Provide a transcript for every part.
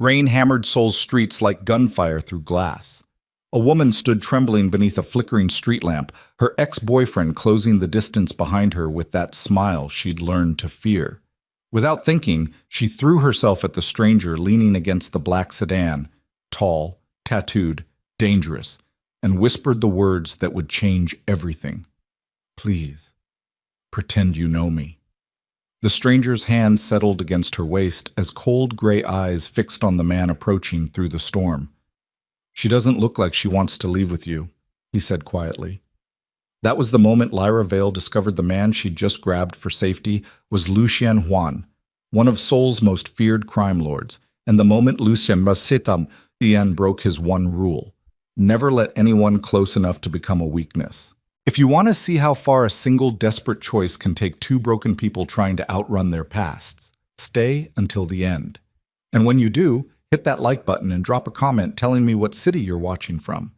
Rain hammered Seoul's streets like gunfire through glass. A woman stood trembling beneath a flickering street lamp, her ex-boyfriend closing the distance behind her with that smile she'd learned to fear. Without thinking, she threw herself at the stranger leaning against the black sedan, tall, tattooed, dangerous, and whispered the words that would change everything. "Please, pretend you know me." The stranger's hand settled against her waist as cold gray eyes fixed on the man approaching through the storm. "She doesn't look like she wants to leave with you," he said quietly. That was the moment Lyra Vale discovered the man she'd just grabbed for safety was Lucien Huan, one of Seoul's most feared crime lords, and the moment Lucien Masitam Ian broke his one rule: never let anyone close enough to become a weakness. If you want to see how far a single desperate choice can take two broken people trying to outrun their pasts, stay until the end. And when you do, hit that like button and drop a comment telling me what city you're watching from.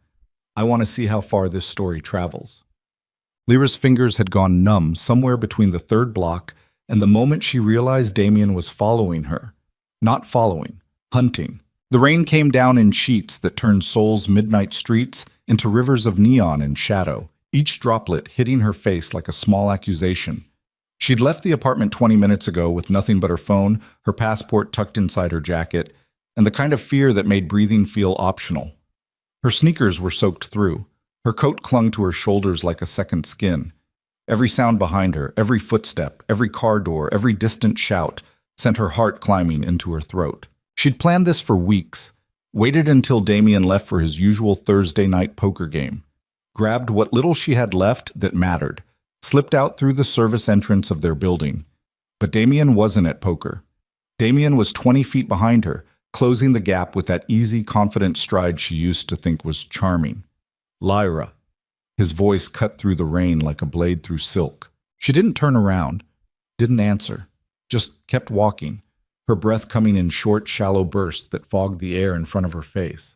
I want to see how far this story travels. Lyra's fingers had gone numb somewhere between the third block and the moment she realized Damien was following her. Not following, hunting. The rain came down in sheets that turned Seoul's midnight streets into rivers of neon and shadow, each droplet hitting her face like a small accusation. She'd left the apartment 20 minutes ago with nothing but her phone, her passport tucked inside her jacket, and the kind of fear that made breathing feel optional. Her sneakers were soaked through. Her coat clung to her shoulders like a second skin. Every sound behind her, every footstep, every car door, every distant shout sent her heart climbing into her throat. She'd planned this for weeks, waited until Damien left for his usual Thursday night poker game, grabbed what little she had left that mattered, slipped out through the service entrance of their building. But Damien wasn't at poker. Damien was 20 feet behind her, closing the gap with that easy, confident stride she used to think was charming. "Lyra." His voice cut through the rain like a blade through silk. She didn't turn around, didn't answer, just kept walking, her breath coming in short, shallow bursts that fogged the air in front of her face.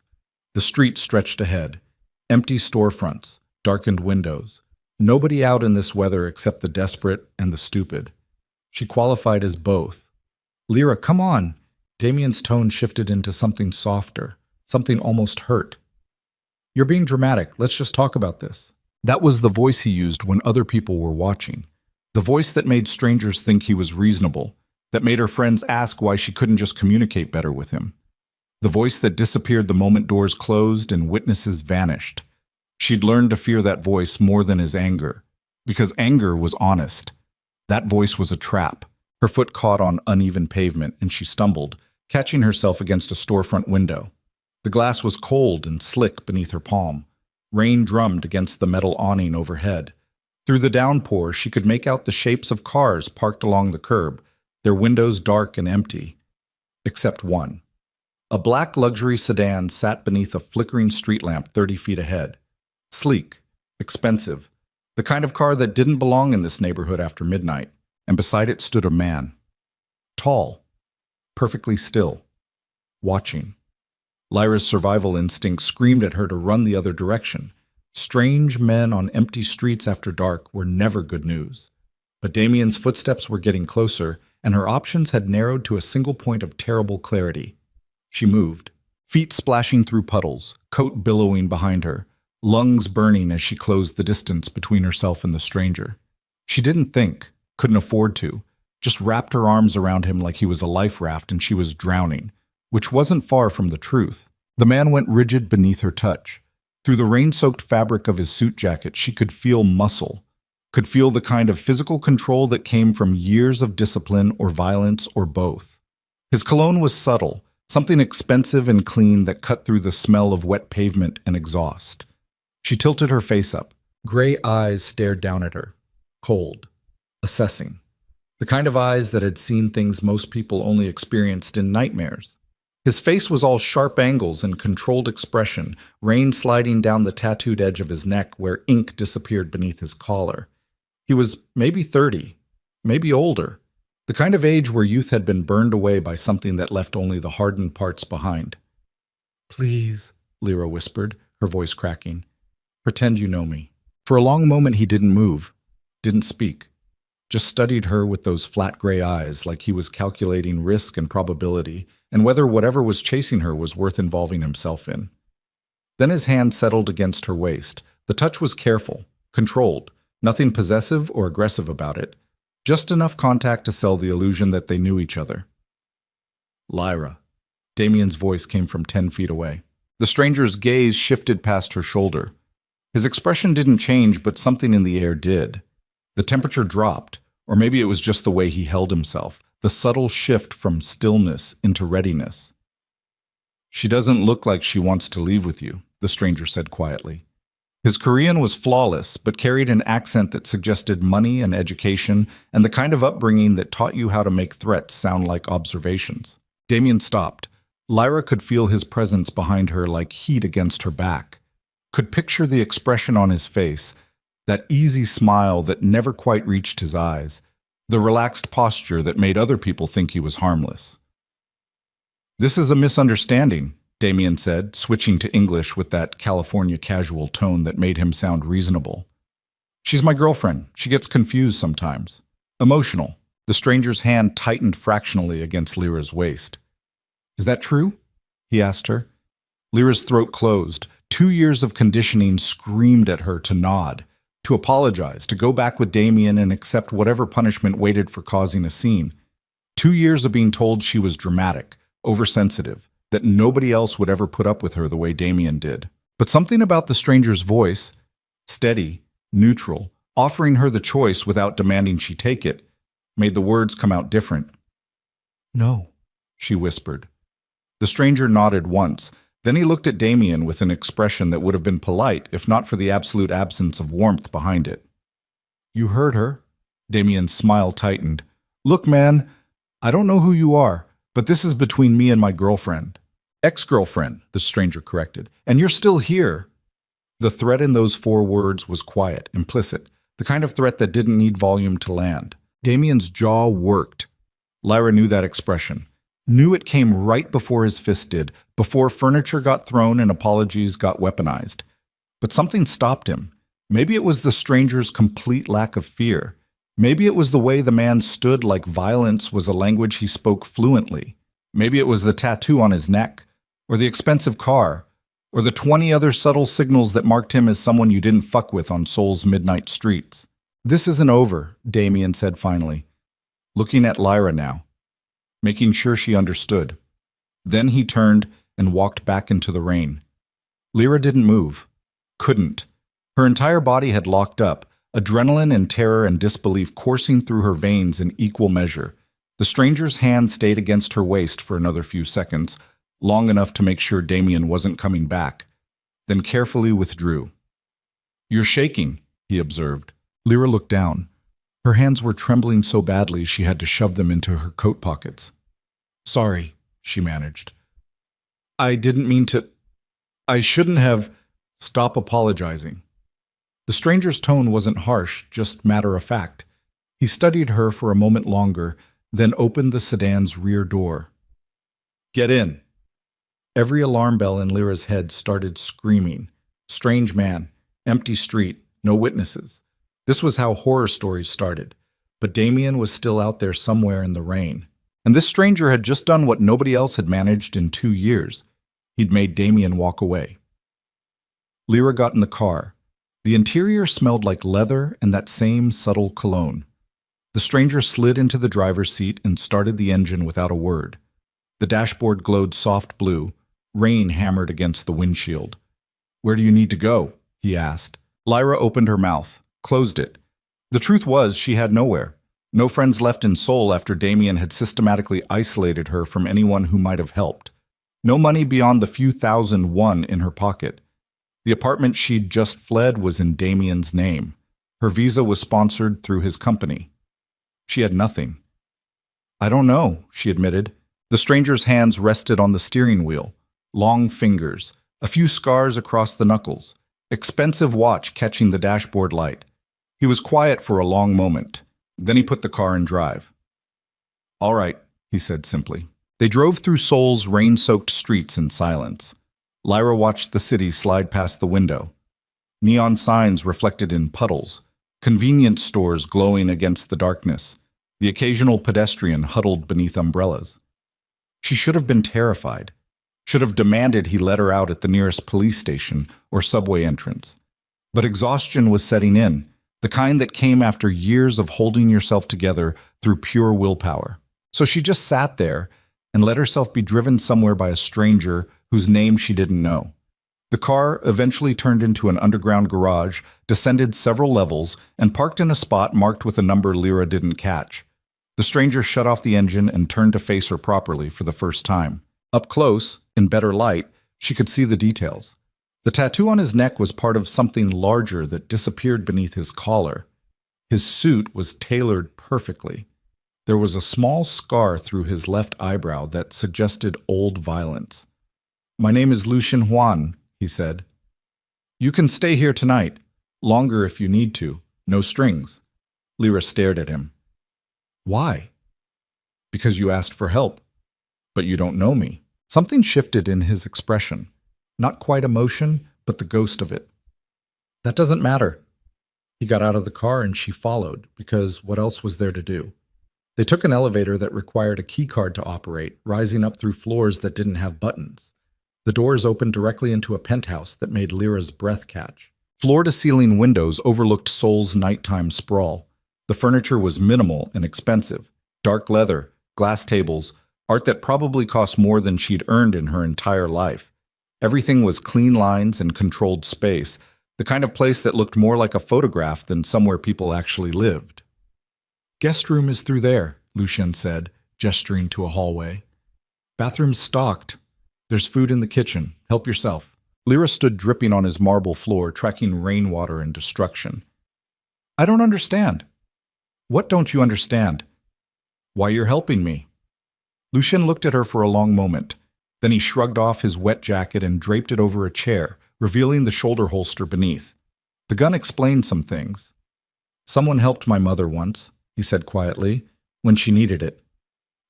The street stretched ahead. Empty storefronts, darkened windows. Nobody out in this weather except the desperate and the stupid. She qualified as both. "Lyra, come on." Damien's tone shifted into something softer, something almost hurt. "You're being dramatic. Let's just talk about this." That was the voice he used when other people were watching. The voice that made strangers think he was reasonable, that made her friends ask why she couldn't just communicate better with him. The voice that disappeared the moment doors closed and witnesses vanished. She'd learned to fear that voice more than his anger, because anger was honest. That voice was a trap. Her foot caught on uneven pavement, and she stumbled, catching herself against a storefront window. The glass was cold and slick beneath her palm. Rain drummed against the metal awning overhead. Through the downpour, she could make out the shapes of cars parked along the curb, their windows dark and empty. Except one. A black luxury sedan sat beneath a flickering street lamp 30 feet ahead. Sleek, expensive, the kind of car that didn't belong in this neighborhood after midnight, and beside it stood a man. Tall, perfectly still, watching. Lyra's survival instinct screamed at her to run the other direction. Strange men on empty streets after dark were never good news. But Damien's footsteps were getting closer, and her options had narrowed to a single point of terrible clarity. She moved, feet splashing through puddles, coat billowing behind her, lungs burning as she closed the distance between herself and the stranger. She didn't think, couldn't afford to, just wrapped her arms around him like he was a life raft and she was drowning, which wasn't far from the truth. The man went rigid beneath her touch. Through the rain-soaked fabric of his suit jacket, she could feel muscle, could feel the kind of physical control that came from years of discipline or violence or both. His cologne was subtle, something expensive and clean that cut through the smell of wet pavement and exhaust. She tilted her face up. Gray eyes stared down at her, cold, assessing. The kind of eyes that had seen things most people only experienced in nightmares. His face was all sharp angles and controlled expression, rain sliding down the tattooed edge of his neck where ink disappeared beneath his collar. He was maybe 30, maybe older, the kind of age where youth had been burned away by something that left only the hardened parts behind. "Please," Lyra whispered, her voice cracking. "Pretend you know me." For a long moment he didn't move, didn't speak. just studied her with those flat gray eyes like he was calculating risk and probability and whether whatever was chasing her was worth involving himself in. Then his hand settled against her waist. The touch was careful, controlled, nothing possessive or aggressive about it, just enough contact to sell the illusion that they knew each other. Lyra. Damien's voice came from 10 feet away. The stranger's gaze shifted past her shoulder. His expression didn't change, but something in the air did. The temperature dropped, or maybe it was just the way he held himself, the subtle shift from stillness into readiness. "She doesn't look like she wants to leave with you," the stranger said quietly. His Korean was flawless, but carried an accent that suggested money and education and the kind of upbringing that taught you how to make threats sound like observations. Damien stopped. Lyra could feel his presence behind her like heat against her back. Could picture the expression on his face, that easy smile that never quite reached his eyes, the relaxed posture that made other people think he was harmless. "This is a misunderstanding," Damien said, switching to English with that California casual tone that made him sound reasonable. "She's my girlfriend. She gets confused sometimes. Emotional." The stranger's hand tightened fractionally against Lyra's waist. "Is that true?" he asked her. Lyra's throat closed. 2 years of conditioning screamed at her to nod, to apologize, to go back with Damien and accept whatever punishment waited for causing a scene. 2 years of being told she was dramatic, oversensitive, that nobody else would ever put up with her the way Damien did. But something about the stranger's voice, steady, neutral, offering her the choice without demanding she take it, made the words come out different. "No," she whispered. The stranger nodded once. Then he looked at Damien with an expression that would have been polite if not for the absolute absence of warmth behind it. "You heard her." Damien's smile tightened. "Look, man, I don't know who you are, but this is between me and my girlfriend." "Ex-girlfriend," the stranger corrected. "And you're still here." The threat in those 4 words was quiet, implicit, the kind of threat that didn't need volume to land. Damien's jaw worked. Lyra knew that expression. Knew it came right before his fist did, before furniture got thrown and apologies got weaponized. But something stopped him. Maybe it was the stranger's complete lack of fear. Maybe it was the way the man stood like violence was a language he spoke fluently. Maybe it was the tattoo on his neck, or the expensive car, or the 20 other subtle signals that marked him as someone you didn't fuck with on Seoul's midnight streets. "This isn't over," Damien said finally, looking at Lyra now, making sure she understood. Then he turned and walked back into the rain. Lyra didn't move. Couldn't. Her entire body had locked up, adrenaline and terror and disbelief coursing through her veins in equal measure. The stranger's hand stayed against her waist for another few seconds, long enough to make sure Damien wasn't coming back, then carefully withdrew. "You're shaking," he observed. Lyra looked down. Her hands were trembling so badly she had to shove them into her coat pockets. "Sorry," she managed. "I didn't mean to. I shouldn't have. Stop apologizing." The stranger's tone wasn't harsh, just matter-of-fact. He studied her for a moment longer, then opened the sedan's rear door. "Get in." Every alarm bell in Lyra's head started screaming. Strange man, empty street, no witnesses. This was how horror stories started. But Damien was still out there somewhere in the rain. And this stranger had just done what nobody else had managed in 2 years. He'd made Damien walk away. Lyra got in the car. The interior smelled like leather and that same subtle cologne. The stranger slid into the driver's seat and started the engine without a word. The dashboard glowed soft blue. Rain hammered against the windshield. "Where do you need to go?" he asked. Lyra opened her mouth, closed it. The truth was she had nowhere. No friends left in Seoul after Damien had systematically isolated her from anyone who might have helped. No money beyond the few thousand won in her pocket. The apartment she'd just fled was in Damien's name. Her visa was sponsored through his company. She had nothing. "I don't know," she admitted. The stranger's hands rested on the steering wheel. Long fingers, a few scars across the knuckles, expensive watch catching the dashboard light. He was quiet for a long moment. Then he put the car in drive. "All right," he said simply. They drove through Seoul's rain-soaked streets in silence. Lyra watched the city slide past the window. Neon signs reflected in puddles, Convenience stores glowing against the darkness, the occasional pedestrian huddled beneath umbrellas. She should have been terrified, should have demanded he let her out at the nearest police station or subway entrance. But exhaustion was setting in, the kind that came after years of holding yourself together through pure willpower. So she just sat there and let herself be driven somewhere by a stranger whose name she didn't know. The car eventually turned into an underground garage, descended several levels, and parked in a spot marked with a number Lyra didn't catch. The stranger shut off the engine and turned to face her properly for the first time. Up close, in better light, she could see the details. The tattoo on his neck was part of something larger that disappeared beneath his collar. His suit was tailored perfectly. There was a small scar through his left eyebrow that suggested old violence. "My name is Lucian Juan," he said. "You can stay here tonight. Longer if you need to. No strings." Lyra stared at him. "Why?" "Because you asked for help. But you don't know me." Something shifted in his expression. Not quite emotion, but the ghost of it. "That doesn't matter." He got out of the car and she followed, because what else was there to do? They took an elevator that required a keycard to operate, rising up through floors that didn't have buttons. The doors opened directly into a penthouse that made Lyra's breath catch. Floor-to-ceiling windows overlooked Seoul's nighttime sprawl. The furniture was minimal and expensive. Dark leather, glass tables, art that probably cost more than she'd earned in her entire life. Everything was clean lines and controlled space, the kind of place that looked more like a photograph than somewhere people actually lived. "Guest room is through there," Lucian said, gesturing to a hallway. "Bathroom's stocked. There's food in the kitchen. Help yourself." Lyra stood dripping on his marble floor, tracking rainwater and destruction. "I don't understand." "What don't you understand?" "Why you're helping me." Lucian looked at her for a long moment. Then he shrugged off his wet jacket and draped it over a chair, revealing the shoulder holster beneath. The gun explained some things. "Someone helped my mother once," he said quietly, "when she needed it.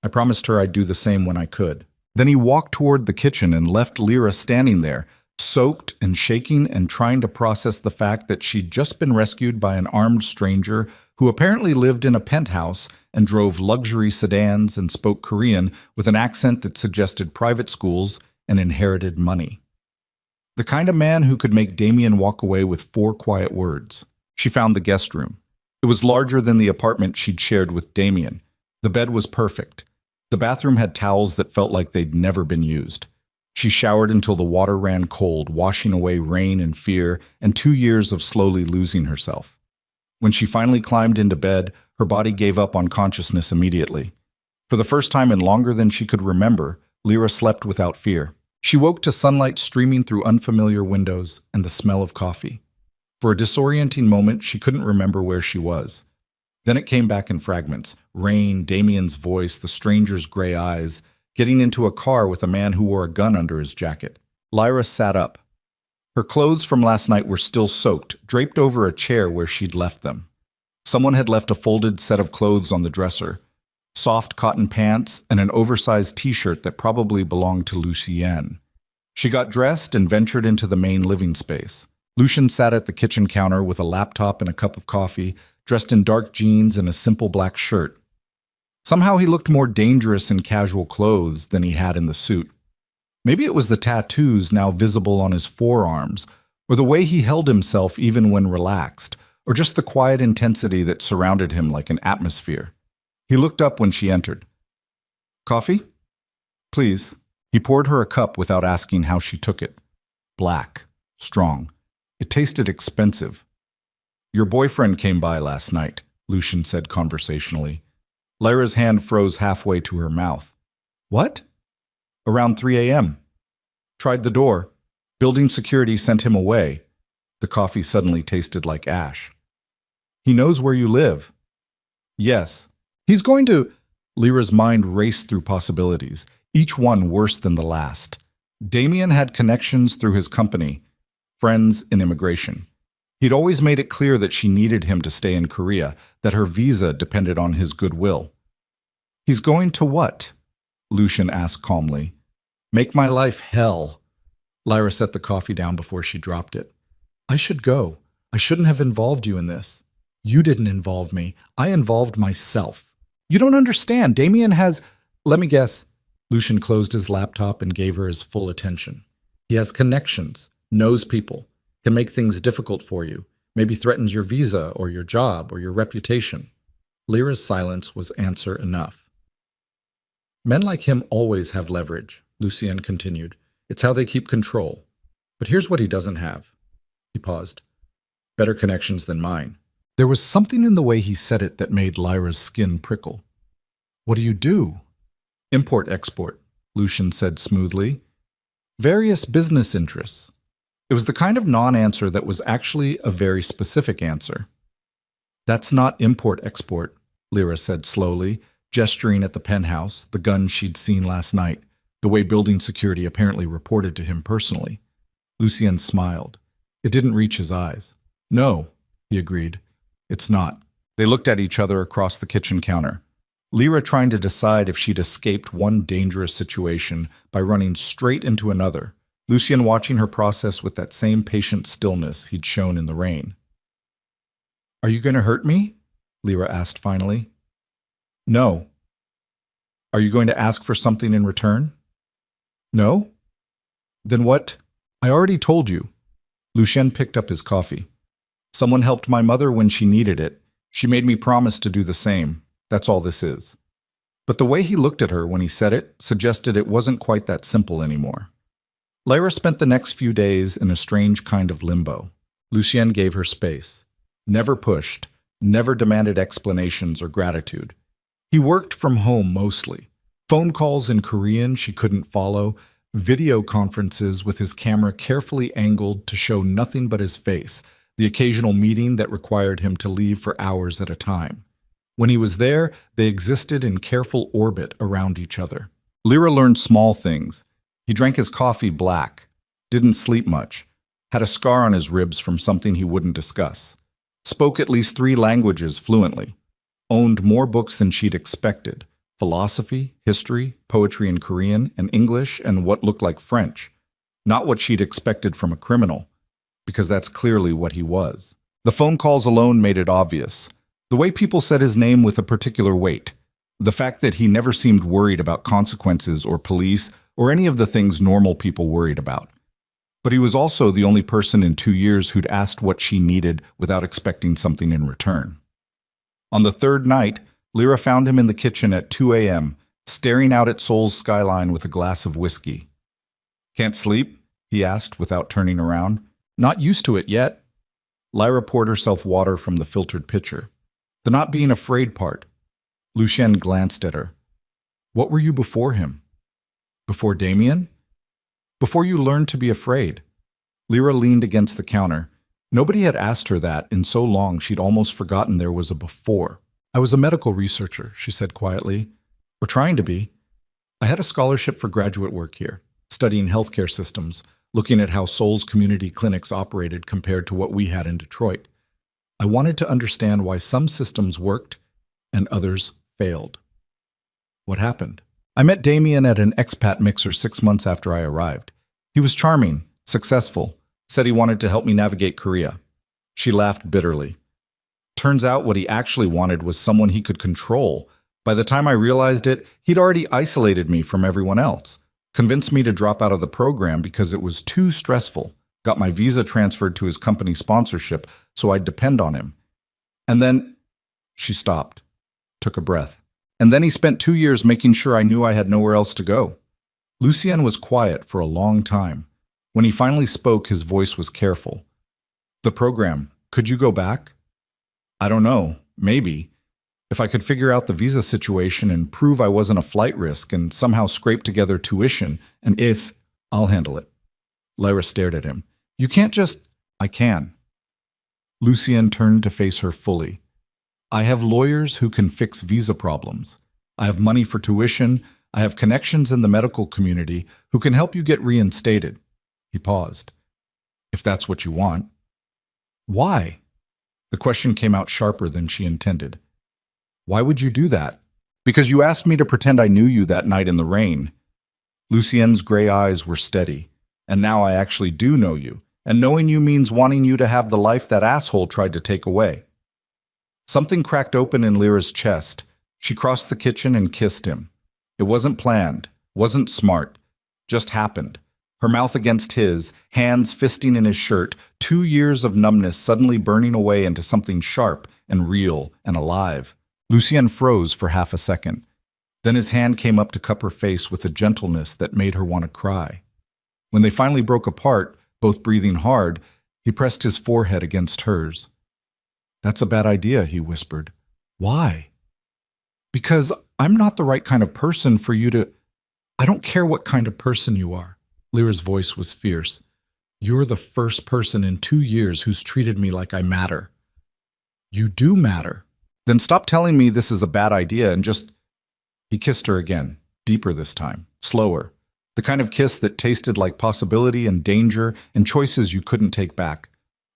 I promised her I'd do the same when I could." Then he walked toward the kitchen and left Lyra standing there, soaked and shaking and trying to process the fact that she'd just been rescued by an armed stranger who apparently lived in a penthouse and drove luxury sedans and spoke Korean with an accent that suggested private schools and inherited money. The kind of man who could make Damien walk away with 4 quiet words. She found the guest room. It was larger than the apartment she'd shared with Damien. The bed was perfect. The bathroom had towels that felt like they'd never been used. She showered until the water ran cold, washing away rain and fear and 2 years of slowly losing herself. When she finally climbed into bed, her body gave up on consciousness immediately. For the first time in longer than she could remember, Lyra slept without fear. She woke to sunlight streaming through unfamiliar windows and the smell of coffee. For a disorienting moment, she couldn't remember where she was. Then it came back in fragments. Rain, Damien's voice, the stranger's gray eyes, getting into a car with a man who wore a gun under his jacket. Lyra sat up. Her clothes from last night were still soaked, draped over a chair where she'd left them. Someone had left a folded set of clothes on the dresser. Soft cotton pants and an oversized t-shirt that probably belonged to Lucienne. She got dressed and ventured into the main living space. Lucian sat at the kitchen counter with a laptop and a cup of coffee, dressed in dark jeans and a simple black shirt. Somehow he looked more dangerous in casual clothes than he had in the suit. Maybe it was the tattoos now visible on his forearms, or the way he held himself even when relaxed, or just the quiet intensity that surrounded him like an atmosphere. He looked up when she entered. "Coffee?" "Please." He poured her a cup without asking how she took it. Black. Strong. It tasted expensive. "Your boyfriend came by last night," Lucian said conversationally. Lyra's hand froze halfway to her mouth. "What?" "Around 3 a.m. Tried the door. Building security sent him away." The coffee suddenly tasted like ash. "He knows where you live." "Yes. He's going to—" Lyra's mind raced through possibilities, each one worse than the last. Damien had connections through his company, friends in immigration. He'd always made it clear that she needed him to stay in Korea, that her visa depended on his goodwill. "He's going to what?" Lucian asked calmly. "Make my life hell." Lyra set the coffee down before she dropped it. "I should go. I shouldn't have involved you in this." You didn't involve me. I involved myself. You don't understand. Damien has. Let me guess. Lucian closed his laptop and gave her his full attention. He has connections, knows people, can make things difficult for you, maybe threatens your visa or your job or your reputation. Lyra's silence was answer enough. Men like him always have leverage, Lucien continued. It's how they keep control. But here's what he doesn't have. He paused. Better connections than mine. There was something in the way he said it that made Lyra's skin prickle. What do you do? Import-export, Lucian said smoothly. Various business interests. It was the kind of non-answer that was actually a very specific answer. That's not import-export, Lyra said slowly, gesturing at the penthouse, the gun she'd seen last night, the way building security apparently reported to him personally. Lucien smiled. It didn't reach his eyes. No, he agreed. It's not. They looked at each other across the kitchen counter. Lyra trying to decide if she'd escaped one dangerous situation by running straight into another. Lucien watching her process with that same patient stillness he'd shown in the rain. Are you going to hurt me? Lyra asked finally. No. Are you going to ask for something in return? No? Then what? I already told you. Lucien picked up his coffee. Someone helped my mother when she needed it. She made me promise to do the same. That's all this is. But the way he looked at her when he said it suggested it wasn't quite that simple anymore. Lyra spent the next few days in a strange kind of limbo. Lucien gave her space. Never pushed, never demanded explanations or gratitude. He worked from home mostly. Phone calls in Korean she couldn't follow, video conferences with his camera carefully angled to show nothing but his face, the occasional meeting that required him to leave for hours at a time. When he was there, they existed in careful orbit around each other. Lyra learned small things. He drank his coffee black, didn't sleep much, had a scar on his ribs from something he wouldn't discuss, spoke at least 3 languages fluently, owned more books than she'd expected, philosophy, history, poetry in Korean, and English, and what looked like French. Not what she'd expected from a criminal, because that's clearly what he was. The phone calls alone made it obvious. The way people said his name with a particular weight. The fact that he never seemed worried about consequences or police or any of the things normal people worried about. But he was also the only person in 2 years who'd asked what she needed without expecting something in return. On the 3rd night, Lyra found him in the kitchen at 2 a.m., staring out at Seoul's skyline with a glass of whiskey. Can't sleep? He asked without turning around. Not used to it yet. Lyra poured herself water from the filtered pitcher. The not being afraid part. Lucien glanced at her. What were you before him? Before Damien? Before you learned to be afraid. Lyra leaned against the counter. Nobody had asked her that in so long she'd almost forgotten there was a before. I was a medical researcher, she said quietly. Or trying to be. I had a scholarship for graduate work here, studying healthcare systems, looking at how Seoul's community clinics operated compared to what we had in Detroit. I wanted to understand why some systems worked and others failed. What happened? I met Damien at an expat mixer 6 months after I arrived. He was charming, successful, said he wanted to help me navigate Korea. She laughed bitterly. Turns out what he actually wanted was someone he could control. By the time I realized it, he'd already isolated me from everyone else, convinced me to drop out of the program because it was too stressful, got my visa transferred to his company sponsorship so I'd depend on him. And then she stopped, took a breath. And then he spent 2 years making sure I knew I had nowhere else to go. Lucien was quiet for a long time. When he finally spoke, his voice was careful. The program, could you go back? I don't know, maybe. If I could figure out the visa situation and prove I wasn't a flight risk and somehow scrape together tuition and I'll handle it. Lyra stared at him. You can't just... I can. Lucien turned to face her fully. I have lawyers who can fix visa problems. I have money for tuition. I have connections in the medical community who can help you get reinstated. He paused. If that's what you want. Why? The question came out sharper than she intended. Why would you do that? Because you asked me to pretend I knew you that night in the rain. Lucien's gray eyes were steady. And now I actually do know you. And knowing you means wanting you to have the life that asshole tried to take away. Something cracked open in Lyra's chest. She crossed the kitchen and kissed him. It wasn't planned, wasn't smart, just happened. Her mouth against his, hands fisting in his shirt, 2 years of numbness suddenly burning away into something sharp and real and alive. Lucien froze for half a second. Then his hand came up to cup her face with a gentleness that made her want to cry. When they finally broke apart, both breathing hard, he pressed his forehead against hers. "That's a bad idea," he whispered. "Why?" "Because I'm not the right kind of person for you to—" "I don't care what kind of person you are." Lyra's voice was fierce. "You're the first person in 2 years who's treated me like I matter." "You do matter." "Then stop telling me this is a bad idea and just—" He kissed her again, deeper this time, slower. The kind of kiss that tasted like possibility and danger and choices you couldn't take back.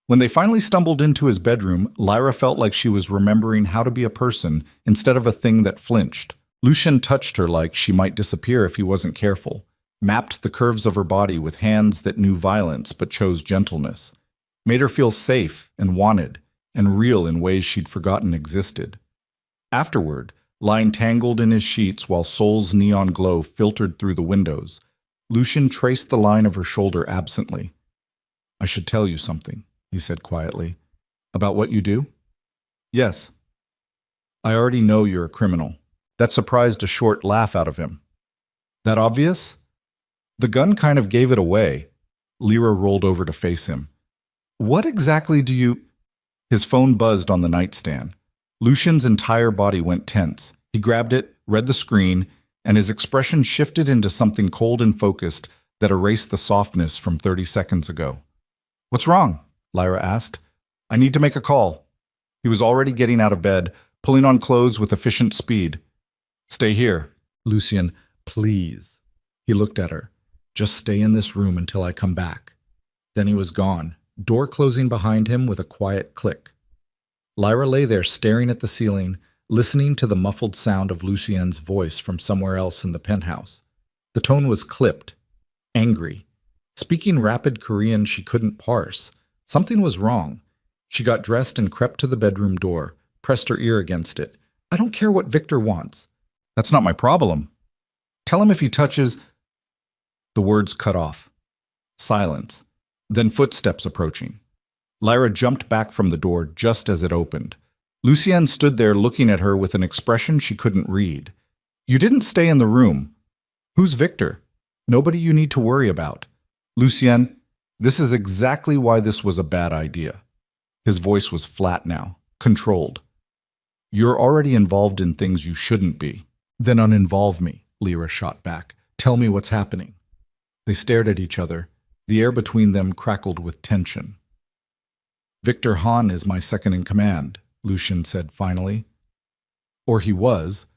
When they finally stumbled into his bedroom, Lyra felt like she was remembering how to be a person instead of a thing that flinched. Lucien touched her like she might disappear if he wasn't careful, mapped the curves of her body with hands that knew violence but chose gentleness, made her feel safe and wanted and real in ways she'd forgotten existed. Afterward, lying tangled in his sheets while Sol's neon glow filtered through the windows, Lucien traced the line of her shoulder absently. "I should tell you something," he said quietly. "About what you do?" "Yes." "I already know you're a criminal." That surprised a short laugh out of him. "That obvious?" The gun kind of gave it away. Lyra rolled over to face him. "What exactly do you—" His phone buzzed on the nightstand. Lucien's entire body went tense. He grabbed it, read the screen, and his expression shifted into something cold and focused that erased the softness from 30 seconds ago. "What's wrong?" Lyra asked. "I need to make a call." He was already getting out of bed, pulling on clothes with efficient speed. "Stay here." "Lucien, please." He looked at her. "Just stay in this room until I come back." Then he was gone, door closing behind him with a quiet click. Lyra lay there staring at the ceiling, listening to the muffled sound of Lucien's voice from somewhere else in the penthouse. The tone was clipped, angry, speaking rapid Korean she couldn't parse. Something was wrong. She got dressed and crept to the bedroom door, pressed her ear against it. "I don't care what Victor wants." "That's not my problem." "Tell him if he touches—" The words cut off. Silence. Then footsteps approaching. Lyra jumped back from the door just as it opened. Lucien stood there looking at her with an expression she couldn't read. "You didn't stay in the room." "Who's Victor?" "Nobody you need to worry about." "Lucien, this is exactly why this was a bad idea." His voice was flat now, controlled. "You're already involved in things you shouldn't be." "Then uninvolve me," Lyra shot back. "Tell me what's happening." They stared at each other. The air between them crackled with tension. "Victor Hahn is my second in command," Lucien said finally. "Or he was.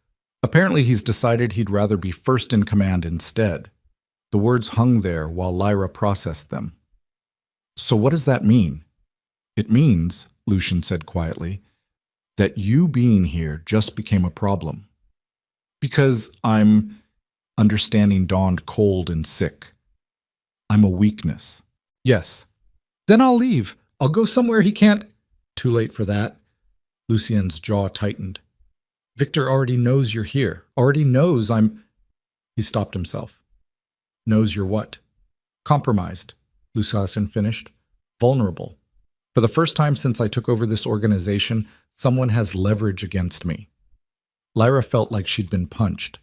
Apparently he's decided he'd rather be first in command instead." The words hung there while Lyra processed them. "So what does that mean?" "It means," Lucien said quietly, "that you being here just became a problem." "Because I'm—" Understanding dawned cold and sick. "I'm a weakness." "Yes." "Then I'll leave. I'll go somewhere he can't—" "Too late for that." Lucien's jaw tightened. "Victor already knows you're here. Already knows I'm—" He stopped himself. "Knows you're what?" "Compromised," Lucien finished. "Vulnerable. For the first time since I took over this organization, someone has leverage against me." Lyra felt like she'd been punched.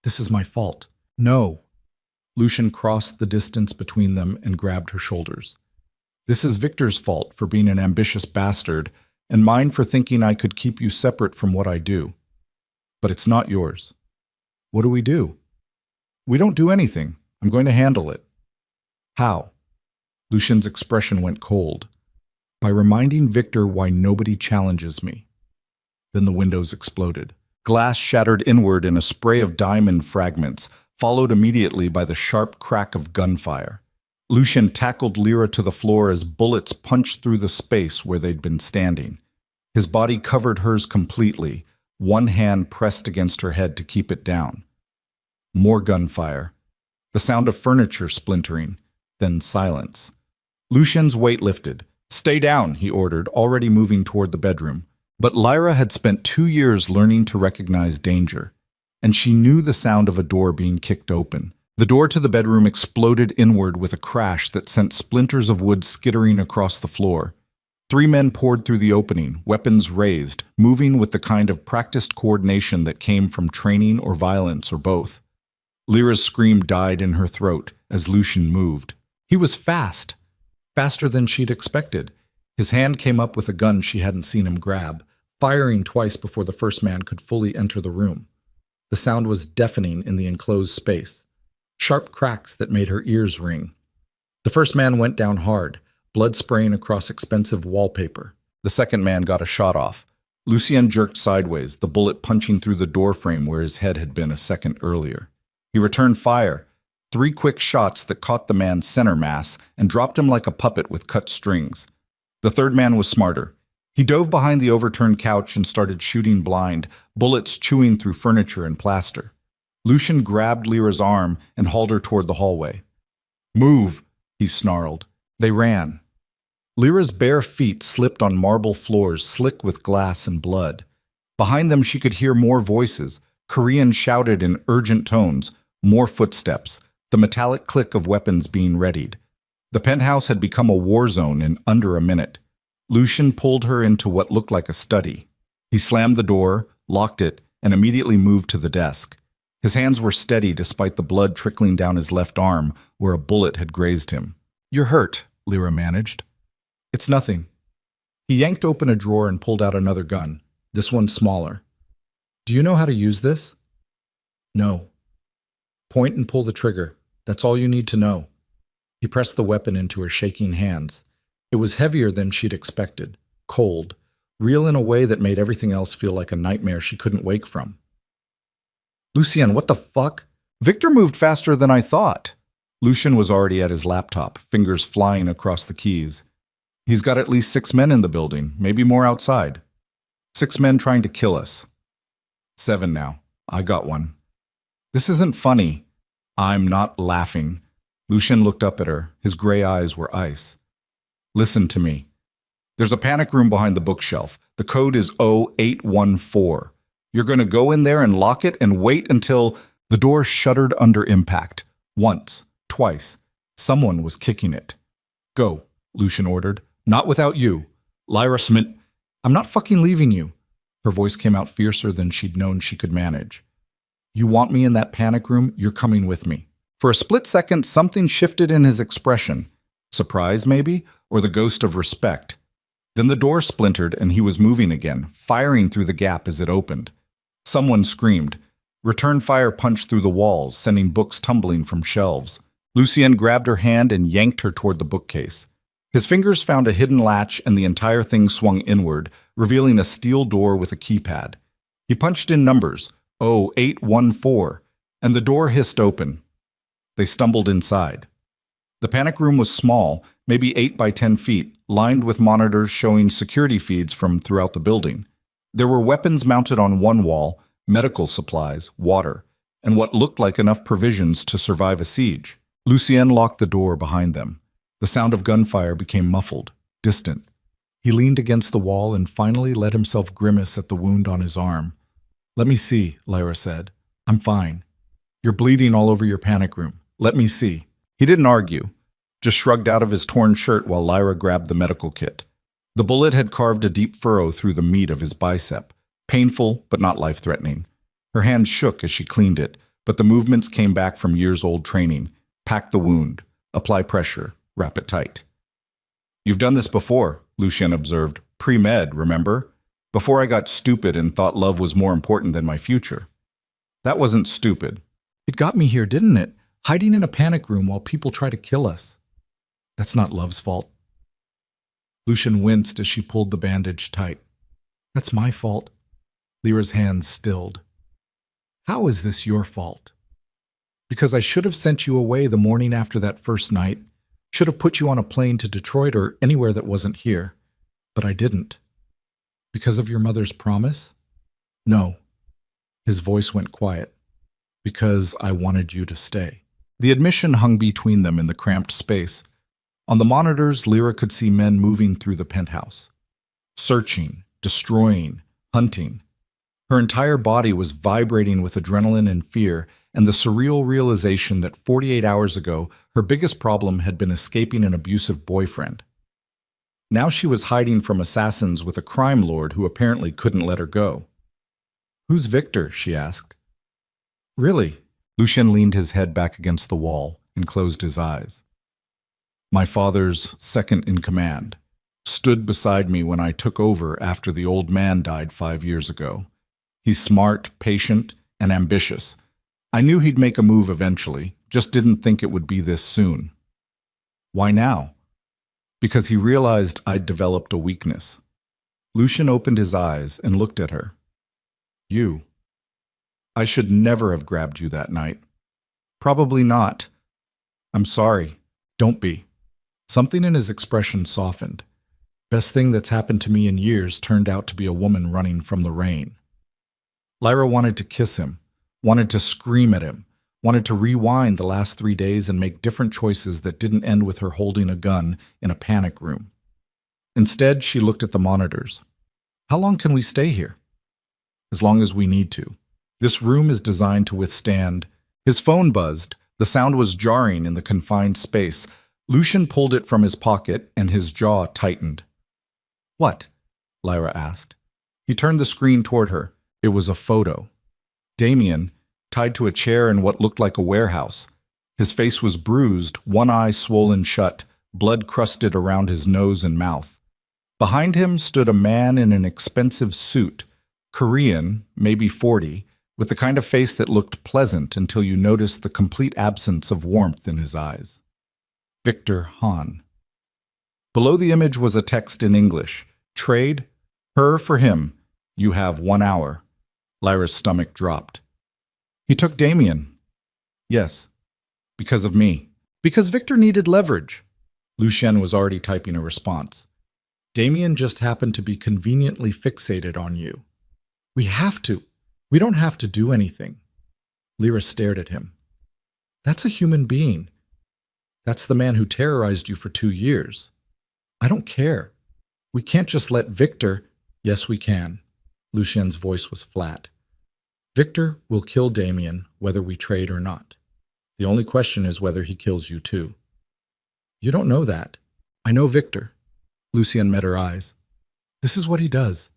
"This is my fault." "No." Lucien crossed the distance between them and grabbed her shoulders. "This is Victor's fault for being an ambitious bastard, and mine for thinking I could keep you separate from what I do. But it's not yours." "What do we do?" "We don't do anything. I'm going to handle it." "How?" Lucien's expression went cold. "By reminding Victor why nobody challenges me." Then the windows exploded. Glass shattered inward in a spray of diamond fragments, followed immediately by the sharp crack of gunfire. Lucien tackled Lyra to the floor as bullets punched through the space where they'd been standing. His body covered hers completely, one hand pressed against her head to keep it down. More gunfire. The sound of furniture splintering, then silence. Lucien's weight lifted. "Stay down," he ordered, already moving toward the bedroom. But Lyra had spent 2 years learning to recognize danger, and she knew the sound of a door being kicked open. The door to the bedroom exploded inward with a crash that sent splinters of wood skittering across the floor. 3 men poured through the opening, weapons raised, moving with the kind of practiced coordination that came from training or violence or both. Lyra's scream died in her throat as Lucian moved. He was fast, faster than she'd expected. His hand came up with a gun she hadn't seen him grab, firing twice before the first man could fully enter the room. The sound was deafening in the enclosed space, sharp cracks that made her ears ring. The first man went down hard, blood spraying across expensive wallpaper. The second man got a shot off. Lucien jerked sideways, the bullet punching through the door frame where his head had been a second earlier. He returned fire, 3 quick shots that caught the man's center mass and dropped him like a puppet with cut strings. The third man was smarter. He dove behind the overturned couch and started shooting blind, bullets chewing through furniture and plaster. Lucian grabbed Lyra's arm and hauled her toward the hallway. "Move!" he snarled. They ran. Lyra's bare feet slipped on marble floors slick with glass and blood. Behind them she could hear more voices. Korean shouted in urgent tones, more footsteps, the metallic click of weapons being readied. The penthouse had become a war zone in under a minute. Lucian pulled her into what looked like a study. He slammed the door, locked it, and immediately moved to the desk. His hands were steady despite the blood trickling down his left arm where a bullet had grazed him. "You're hurt," Lyra managed. "It's nothing." He yanked open a drawer and pulled out another gun, this one smaller. "Do you know how to use this?" "No." "Point and pull the trigger. That's all you need to know." He pressed the weapon into her shaking hands. It was heavier than she'd expected, cold, real in a way that made everything else feel like a nightmare she couldn't wake from. "Lucien, what the fuck? Victor moved faster than I thought." Lucian was already at his laptop, fingers flying across the keys. "He's got at least 6 men in the building, maybe more outside. 6 men trying to kill us. 7 now. I got one." "This isn't funny." "I'm not laughing." Lucian looked up at her. His gray eyes were ice. "Listen to me. There's a panic room behind the bookshelf. The code is 0814. You're going to go in there and lock it and wait until—" The door shuddered under impact. Once. Twice. Someone was kicking it. "Go," Lucian ordered. "Not without you. Lyra Smith." "I'm not fucking leaving you." Her voice came out fiercer than she'd known she could manage. "You want me in that panic room? You're coming with me." For a split second, something shifted in his expression. Surprise, maybe? Or the ghost of respect. Then the door splintered and he was moving again, firing through the gap as it opened. Someone screamed. Return fire punched through the walls, sending books tumbling from shelves. Lucien grabbed her hand and yanked her toward the bookcase. His fingers found a hidden latch and the entire thing swung inward, revealing a steel door with a keypad. He punched in numbers, 0814, and the door hissed open. They stumbled inside. The panic room was small, maybe 8 by 10 feet, lined with monitors showing security feeds from throughout the building. There were weapons mounted on one wall, medical supplies, water, and what looked like enough provisions to survive a siege. Lucien locked the door behind them. The sound of gunfire became muffled, distant. He leaned against the wall and finally let himself grimace at the wound on his arm. "Let me see," Lyra said. "I'm fine. You're bleeding all over your panic room. Let me see." He didn't argue, just shrugged out of his torn shirt while Lyra grabbed the medical kit. The bullet had carved a deep furrow through the meat of his bicep, painful but not life-threatening. Her hand shook as she cleaned it, but the movements came back from years-old training. Pack the wound, apply pressure, wrap it tight. "You've done this before," Lucien observed. "Pre-med, remember? Before I got stupid and thought love was more important than my future." "That wasn't stupid." "It got me here, didn't it? Hiding in a panic room while people try to kill us." "That's not love's fault." Lucian winced as she pulled the bandage tight. "That's my fault." Lyra's hands stilled. "How is this your fault?" "Because I should have sent you away the morning after that first night. Should have put you on a plane to Detroit or anywhere that wasn't here. But I didn't." "Because of your mother's promise?" "No." His voice went quiet. "Because I wanted you to stay." The admission hung between them in the cramped space. On the monitors, Lyra could see men moving through the penthouse. Searching, destroying, hunting. Her entire body was vibrating with adrenaline and fear, and the surreal realization that 48 hours ago, her biggest problem had been escaping an abusive boyfriend. Now she was hiding from assassins with a crime lord who apparently couldn't let her go. "Who's Victor?" she asked. "Really?" Lucien leaned his head back against the wall and closed his eyes. "My father's second in command. Stood beside me when I took over after the old man died 5 years ago. He's smart, patient, and ambitious. I knew he'd make a move eventually, just didn't think it would be this soon." "Why now?" "Because he realized I'd developed a weakness." Lucien opened his eyes and looked at her. "You. I should never have grabbed you that night." "Probably not." "I'm sorry. Don't be." Something in his expression softened. "Best thing that's happened to me in years turned out to be a woman running from the rain." Lyra wanted to kiss him, wanted to scream at him, wanted to rewind the last 3 days and make different choices that didn't end with her holding a gun in a panic room. Instead, she looked at the monitors. "How long can we stay here?" "As long as we need to. This room is designed to withstand—" His phone buzzed. The sound was jarring in the confined space. Lucien pulled it from his pocket and his jaw tightened. "What?" Lyra asked. He turned the screen toward her. It was a photo. Damien, tied to a chair in what looked like a warehouse. His face was bruised, one eye swollen shut, blood crusted around his nose and mouth. Behind him stood a man in an expensive suit, Korean, maybe 40, with the kind of face that looked pleasant until you noticed the complete absence of warmth in his eyes. Victor Hahn. Below the image was a text in English. "Trade, her for him. You have 1 hour." Lyra's stomach dropped. "He took Damien." "Yes. Because of me." "Because Victor needed leverage." Lucien was already typing a response. "Damien just happened to be conveniently fixated on you." "We have to. We don't have to do anything." Lyra stared at him. "That's a human being. That's the man who terrorized you for 2 years. I don't care. We can't just let Victor—" "Yes, we can." Lucien's voice was flat. "Victor will kill Damien whether we trade or not. The only question is whether he kills you too." "You don't know that. I know Victor." Lucien met her eyes. "This is what he does.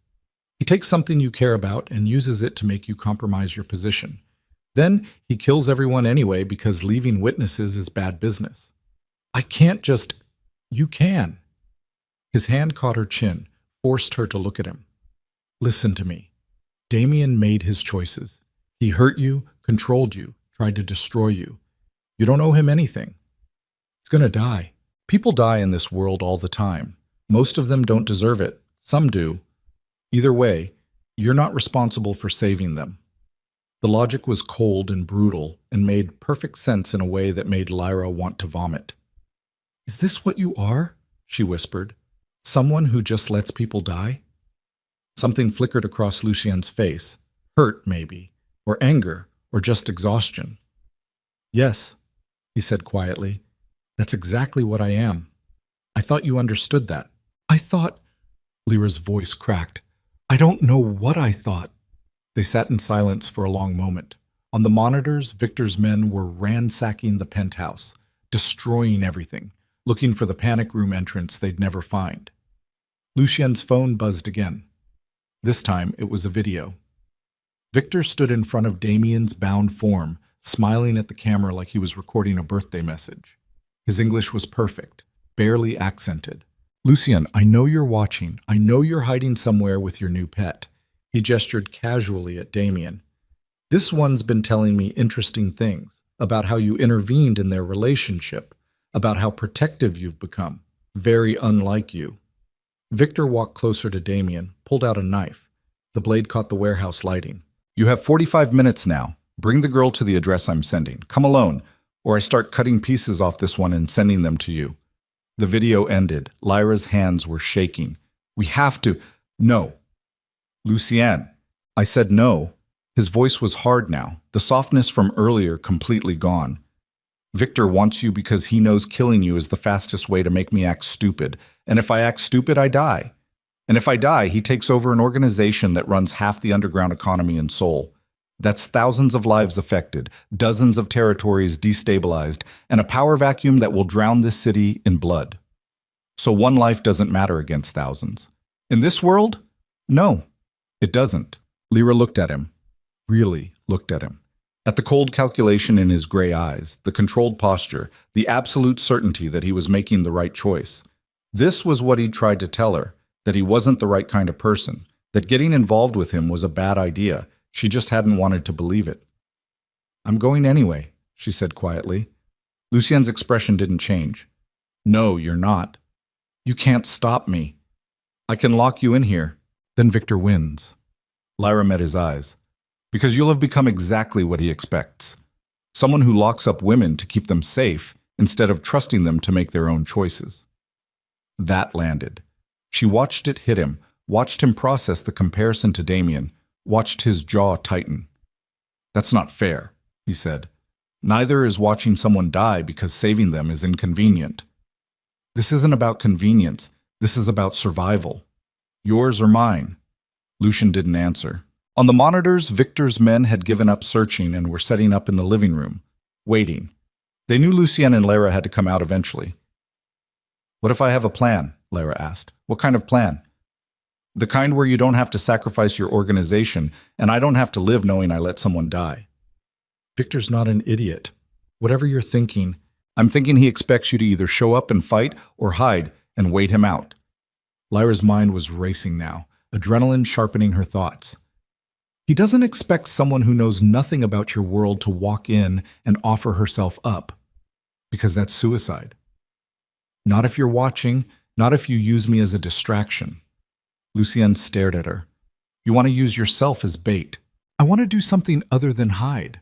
He takes something you care about and uses it to make you compromise your position. Then he kills everyone anyway because leaving witnesses is bad business. I can't just—" "You can." His hand caught her chin, forced her to look at him. "Listen to me. Damien made his choices. He hurt you, controlled you, tried to destroy you. You don't owe him anything. He's gonna die. People die in this world all the time. Most of them don't deserve it. Some do. Either way, you're not responsible for saving them." The logic was cold and brutal and made perfect sense in a way that made Lyra want to vomit. "Is this what you are?" she whispered. "Someone who just lets people die?" Something flickered across Lucien's face. Hurt, maybe, or anger, or just exhaustion. "Yes," he said quietly. "That's exactly what I am. I thought you understood that." "I thought—" Lyra's voice cracked. "I don't know what I thought." They sat in silence for a long moment. On the monitors, Victor's men were ransacking the penthouse, destroying everything, looking for the panic room entrance they'd never find. Lucien's phone buzzed again. This time, it was a video. Victor stood in front of Damien's bound form, smiling at the camera like he was recording a birthday message. His English was perfect, barely accented. "Lucien, I know you're watching. I know you're hiding somewhere with your new pet." He gestured casually at Damien. "This one's been telling me interesting things about how you intervened in their relationship, about how protective you've become. Very unlike you." Victor walked closer to Damien, pulled out a knife. The blade caught the warehouse lighting. "You have 45 minutes now. Bring the girl to the address I'm sending. Come alone, or I start cutting pieces off this one and sending them to you." The video ended. Lyra's hands were shaking. "We have to—" "No." "Lucien." I said no. His voice was hard now, the softness from earlier completely gone. "Victor wants you because he knows killing you is the fastest way to make me act stupid, and if I act stupid, I die. And if I die, he takes over an organization that runs half the underground economy in Seoul. That's thousands of lives affected, dozens of territories destabilized, and a power vacuum that will drown this city in blood. So one life doesn't matter against thousands. In this world? No, it doesn't. Lyra looked at him. Really looked at him. At the cold calculation in his gray eyes, the controlled posture, the absolute certainty that he was making the right choice. This was what he'd tried to tell her, that he wasn't the right kind of person, that getting involved with him was a bad idea. She just hadn't wanted to believe it. "I'm going anyway," she said quietly. Lucien's expression didn't change. "No, you're not. You can't stop me. I can lock you in here. Then Victor wins." Lyra met his eyes. "Because you'll have become exactly what he expects. Someone who locks up women to keep them safe instead of trusting them to make their own choices." That landed. She watched it hit him, watched him process the comparison to Damien, watched his jaw tighten. "That's not fair," he said. "Neither is watching someone die because saving them is inconvenient. This isn't about convenience. This is about survival. Yours or mine." Lucien didn't answer. On the monitors, Victor's men had given up searching and were setting up in the living room, waiting. They knew Lucien and Lyra had to come out eventually. "What if I have a plan?" Lyra asked. "What kind of plan?" "The kind where you don't have to sacrifice your organization, and I don't have to live knowing I let someone die." "Victor's not an idiot. Whatever you're thinking, I'm thinking he expects you to either show up and fight or hide and wait him out." Lyra's mind was racing now, adrenaline sharpening her thoughts. "He doesn't expect someone who knows nothing about your world to walk in and offer herself up, because that's suicide. Not if you're watching, not if you use me as a distraction." Lucien stared at her. "You want to use yourself as bait." "I want to do something other than hide."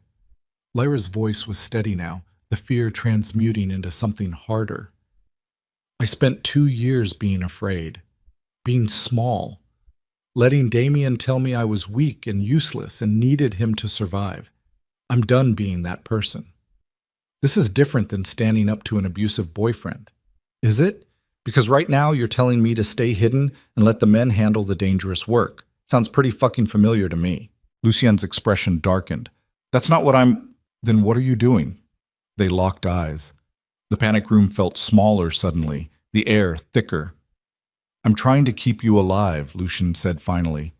Lyra's voice was steady now, the fear transmuting into something harder. "I spent 2 years being afraid, being small, letting Damien tell me I was weak and useless and needed him to survive. I'm done being that person. This is different than standing up to an abusive boyfriend. Is it? Because right now you're telling me to stay hidden and let the men handle the dangerous work. Sounds pretty fucking familiar to me." Lucien's expression darkened. "That's not what I'm—" "Then what are you doing?" They locked eyes. The panic room felt smaller suddenly, the air thicker. "I'm trying to keep you alive," Lucien said finally,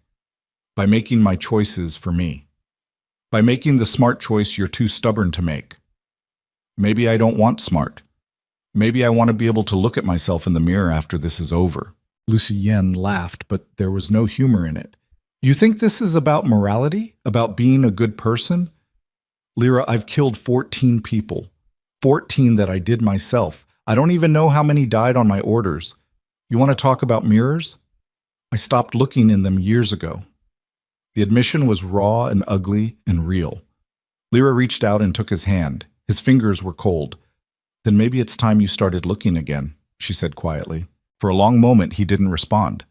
"by making my choices for me. By making the smart choice you're too stubborn to make. Maybe I don't want smart. Maybe I want to be able to look at myself in the mirror after this is over." Lucien laughed, but there was no humor in it. "You think this is about morality? About being a good person?" "Lyra, I've killed 14 people. 14 that I did myself. I don't even know how many died on my orders. You want to talk about mirrors? I stopped looking in them years ago." The admission was raw and ugly and real. Lyra reached out and took his hand. His fingers were cold. "Then maybe it's time you started looking again," she said quietly. For a long moment, he didn't respond.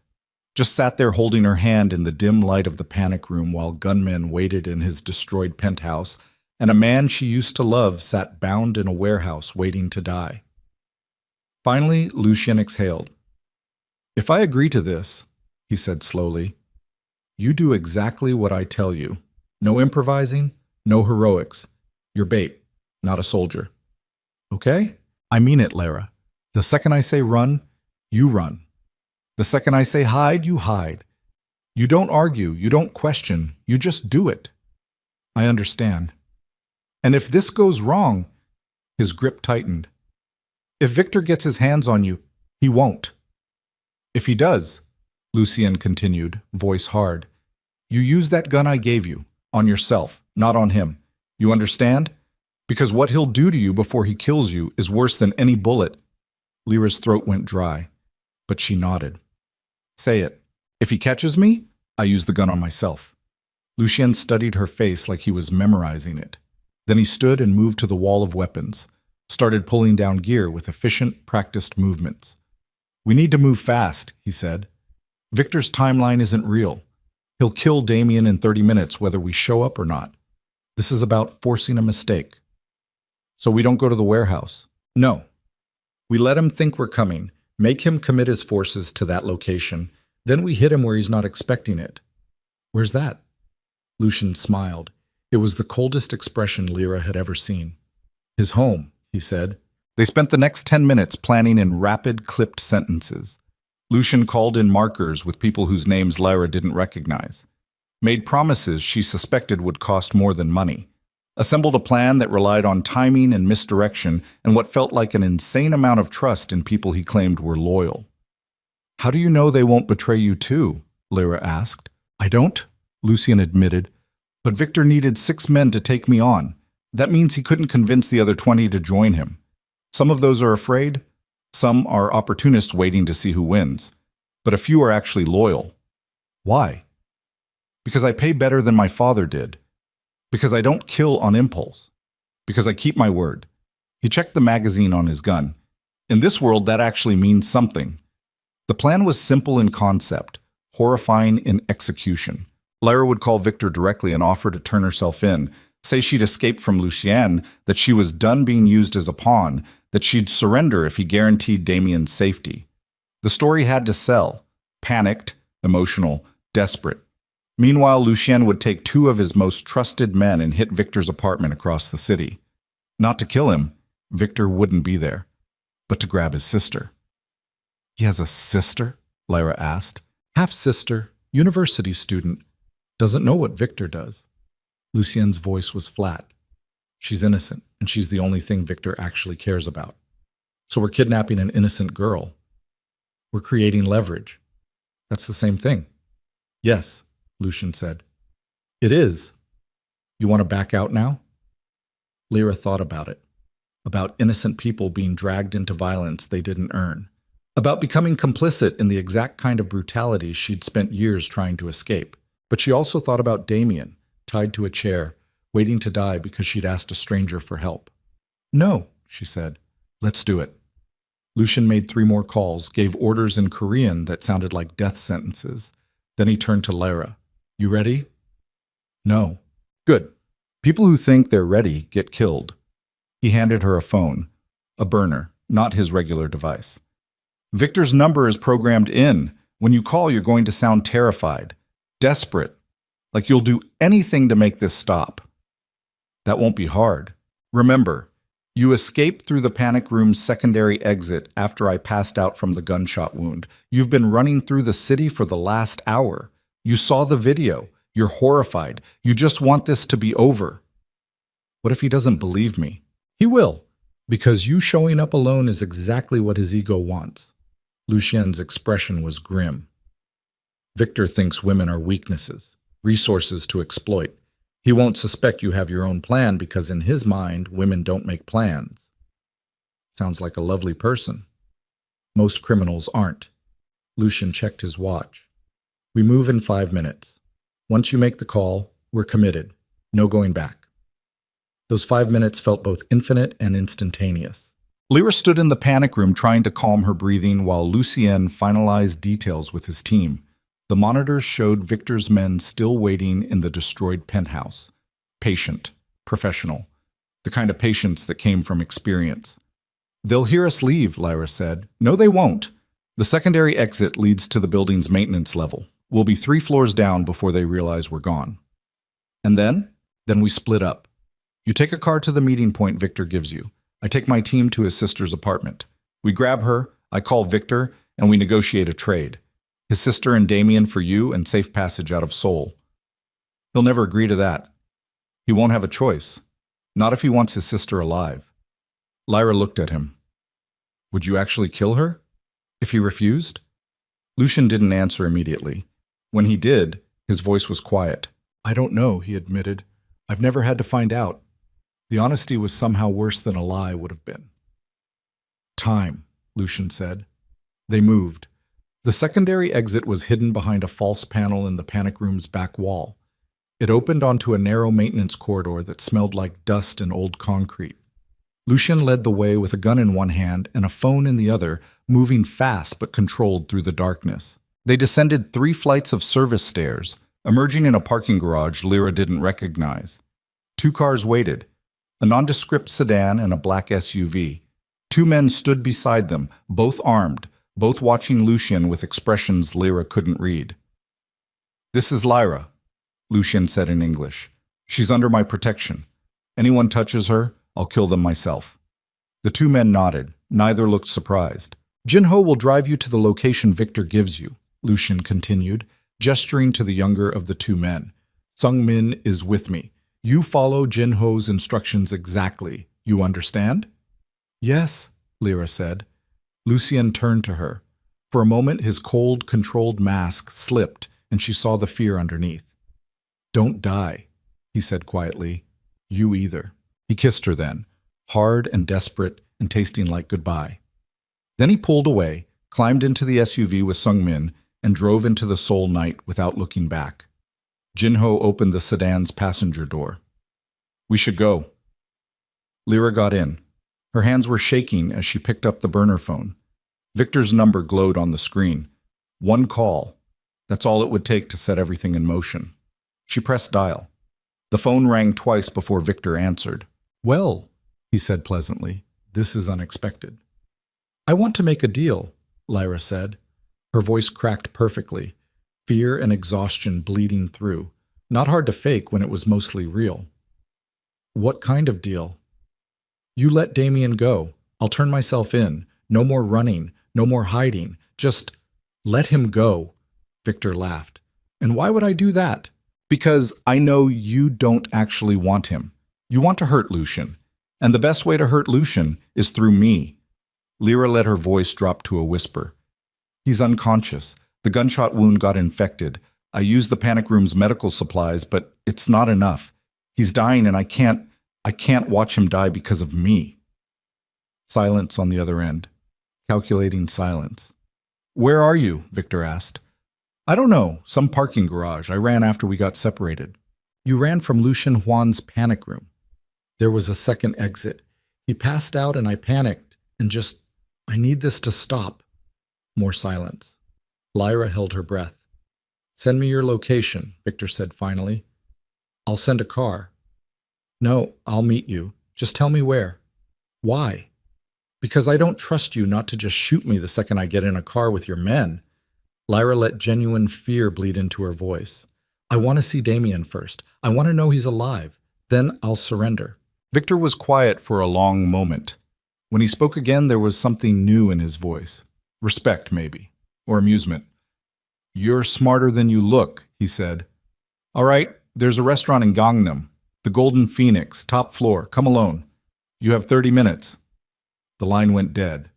Just sat there holding her hand in the dim light of the panic room while gunmen waited in his destroyed penthouse, and a man she used to love sat bound in a warehouse waiting to die. Finally, Lucien exhaled. "If I agree to this," he said slowly, "you do exactly what I tell you. No improvising, no heroics. You're bait, not a soldier. Okay? I mean it, Lyra. The second I say run, you run. The second I say hide, you hide. You don't argue, you don't question, you just do it. I understand. And if this goes wrong," his grip tightened, "if Victor gets his hands on you, he won't. If he does," Lucien continued, voice hard, "you use that gun I gave you, on yourself, not on him. You understand? Because what he'll do to you before he kills you is worse than any bullet." Lyra's throat went dry, but she nodded. "Say it. If he catches me, I use the gun on myself." Lucien studied her face like he was memorizing it. Then he stood and moved to the wall of weapons, started pulling down gear with efficient, practiced movements. "We need to move fast," he said. "Victor's timeline isn't real. He'll kill Damien in 30 minutes whether we show up or not. This is about forcing a mistake. So we don't go to the warehouse. No. We let him think we're coming, make him commit his forces to that location, Then we hit him where he's not expecting it. Where's that? Lucian smiled. It was the coldest expression Lyra had ever seen. His home, he said. They spent the next 10 minutes planning in rapid, clipped sentences. Lucian called in markers with people whose names Lyra didn't recognize. Made promises she suspected would cost more than money. Assembled a plan that relied on timing and misdirection and what felt like an insane amount of trust in people he claimed were loyal. How do you know they won't betray you too? Lyra asked. I don't, Lucian admitted. But Victor needed 6 men to take me on. That means he couldn't convince the other 20 to join him. Some of those are afraid. Some are opportunists waiting to see who wins. But a few are actually loyal. Why? Because I pay better than my father did. Because I don't kill on impulse. Because I keep my word. He checked the magazine on his gun. In this world, that actually means something. The plan was simple in concept, horrifying in execution. Lyra would call Victor directly and offer to turn herself in, say she'd escaped from Lucien, that she was done being used as a pawn, that she'd surrender if he guaranteed Damien's safety. The story had to sell. Panicked, emotional, desperate. Meanwhile, Lucien would take 2 of his most trusted men and hit Victor's apartment across the city. Not to kill him, Victor wouldn't be there, but to grab his sister. He has a sister? Lyra asked. Half-sister, university student. Doesn't know what Victor does. Lucien's voice was flat. She's innocent, and she's the only thing Victor actually cares about. So we're kidnapping an innocent girl. We're creating leverage. That's the same thing. Yes, Lucian said. It is. You want to back out now? Lyra thought about it. About innocent people being dragged into violence they didn't earn. About becoming complicit in the exact kind of brutality she'd spent years trying to escape. But she also thought about Damien, tied to a chair, waiting to die because she'd asked a stranger for help. No, she said. Let's do it. Lucian made 3 more calls, gave orders in Korean that sounded like death sentences. Then he turned to Lyra. You ready? No. Good. People who think they're ready get killed. He handed her a phone, a burner, not his regular device. Victor's number is programmed in. When you call, you're going to sound terrified, desperate, like you'll do anything to make this stop. That won't be hard. Remember, you escaped through the panic room's secondary exit after I passed out from the gunshot wound. You've been running through the city for the last hour. You saw the video. You're horrified. You just want this to be over. What if he doesn't believe me? He will, because you showing up alone is exactly what his ego wants. Lucien's expression was grim. Victor thinks women are weaknesses, resources to exploit. He won't suspect you have your own plan because in his mind, women don't make plans. Sounds like a lovely person. Most criminals aren't. Lucian checked his watch. We move in 5 minutes. Once you make the call, we're committed. No going back. Those 5 minutes felt both infinite and instantaneous. Lyra stood in the panic room trying to calm her breathing while Lucien finalized details with his team. The monitors showed Victor's men still waiting in the destroyed penthouse. Patient, professional, the kind of patience that came from experience. They'll hear us leave, Lyra said. No, they won't. The secondary exit leads to the building's maintenance level. We'll be 3 floors down before they realize we're gone. And then? Then we split up. You take a car to the meeting point Victor gives you. I take my team to his sister's apartment. We grab her, I call Victor, and we negotiate a trade. His sister and Damien for you and safe passage out of Seoul. He'll never agree to that. He won't have a choice. Not if he wants his sister alive. Lyra looked at him. Would you actually kill her? If he refused? Lucian didn't answer immediately. When he did, his voice was quiet. I don't know, he admitted. I've never had to find out. The honesty was somehow worse than a lie would have been. Time, Lucian said. They moved. The secondary exit was hidden behind a false panel in the panic room's back wall. It opened onto a narrow maintenance corridor that smelled like dust and old concrete. Lucian led the way with a gun in one hand and a phone in the other, moving fast but controlled through the darkness. They descended 3 flights of service stairs, emerging in a parking garage Lyra didn't recognize. 2 cars waited, a nondescript sedan and a black SUV. 2 men stood beside them, both armed, both watching Lucian with expressions Lyra couldn't read. "This is Lyra," Lucian said in English. "She's under my protection. Anyone touches her, I'll kill them myself." The two men nodded. Neither looked surprised. "Jinho will drive you to the location Victor gives you," Lucian continued, gesturing to the younger of the two men. "Sung-min is with me. You follow Jinho's instructions exactly. You understand?" "Yes," Lyra said. Lucian turned to her. For a moment, his cold, controlled mask slipped, and she saw the fear underneath. "Don't die," he said quietly. "You either." He kissed her then, hard and desperate and tasting like goodbye. Then he pulled away, climbed into the SUV with Sung-min, and drove into the Seoul night without looking back. Jinho opened the sedan's passenger door. "We should go." Lyra got in. Her hands were shaking as she picked up the burner phone. Victor's number glowed on the screen. One call. That's all it would take to set everything in motion. She pressed dial. The phone rang twice before Victor answered. "Well," he said pleasantly, "this is unexpected." "I want to make a deal," Lyra said. Her voice cracked perfectly, fear and exhaustion bleeding through. Not hard to fake when it was mostly real. "What kind of deal?" "You let Damien go. I'll turn myself in. No more running, no more hiding. Just let him go." Victor laughed. "And why would I do that?" "Because I know you don't actually want him. You want to hurt Lucian. And the best way to hurt Lucian is through me." Lyra let her voice drop to a whisper. "He's unconscious. The gunshot wound got infected. I used the panic room's medical supplies, but it's not enough. He's dying and I can't watch him die because of me." Silence on the other end. Calculating silence. "Where are you?" Victor asked. "I don't know. Some parking garage. I ran after we got separated." "You ran from Lucian Huan's panic room." There was a second exit. "He passed out and I panicked and I need this to stop." More silence. Lyra held her breath. "Send me your location," Victor said finally. "I'll send a car." "No, I'll meet you. Just tell me where." "Why?" "Because I don't trust you not to just shoot me the second I get in a car with your men." Lyra let genuine fear bleed into her voice. "I want to see Damien first. I want to know he's alive. Then I'll surrender." Victor was quiet for a long moment. When he spoke again, there was something new in his voice. Respect, maybe. Or amusement. "You're smarter than you look," he said. "All right, there's a restaurant in Gangnam. The Golden Phoenix, top floor. Come alone. You have 30 minutes. The line went dead.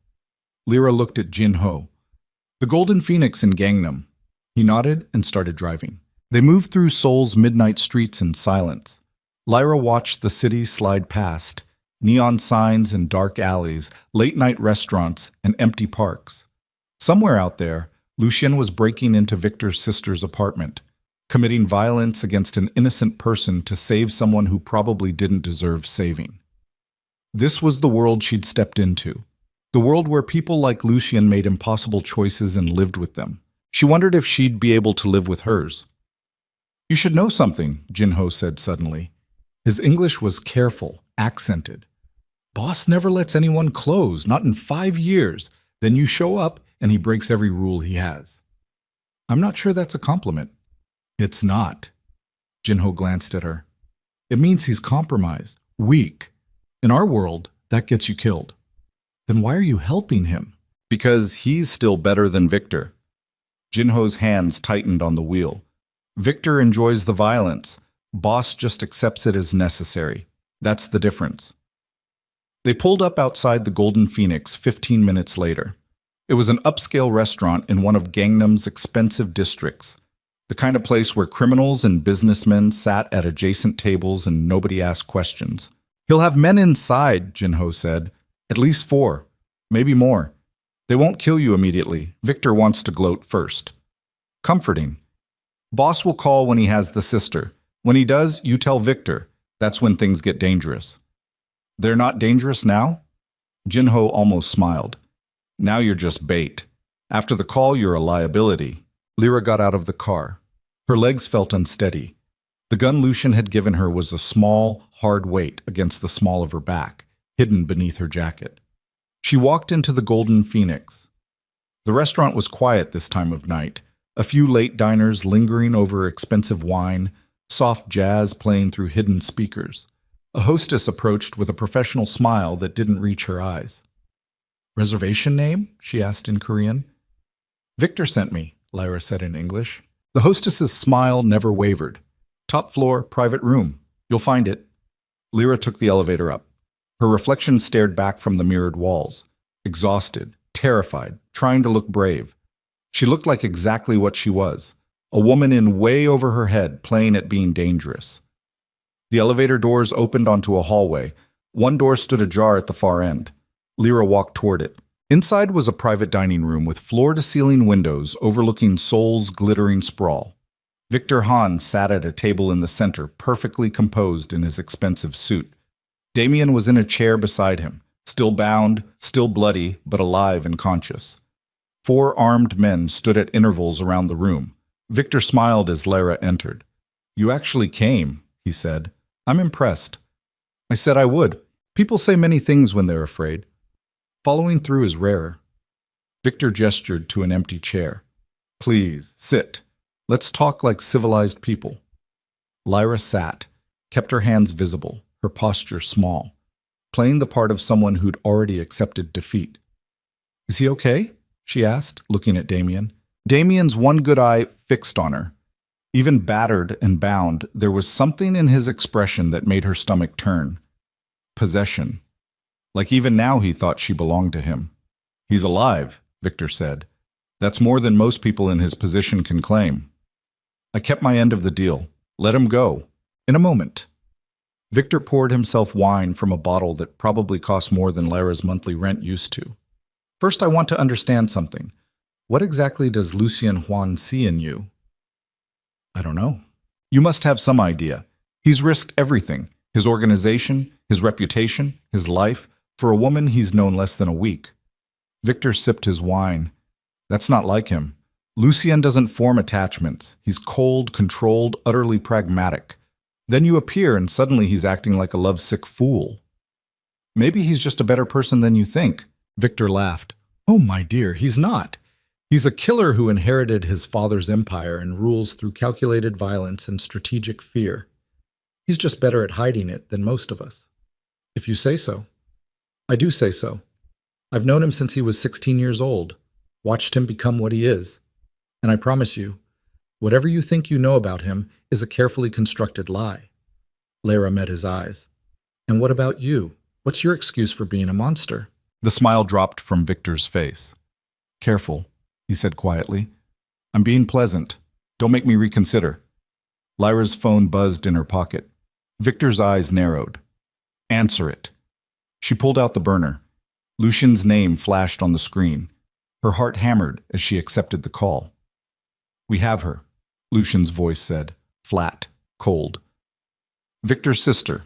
Lyra looked at Jinho. "The Golden Phoenix in Gangnam." He nodded and started driving. They moved through Seoul's midnight streets in silence. Lyra watched the city slide past. Neon signs and dark alleys, late-night restaurants, and empty parks. Somewhere out there, Lucian was breaking into Victor's sister's apartment, committing violence against an innocent person to save someone who probably didn't deserve saving. This was the world she'd stepped into. The world where people like Lucian made impossible choices and lived with them. She wondered if she'd be able to live with hers. "You should know something," Jinho said suddenly. His English was careful, accented. "Boss never lets anyone close, not in 5 years. Then you show up and he breaks every rule he has." "I'm not sure that's a compliment." "It's not." Jinho glanced at her. "It means he's compromised, weak. In our world, that gets you killed." "Then why are you helping him?" "Because he's still better than Victor." Jinho's hands tightened on the wheel. "Victor enjoys the violence. Boss just accepts it as necessary. That's the difference." They pulled up outside the Golden Phoenix 15 minutes later. It was an upscale restaurant in one of Gangnam's expensive districts, the kind of place where criminals and businessmen sat at adjacent tables and nobody asked questions. "He'll have men inside," Jinho said. "At least 4, maybe more. They won't kill you immediately. Victor wants to gloat first." Comforting. "Boss will call when he has the sister. When he does, you tell Victor. That's when things get dangerous." "They're not dangerous now?" Jinho almost smiled. "Now you're just bait. After the call, you're a liability." Lyra got out of the car. Her legs felt unsteady. The gun Lucian had given her was a small, hard weight against the small of her back, hidden beneath her jacket. She walked into the Golden Phoenix. The restaurant was quiet this time of night. A few late diners lingering over expensive wine, soft jazz playing through hidden speakers. A hostess approached with a professional smile that didn't reach her eyes. "Reservation name?" she asked in Korean. "Victor sent me," Lyra said in English. The hostess's smile never wavered. "Top floor, private room. You'll find it." Lyra took the elevator up. Her reflection stared back from the mirrored walls, exhausted, terrified, trying to look brave. She looked like exactly what she was, a woman in way over her head, playing at being dangerous. The elevator doors opened onto a hallway. One door stood ajar at the far end. Lyra walked toward it. Inside was a private dining room with floor-to-ceiling windows overlooking Seoul's glittering sprawl. Victor Hahn sat at a table in the center, perfectly composed in his expensive suit. Damien was in a chair beside him, still bound, still bloody, but alive and conscious. 4 armed men stood at intervals around the room. Victor smiled as Lyra entered. "You actually came," he said. "I'm impressed." "I said I would. People say many things when they're afraid. Following through is rarer." Victor gestured to an empty chair. "Please, sit. Let's talk like civilized people." Lyra sat, kept her hands visible, her posture small, playing the part of someone who'd already accepted defeat. "Is he okay?" she asked, looking at Damien. Damien's one good eye fixed on her. Even battered and bound, there was something in his expression that made her stomach turn. Possession. Like even now he thought she belonged to him. "He's alive," Victor said. "That's more than most people in his position can claim. I kept my end of the deal. Let him go. In a moment." Victor poured himself wine from a bottle that probably cost more than Lyra's monthly rent used to. "First, I want to understand something. What exactly does Lucien Juan see in you?" "I don't know." "You must have some idea. He's risked everything. His organization, his reputation, his life. For a woman he's known less than a week." Victor sipped his wine. "That's not like him. Lucien doesn't form attachments. He's cold, controlled, utterly pragmatic. Then you appear and suddenly he's acting like a lovesick fool." "Maybe he's just a better person than you think." Victor laughed. "Oh, my dear, he's not. He's a killer who inherited his father's empire and rules through calculated violence and strategic fear. He's just better at hiding it than most of us." "If you say so." "I do say so. I've known him since he was 16 years old, watched him become what he is. And I promise you, whatever you think you know about him is a carefully constructed lie." Lyra met his eyes. "And what about you? What's your excuse for being a monster?" The smile dropped from Victor's face. "Careful," he said quietly. "I'm being pleasant. Don't make me reconsider." Lyra's phone buzzed in her pocket. Victor's eyes narrowed. "Answer it." She pulled out the burner. Lucien's name flashed on the screen. Her heart hammered as she accepted the call. "We have her," Lucien's voice said, flat, cold. "Victor's sister,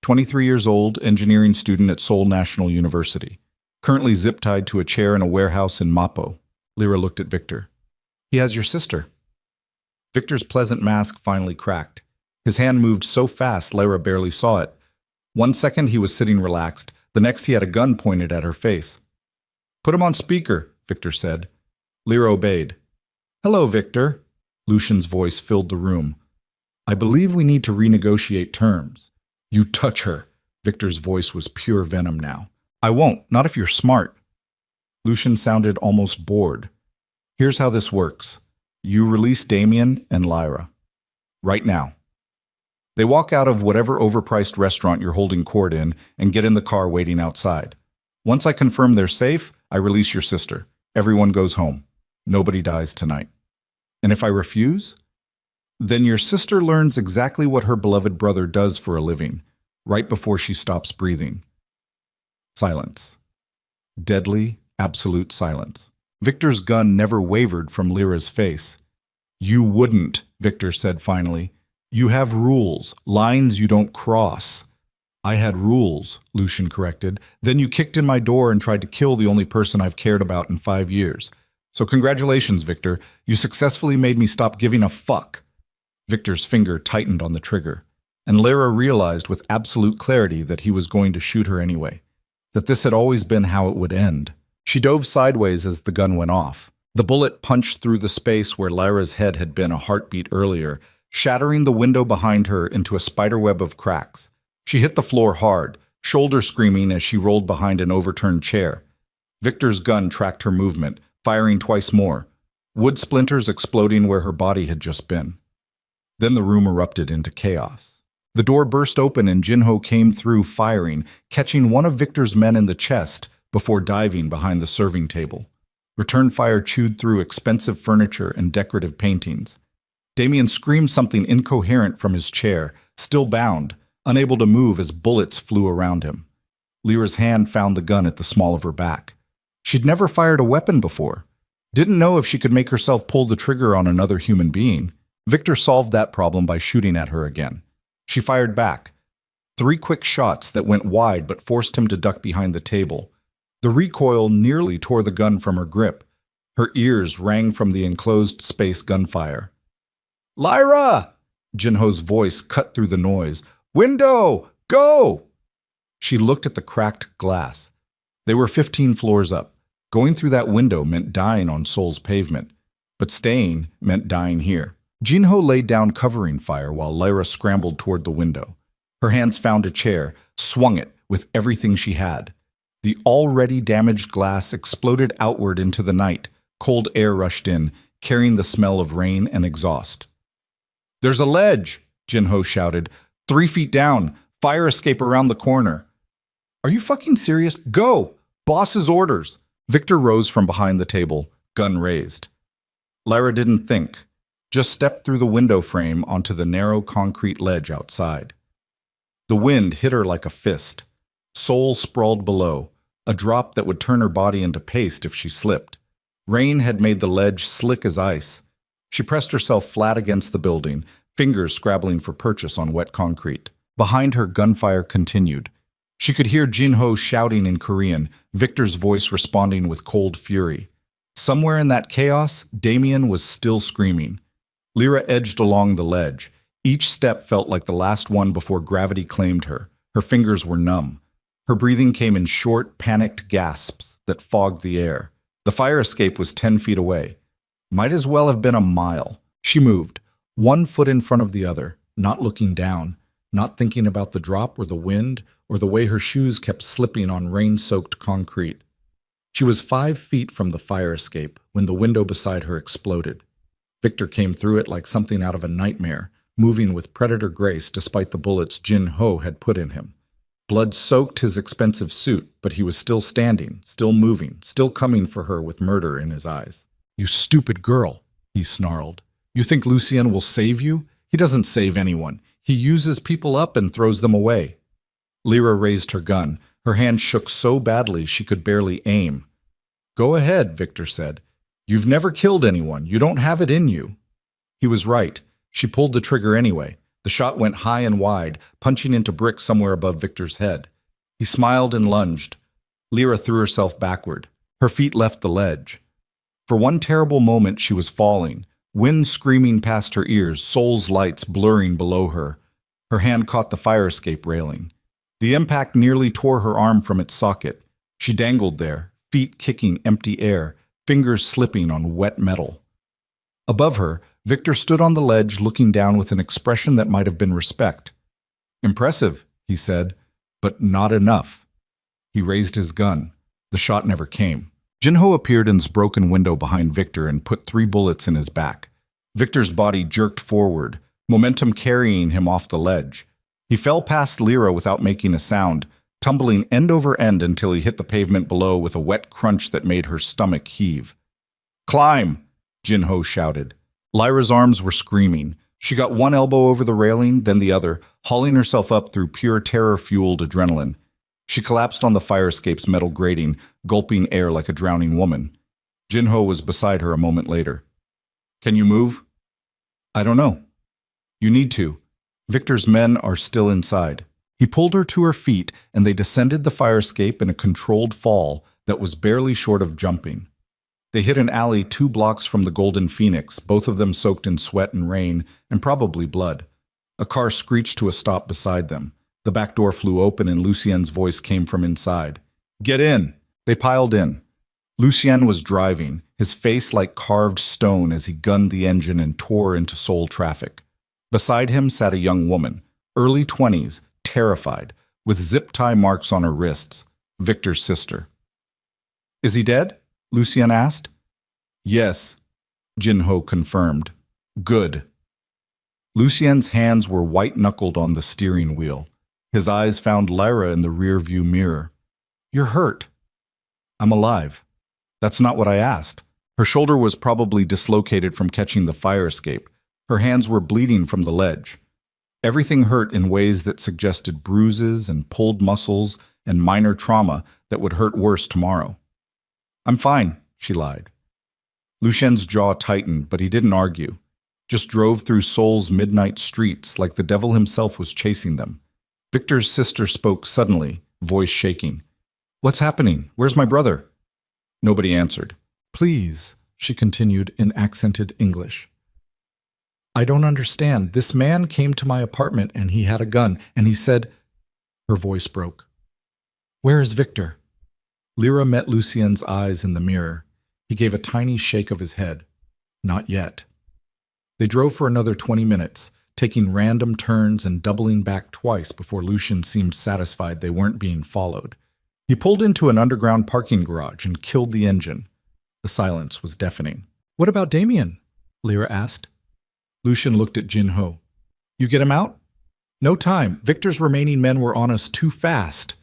23 years old, engineering student at Seoul National University. Currently zip-tied to a chair in a warehouse in Mapo." Lyra looked at Victor. "He has your sister." Victor's pleasant mask finally cracked. His hand moved so fast Lyra barely saw it. One second he was sitting relaxed, the next he had a gun pointed at her face. "Put him on speaker," Victor said. Lyra obeyed. "Hello, Victor." Lucien's voice filled the room. "I believe we need to renegotiate terms." "You touch her." Victor's voice was pure venom now. "I won't, not if you're smart." Lucien sounded almost bored. "Here's how this works. You release Damien and Lyra. Right now. They walk out of whatever overpriced restaurant you're holding court in and get in the car waiting outside. Once I confirm they're safe, I release your sister. Everyone goes home. Nobody dies tonight. And if I refuse, then your sister learns exactly what her beloved brother does for a living, right before she stops breathing." Silence. Deadly, absolute silence. Victor's gun never wavered from Lyra's face. "You wouldn't," Victor said finally. "You have rules, lines you don't cross." "I had rules," Lucien corrected. "Then you kicked in my door and tried to kill the only person I've cared about in 5 years. So congratulations, Victor. You successfully made me stop giving a fuck." Victor's finger tightened on the trigger, and Lyra realized with absolute clarity that he was going to shoot her anyway, that this had always been how it would end. She dove sideways as the gun went off. The bullet punched through the space where Lyra's head had been a heartbeat earlier, shattering the window behind her into a spiderweb of cracks. She hit the floor hard, shoulder screaming as she rolled behind an overturned chair. Victor's gun tracked her movement, firing twice more, wood splinters exploding where her body had just been. Then the room erupted into chaos. The door burst open and Jinho came through firing, catching one of Victor's men in the chest before diving behind the serving table. Return fire chewed through expensive furniture and decorative paintings. Damien screamed something incoherent from his chair, still bound, unable to move as bullets flew around him. Lyra's hand found the gun at the small of her back. She'd never fired a weapon before. Didn't know if she could make herself pull the trigger on another human being. Victor solved that problem by shooting at her again. She fired back. 3 quick shots that went wide but forced him to duck behind the table. The recoil nearly tore the gun from her grip. Her ears rang from the enclosed space gunfire. "Lyra!" Jinho's voice cut through the noise. "Window! Go!" She looked at the cracked glass. They were 15 floors up. Going through that window meant dying on Seoul's pavement, but staying meant dying here. Jinho laid down covering fire while Lyra scrambled toward the window. Her hands found a chair, swung it with everything she had. The already damaged glass exploded outward into the night. Cold air rushed in, carrying the smell of rain and exhaust. "There's a ledge!" Jinho shouted. 3 feet down, fire escape around the corner. "Are you fucking serious? Go! Boss's orders!" Victor rose from behind the table, gun raised. Lyra didn't think, just stepped through the window frame onto the narrow concrete ledge outside. The wind hit her like a fist. Seoul sprawled below, a drop that would turn her body into paste if she slipped. Rain had made the ledge slick as ice. She pressed herself flat against the building, fingers scrabbling for purchase on wet concrete. Behind her, gunfire continued. She could hear Jinho shouting in Korean, Victor's voice responding with cold fury. Somewhere in that chaos, Damien was still screaming. Lyra edged along the ledge. Each step felt like the last one before gravity claimed her. Her fingers were numb. Her breathing came in short, panicked gasps that fogged the air. The fire escape was 10 feet away. Might as well have been a mile. She moved, 1 foot in front of the other, not looking down, not thinking about the drop or the wind or the way her shoes kept slipping on rain-soaked concrete. She was 5 feet from the fire escape when the window beside her exploded. Victor came through it like something out of a nightmare, moving with predator grace despite the bullets Jinho had put in him. Blood soaked his expensive suit, but he was still standing, still moving, still coming for her with murder in his eyes. "You stupid girl," he snarled. "You think Lucien will save you? He doesn't save anyone. He uses people up and throws them away." Lyra raised her gun. Her hand shook so badly she could barely aim. "Go ahead," Victor said. "You've never killed anyone. You don't have it in you." He was right. She pulled the trigger anyway. The shot went high and wide, punching into brick somewhere above Victor's head. He smiled and lunged. Lyra threw herself backward. Her feet left the ledge. For one terrible moment she was falling, wind screaming past her ears, Seoul's lights blurring below her. Her hand caught the fire escape railing. The impact nearly tore her arm from its socket. She dangled there, feet kicking empty air, fingers slipping on wet metal. Above her, Victor stood on the ledge looking down with an expression that might have been respect. "Impressive," he said, "but not enough." He raised his gun. The shot never came. Jinho appeared in his broken window behind Victor and put 3 bullets in his back. Victor's body jerked forward, momentum carrying him off the ledge. He fell past Lyra without making a sound, tumbling end over end until he hit the pavement below with a wet crunch that made her stomach heave. "Climb!" Jinho shouted. Lyra's arms were screaming. She got one elbow over the railing, then the other, hauling herself up through pure terror-fueled adrenaline. She collapsed on the fire escape's metal grating, gulping air like a drowning woman. Jinho was beside her a moment later. "Can you move?" "I don't know." "You need to. Victor's men are still inside." He pulled her to her feet, and they descended the fire escape in a controlled fall that was barely short of jumping. They hit an alley 2 blocks from the Golden Phoenix, both of them soaked in sweat and rain, and probably blood. A car screeched to a stop beside them. The back door flew open and Lucien's voice came from inside. "Get in!" They piled in. Lucien was driving, his face like carved stone as he gunned the engine and tore into Seoul traffic. Beside him sat a young woman, early 20s, terrified, with zip-tie marks on her wrists, Victor's sister. "Is he dead?" Lucien asked. "Yes," Jin-ho confirmed. "Good." Lucien's hands were white-knuckled on the steering wheel. His eyes found Lyra in the rear-view mirror. "You're hurt." "I'm alive." "That's not what I asked." Her shoulder was probably dislocated from catching the fire escape. Her hands were bleeding from the ledge. Everything hurt in ways that suggested bruises and pulled muscles and minor trauma that would hurt worse tomorrow. "I'm fine," she lied. Lucien's jaw tightened, but he didn't argue. Just drove through Seoul's midnight streets like the devil himself was chasing them. Victor's sister spoke suddenly, voice shaking. "What's happening? Where's my brother?" Nobody answered. "Please," she continued in accented English. "I don't understand. This man came to my apartment and he had a gun and he said—" Her voice broke. "Where is Victor?" Lyra met Lucien's eyes in the mirror. He gave a tiny shake of his head. "Not yet." They drove for another 20 minutes, taking random turns and doubling back twice before Lucien seemed satisfied they weren't being followed. He pulled into an underground parking garage and killed the engine. The silence was deafening. "What about Damien?" Lyra asked. Lucien looked at Jin-ho. "You get him out?" "No time. Victor's remaining men were on us too fast."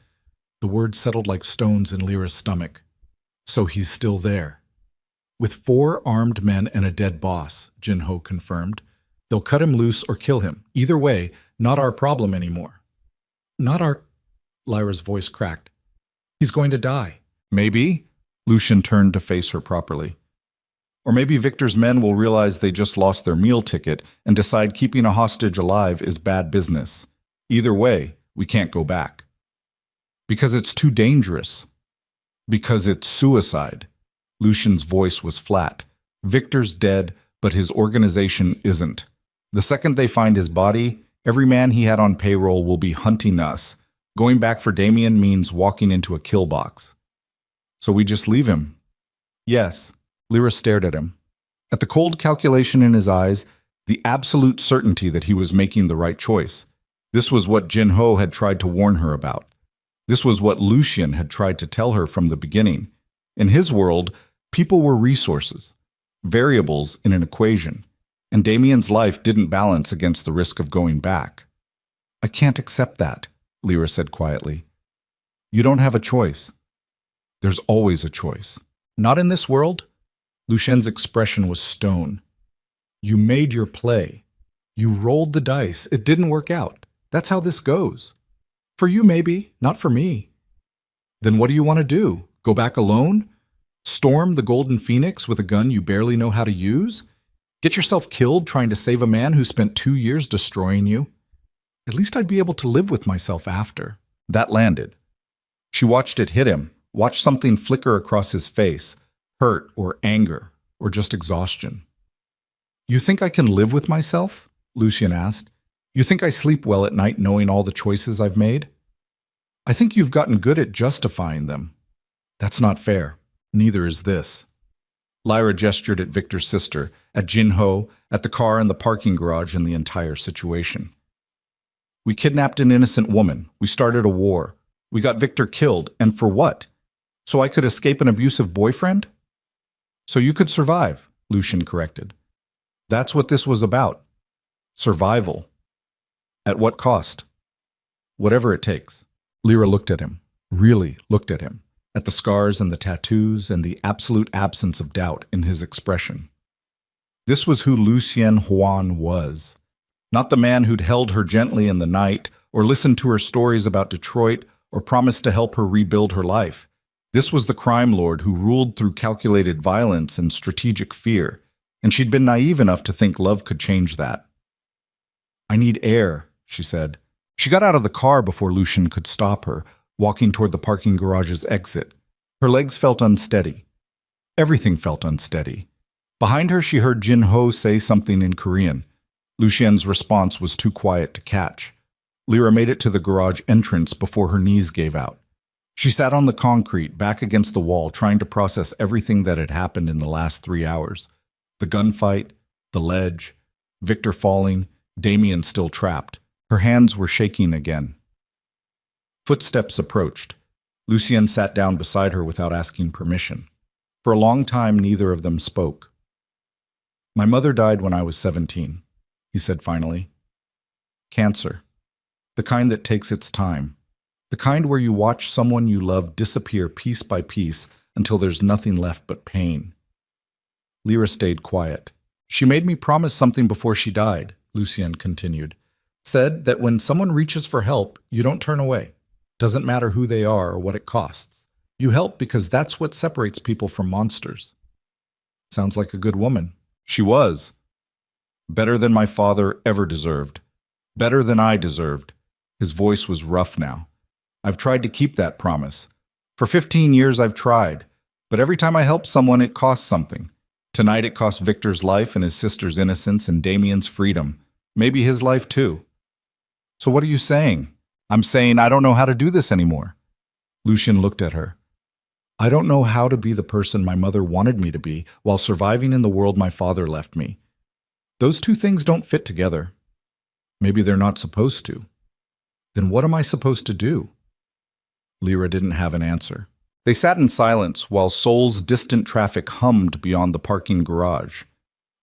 The words settled like stones in Lyra's stomach. "So he's still there." "With 4 armed men and a dead boss," Jin-ho confirmed. "They'll cut him loose or kill him. Either way, not our problem anymore." "Not our—" Lyra's voice cracked. "He's going to die." "Maybe." Lucien turned to face her properly. "Or maybe Victor's men will realize they just lost their meal ticket and decide keeping a hostage alive is bad business. Either way, we can't go back." "Because it's too dangerous." "Because it's suicide." Lucien's voice was flat. "Victor's dead, but his organization isn't. The second they find his body, every man he had on payroll will be hunting us. Going back for Damien means walking into a kill box." "So we just leave him?" "Yes." Lyra stared at him. At the cold calculation in his eyes, the absolute certainty that he was making the right choice. This was what Jin-ho had tried to warn her about. This was what Lucien had tried to tell her from the beginning. In his world, people were resources, variables in an equation, and Damien's life didn't balance against the risk of going back. "I can't accept that," Lyra said quietly. "You don't have a choice." "There's always a choice." "Not in this world?" Lucien's expression was stone. "You made your play. You rolled the dice. It didn't work out. That's how this goes. For you, maybe, not for me." "Then what do you want to do? Go back alone? Storm the Golden Phoenix with a gun you barely know how to use? Get yourself killed trying to save a man who spent 2 years destroying you? At least I'd be able to live with myself after." That landed. She watched it hit him, watched something flicker across his face, hurt or anger or just exhaustion. "You think I can live with myself?" Lucien asked. "You think I sleep well at night knowing all the choices I've made?" "I think you've gotten good at justifying them." "That's not fair. Neither is this." Lyra gestured at Victor's sister, at Jin-ho, at the car in the parking garage, and the entire situation. "We kidnapped an innocent woman. We started a war. We got Victor killed. And for what? So I could escape an abusive boyfriend?" "So you could survive," Lucien corrected. "That's what this was about. Survival. At what cost?" "Whatever it takes." Lyra looked at him, really looked at him, at the scars and the tattoos and the absolute absence of doubt in his expression. This was who Lucien Huan was. Not the man who'd held her gently in the night, or listened to her stories about Detroit, or promised to help her rebuild her life. This was the crime lord who ruled through calculated violence and strategic fear, and she'd been naive enough to think love could change that. "I need air," she said. She got out of the car before Lucien could stop her, walking toward the parking garage's exit. Her legs felt unsteady. Everything felt unsteady. Behind her, she heard Jin-ho say something in Korean. Lucien's response was too quiet to catch. Lyra made it to the garage entrance before her knees gave out. She sat on the concrete, back against the wall, trying to process everything that had happened in the last 3 hours. The gunfight, the ledge, Victor falling, Damien still trapped. Her hands were shaking again. Footsteps approached. Lucien sat down beside her without asking permission. For a long time, neither of them spoke. "My mother died when I was 17, he said finally. Cancer. The kind that takes its time. The kind where you watch someone you love disappear piece by piece until there's nothing left but pain." Lyra stayed quiet. "She made me promise something before she died," Lucien continued. "Said that when someone reaches for help, you don't turn away. Doesn't matter who they are or what it costs. You help because that's what separates people from monsters." Sounds like a good woman. She was. Better than my father ever deserved. Better than I deserved. His voice was rough now. "I've tried to keep that promise. For 15 years I've tried, but every time I help someone it costs something. Tonight it cost Victor's life and his sister's innocence and Damien's freedom. Maybe his life too." "So what are you saying?" "I'm saying I don't know how to do this anymore." Lucien looked at her. "I don't know how to be the person my mother wanted me to be while surviving in the world my father left me. Those two things don't fit together. Maybe they're not supposed to. Then what am I supposed to do?" Lyra didn't have an answer. They sat in silence while Seoul's distant traffic hummed beyond the parking garage.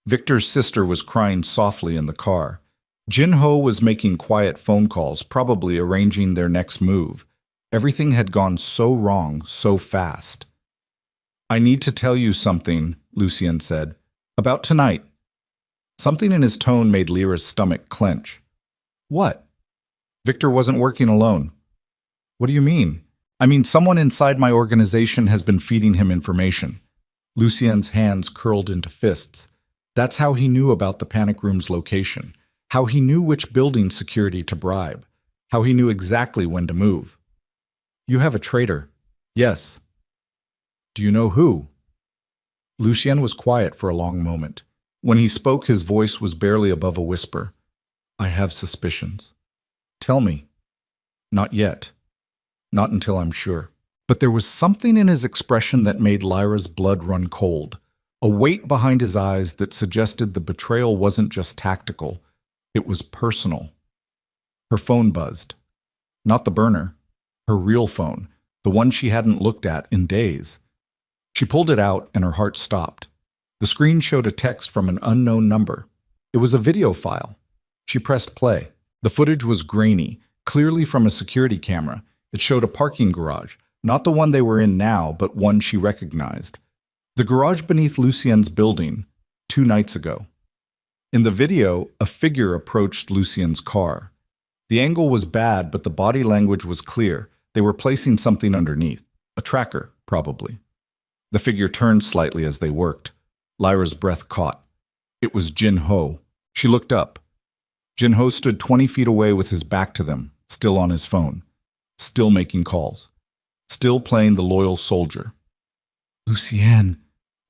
Victor's sister was crying softly in the car. Jin-ho was making quiet phone calls, probably arranging their next move. Everything had gone so wrong, so fast. "I need to tell you something," Lucien said. "About tonight." Something in his tone made Lyra's stomach clench. "What?" "Victor wasn't working alone." "What do you mean?" "I mean, someone inside my organization has been feeding him information." Lucien's hands curled into fists. That's how he knew about the panic room's location, how he knew which building security to bribe, how he knew exactly when to move. "You have a traitor." "Yes." "Do you know who?" Lucien was quiet for a long moment. When he spoke, his voice was barely above a whisper. "I have suspicions." "Tell me." "Not yet. Not until I'm sure." But there was something in his expression that made Lyra's blood run cold, a weight behind his eyes that suggested the betrayal wasn't just tactical, it was personal. Her phone buzzed. Not the burner, her real phone, the one she hadn't looked at in days. She pulled it out and her heart stopped. The screen showed a text from an unknown number. It was a video file. She pressed play. The footage was grainy, clearly from a security camera. It showed a parking garage, not the one they were in now, but one she recognized. The garage beneath Lucien's building, 2 nights ago. In the video, a figure approached Lucien's car. The angle was bad, but the body language was clear. They were placing something underneath. A tracker, probably. The figure turned slightly as they worked. Lyra's breath caught. It was Jin-ho. She looked up. Jin-ho stood 20 feet away with his back to them, still on his phone. Still making calls. Still playing the loyal soldier. "Lucien,"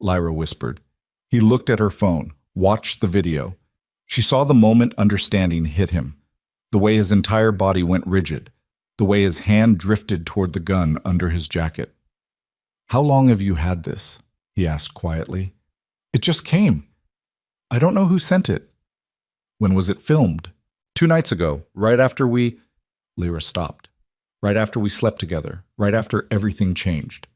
Lyra whispered. He looked at her phone, watched the video. She saw the moment understanding hit him. The way his entire body went rigid. The way his hand drifted toward the gun under his jacket. "How long have you had this?" he asked quietly. "It just came. I don't know who sent it." "When was it filmed?" 2 nights ago, right after we—" Lyra stopped. "Right after we slept together, right after everything changed."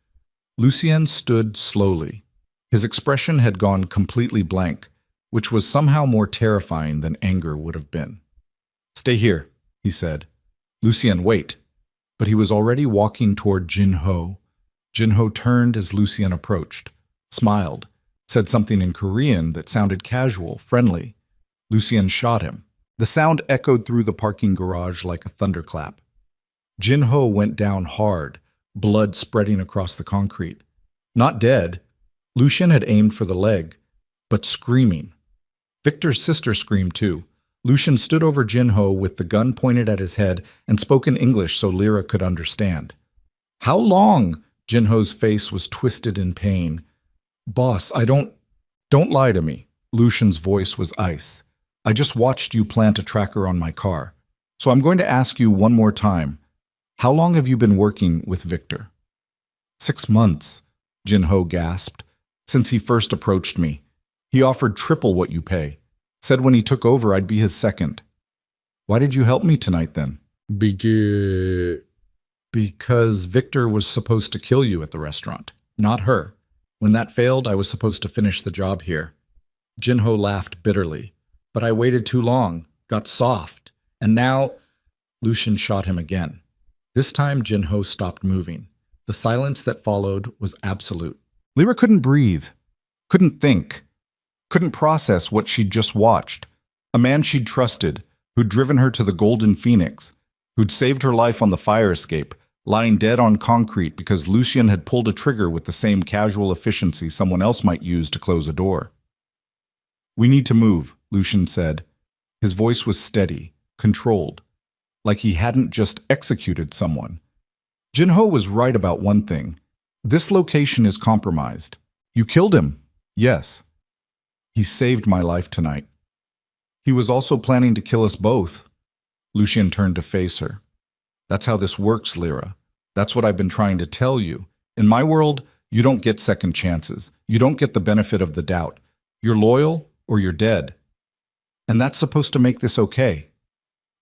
Lucien stood slowly. His expression had gone completely blank, which was somehow more terrifying than anger would have been. "Stay here," he said. "Lucien, wait." But he was already walking toward Jin-ho. Jin-ho turned as Lucien approached, smiled, said something in Korean that sounded casual, friendly. Lucien shot him. The sound echoed through the parking garage like a thunderclap. Jin-ho went down hard, blood spreading across the concrete. Not dead. Lucien had aimed for the leg, but screaming. Victor's sister screamed too. Lucien stood over Jin-ho with the gun pointed at his head and spoke in English so Lyra could understand. "How long?" Jin-ho's face was twisted in pain. "Boss, don't lie to me." Lucien's voice was ice. "I just watched you plant a tracker on my car. So I'm going to ask you one more time. How long have you been working with Victor? 6 months, Jinho gasped. Since he first approached me. He offered triple what you pay. Said when he took over I'd be his second. Why did you help me tonight then? Because Victor was supposed to kill you at the restaurant, not her. When that failed, I was supposed to finish the job here. Jinho laughed bitterly. But I waited too long, got soft, and now… Lucian shot him again. This time Jinho stopped moving. The silence that followed was absolute. Lyra couldn't breathe, couldn't think, couldn't process what she'd just watched. A man she'd trusted, who'd driven her to the Golden Phoenix, who'd saved her life on the fire escape, lying dead on concrete because Lucian had pulled a trigger with the same casual efficiency someone else might use to close a door. We need to move, Lucian said. His voice was steady, controlled, like he hadn't just executed someone. Jinho was right about one thing. This location is compromised. You killed him. Yes. He saved my life tonight. He was also planning to kill us both. Lucian turned to face her. That's how this works, Lyra. That's what I've been trying to tell you. In my world, you don't get second chances. You don't get the benefit of the doubt. You're loyal or you're dead. And that's supposed to make this okay.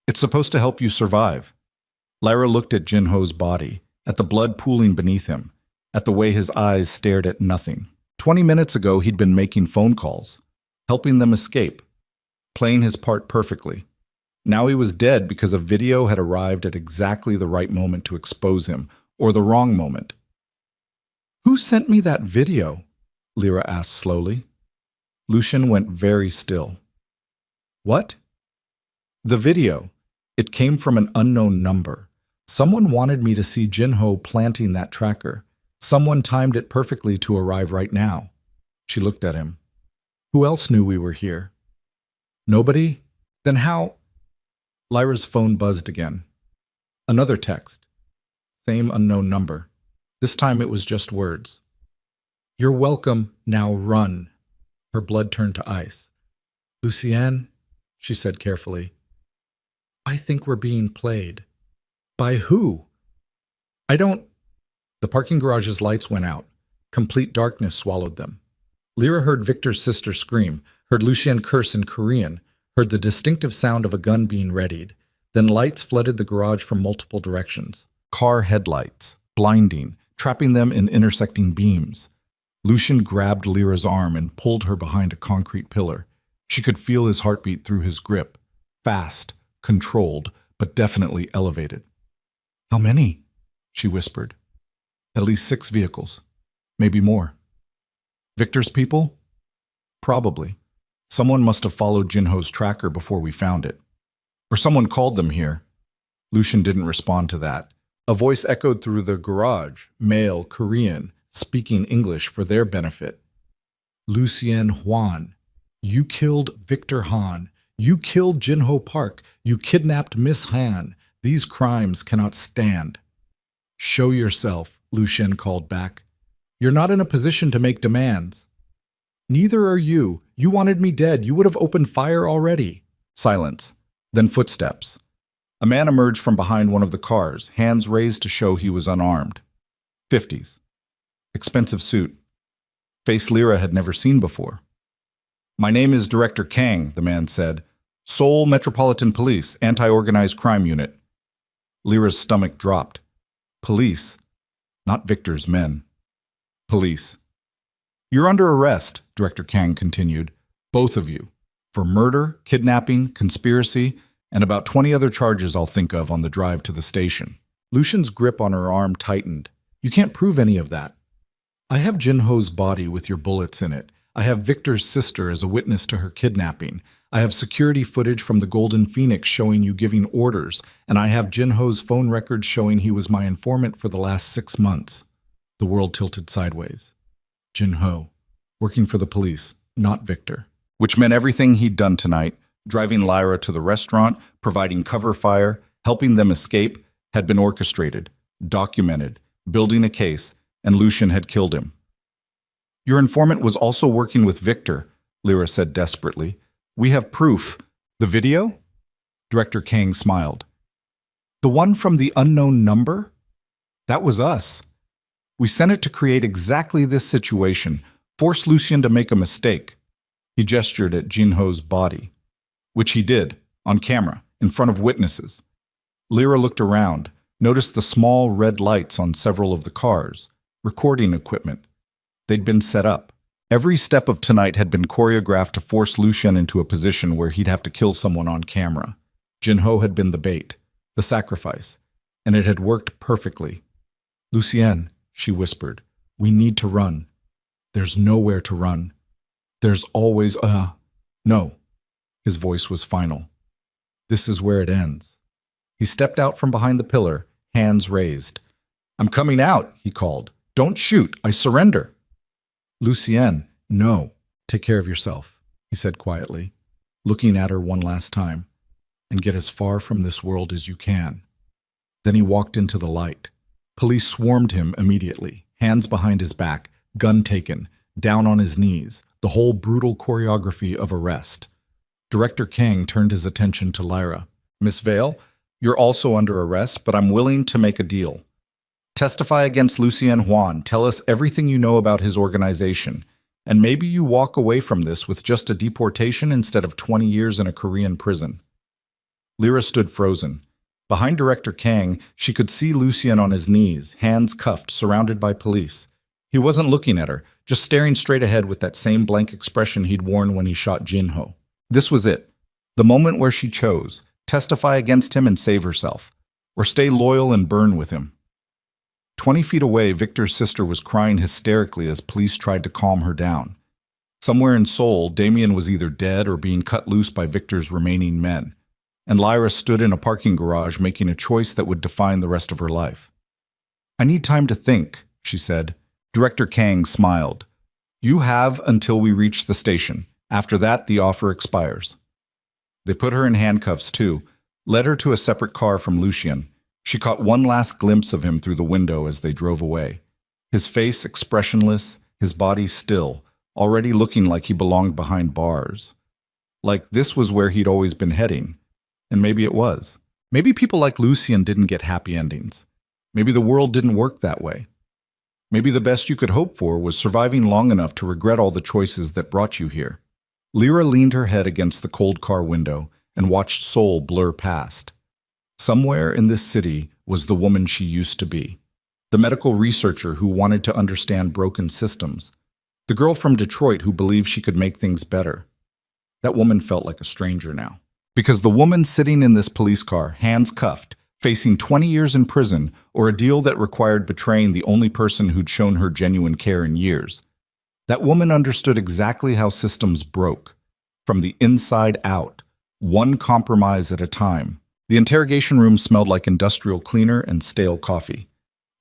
It's supposed to help you survive. Lyra looked at Jinho's body, at the blood pooling beneath him, at the way his eyes stared at nothing. 20 minutes ago, he'd been making phone calls, helping them escape, playing his part perfectly. Now he was dead because a video had arrived at exactly the right moment to expose him, or the wrong moment. Who sent me that video? Lyra asked slowly. Lucian went very still. What? The video. It came from an unknown number. Someone wanted me to see Jinho planting that tracker. Someone timed it perfectly to arrive right now. She looked at him. Who else knew we were here? Nobody? Then how? Lyra's phone buzzed again. Another text. Same unknown number. This time it was just words. You're welcome, now run. Her blood turned to ice. Lucienne, she said carefully, I think we're being played. By who? I don't… The parking garage's lights went out. Complete darkness swallowed them. Lyra heard Victor's sister scream, heard Lucienne curse in Korean, heard the distinctive sound of a gun being readied. Then lights flooded the garage from multiple directions. Car headlights, blinding, trapping them in intersecting beams. Lucian grabbed Lyra's arm and pulled her behind a concrete pillar. She could feel his heartbeat through his grip. Fast, controlled, but definitely elevated. How many? She whispered. At least 6 vehicles. Maybe more. Victor's people? Probably. Someone must have followed Jinho's tracker before we found it. Or someone called them here. Lucian didn't respond to that. A voice echoed through the garage, male, Korean, speaking English for their benefit. Lucien Huan. You killed Victor Han. You killed Jinho Park. You kidnapped Miss Han. These crimes cannot stand. Show yourself, Lucien called back. You're not in a position to make demands. Neither are you. You wanted me dead. You would have opened fire already. Silence. Then footsteps. A man emerged from behind one of the cars, hands raised to show he was unarmed. 50s. Expensive suit. Face Lyra had never seen before. My name is Director Kang, the man said. Seoul Metropolitan Police, Anti-Organized Crime Unit. Lyra's stomach dropped. Police. Not Victor's men. Police. You're under arrest, Director Kang continued. Both of you. For murder, kidnapping, conspiracy, and about 20 other charges I'll think of on the drive to the station. Lucian's grip on her arm tightened. You can't prove any of that. I have Jinho's body with your bullets in it. I have Victor's sister as a witness to her kidnapping. I have security footage from the Golden Phoenix showing you giving orders, and I have Jinho's phone records showing he was my informant for the last 6 months. The world tilted sideways. Jinho, working for the police, not Victor. Which meant everything he'd done tonight, driving Lyra to the restaurant, providing cover fire, helping them escape, had been orchestrated, documented, building a case, and Lucian had killed him. Your informant was also working with Victor, Lyra said desperately. We have proof. The video? Director Kang smiled. The one from the unknown number? That was us. We sent it to create exactly this situation, force Lucien to make a mistake. He gestured at Jinho's body, which he did, on camera, in front of witnesses. Lyra looked around, noticed the small red lights on several of the cars, recording equipment. They'd been set up. Every step of tonight had been choreographed to force Lucien into a position where he'd have to kill someone on camera. Jinho had been the bait, the sacrifice, and it had worked perfectly. "Lucien," she whispered, "we need to run." "There's nowhere to run. There's always No." His voice was final. "This is where it ends." He stepped out from behind the pillar, hands raised. "I'm coming out," he called. "Don't shoot. I surrender." "Lucien, no. Take care of yourself," he said quietly, looking at her one last time. "And get as far from this world as you can." Then he walked into the light. Police swarmed him immediately, hands behind his back, gun taken, down on his knees, the whole brutal choreography of arrest. Director Kang turned his attention to Lyra. "Miss Vale, you're also under arrest, but I'm willing to make a deal. Testify against Lucien Huan. Tell us everything you know about his organization. And maybe you walk away from this with just a deportation instead of 20 years in a Korean prison." Lyra stood frozen. Behind Director Kang, she could see Lucien on his knees, hands cuffed, surrounded by police. He wasn't looking at her, just staring straight ahead with that same blank expression he'd worn when he shot Jinho. This was it. The moment where she chose. Testify against him and save herself. Or stay loyal and burn with him. 20 feet away, Victor's sister was crying hysterically as police tried to calm her down. Somewhere in Seoul, Damien was either dead or being cut loose by Victor's remaining men. And Lyra stood in a parking garage making a choice that would define the rest of her life. "I need time to think," she said. Director Kang smiled. "You have until we reach the station. After that, the offer expires." They put her in handcuffs too, led her to a separate car from Lucien. She caught one last glimpse of him through the window as they drove away. His face expressionless, his body still, already looking like he belonged behind bars. Like this was where he'd always been heading. And maybe it was. Maybe people like Lucien didn't get happy endings. Maybe the world didn't work that way. Maybe the best you could hope for was surviving long enough to regret all the choices that brought you here. Lyra leaned her head against the cold car window and watched Seoul blur past. Somewhere in this city was the woman she used to be. The medical researcher who wanted to understand broken systems. The girl from Detroit who believed she could make things better. That woman felt like a stranger now. Because the woman sitting in this police car, hands cuffed, facing 20 years in prison or a deal that required betraying the only person who'd shown her genuine care in years. That woman understood exactly how systems broke, from the inside out, one compromise at a time. The interrogation room smelled like industrial cleaner and stale coffee.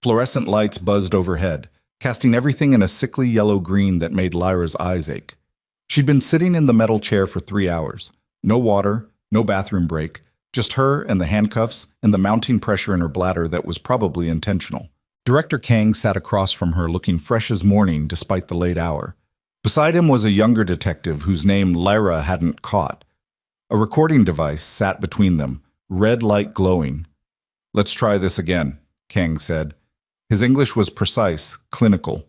Fluorescent lights buzzed overhead, casting everything in a sickly yellow-green that made Lyra's eyes ache. She'd been sitting in the metal chair for 3 hours. No water, no bathroom break, just her and the handcuffs and the mounting pressure in her bladder that was probably intentional. Director Kang sat across from her looking fresh as morning despite the late hour. Beside him was a younger detective whose name Lyra hadn't caught. A recording device sat between them, red light glowing. "Let's try this again," Kang said. His English was precise, clinical.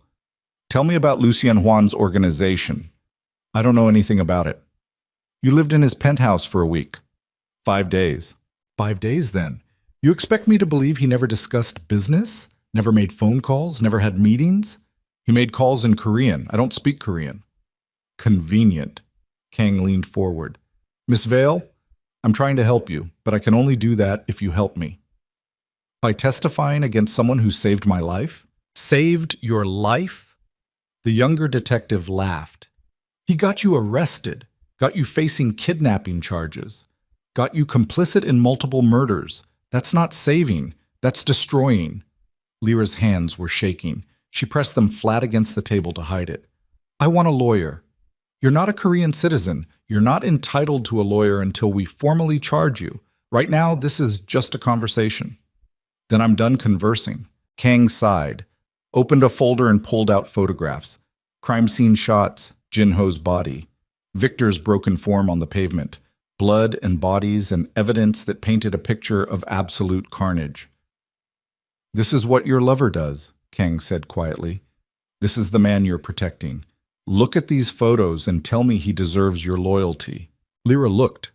"Tell me about Lucien Huan's organization." "I don't know anything about it." "You lived in his penthouse for a week." 5 days. 5 days, then? You expect me to believe he never discussed business? Never made phone calls? Never had meetings? He made calls in Korean. I don't speak Korean. Convenient. Kang leaned forward. "Miss Vale, I'm trying to help you, but I can only do that if you help me." "By testifying against someone who saved my life?" "Saved your life?" The younger detective laughed. "He got you arrested. Got you facing kidnapping charges. Got you complicit in multiple murders. That's not saving. That's destroying." Lyra's hands were shaking. She pressed them flat against the table to hide it. "I want a lawyer. You're not a Korean citizen. You're not entitled to a lawyer until we formally charge you. Right now, this is just a conversation." "Then I'm done conversing." Kang sighed, opened a folder and pulled out photographs. Crime scene shots, Jinho's body. Victor's broken form on the pavement, blood and bodies and evidence that painted a picture of absolute carnage. "This is what your lover does," Kang said quietly. "This is the man you're protecting. Look at these photos and tell me he deserves your loyalty." Lyra looked,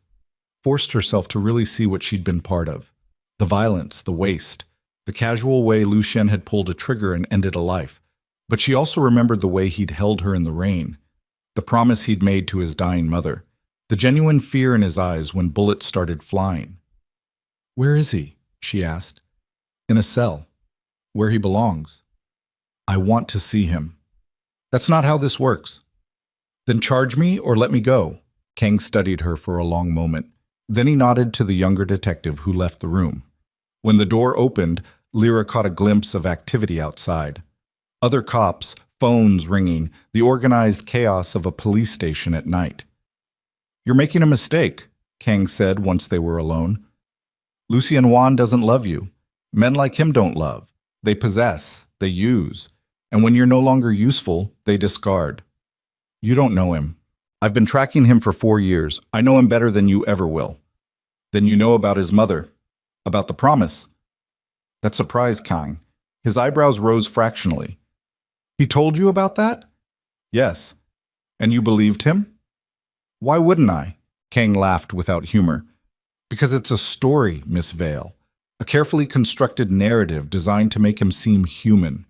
forced herself to really see what she'd been part of. The violence, the waste, the casual way Lucien had pulled a trigger and ended a life. But she also remembered the way he'd held her in the rain, the promise he'd made to his dying mother, the genuine fear in his eyes when bullets started flying. "Where is he?" she asked. "In a cell, where he belongs. I want to see him." "That's not how this works." "Then charge me or let me go." Kang studied her for a long moment. Then he nodded to the younger detective who left the room. When the door opened, Lyra caught a glimpse of activity outside. Other cops, phones ringing, the organized chaos of a police station at night. "You're making a mistake," Kang said once they were alone. "Lucien Juan doesn't love you. Men like him don't love. They possess, they use, and when you're no longer useful, they discard. You don't know him. I've been tracking him for 4 years. I know him better than you ever will." "Then you know about his mother, about the promise." That surprised Kang. His eyebrows rose fractionally. "He told you about that?" "Yes." "And you believed him?" "Why wouldn't I?" Kang laughed without humor. "Because it's a story, Miss Vale. A carefully constructed narrative designed to make him seem human,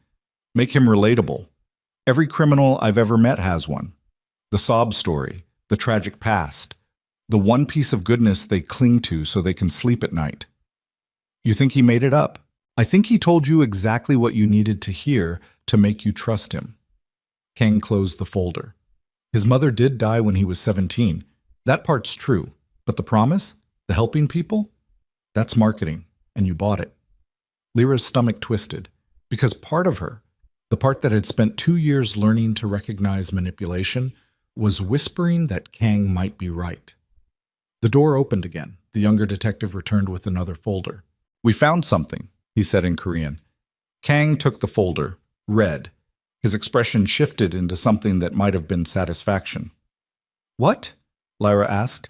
make him relatable. Every criminal I've ever met has one. The sob story, the tragic past, the one piece of goodness they cling to so they can sleep at night." "You think he made it up?" "I think he told you exactly what you needed to hear to make you trust him." Kang closed the folder. His mother did die when he was 17. That part's true. But the promise? The helping people? That's marketing, and you bought it. Lyra's stomach twisted, because part of her, the part that had spent 2 years learning to recognize manipulation, was whispering that Kang might be right. The door opened again. The younger detective returned with another folder. "We found something," he said in Korean. Kang took the folder, read. His expression shifted into something that might have been satisfaction. "What?" Lyra asked.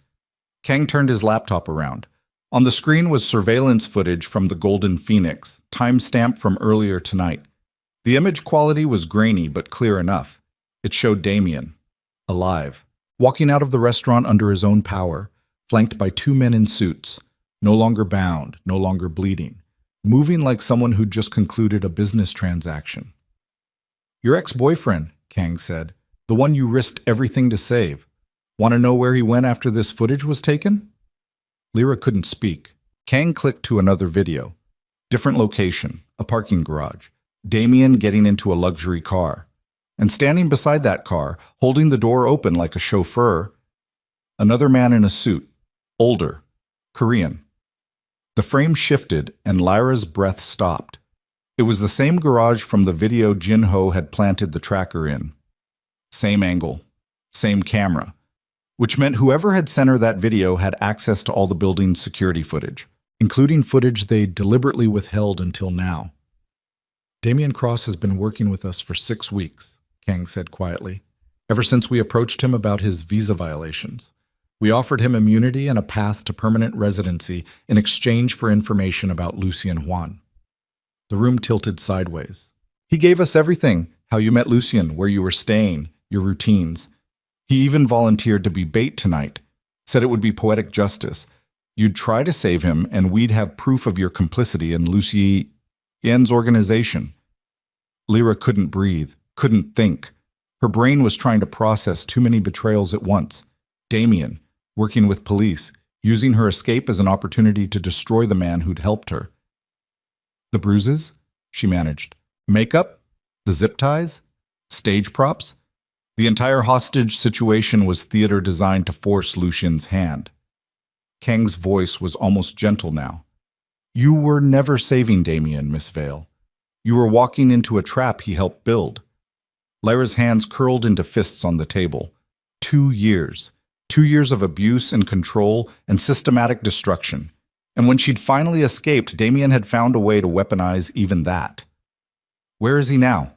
Kang turned his laptop around. On the screen was surveillance footage from the Golden Phoenix, time-stamped from earlier tonight. The image quality was grainy but clear enough. It showed Damien, alive, walking out of the restaurant under his own power, flanked by 2 men in suits, no longer bound, no longer bleeding, moving like someone who'd just concluded a business transaction. "Your ex-boyfriend," Kang said, "the one you risked everything to save. Want to know where he went after this footage was taken?" Lyra couldn't speak. Kang clicked to another video. Different location, a parking garage. Damien getting into a luxury car. And standing beside that car, holding the door open like a chauffeur, another man in a suit, older, Korean. The frame shifted and Lyra's breath stopped. It was the same garage from the video Jin-ho had planted the tracker in. Same angle, same camera, which meant whoever had sent her that video had access to all the building's security footage, including footage they'd deliberately withheld until now. "Damien Cross has been working with us for 6 weeks, Kang said quietly, ever since we approached him about his visa violations. We offered him immunity and a path to permanent residency in exchange for information about Lucien Juan." The room tilted sideways. "He gave us everything, how you met Lucien, where you were staying, your routines. He even volunteered to be bait tonight, said it would be poetic justice. You'd try to save him and we'd have proof of your complicity in Lucien's organization." Lyra couldn't breathe, couldn't think. Her brain was trying to process too many betrayals at once. Damien, working with police, using her escape as an opportunity to destroy the man who'd helped her. The bruises? She managed. Makeup? The zip ties? Stage props? The entire hostage situation was theater designed to force Lucien's hand. Kang's voice was almost gentle now. "You were never saving Damien, Miss Vale. You were walking into a trap he helped build." Lyra's hands curled into fists on the table. 2 years. 2 years of abuse and control and systematic destruction. And when she'd finally escaped, Damien had found a way to weaponize even that. "Where is he now?"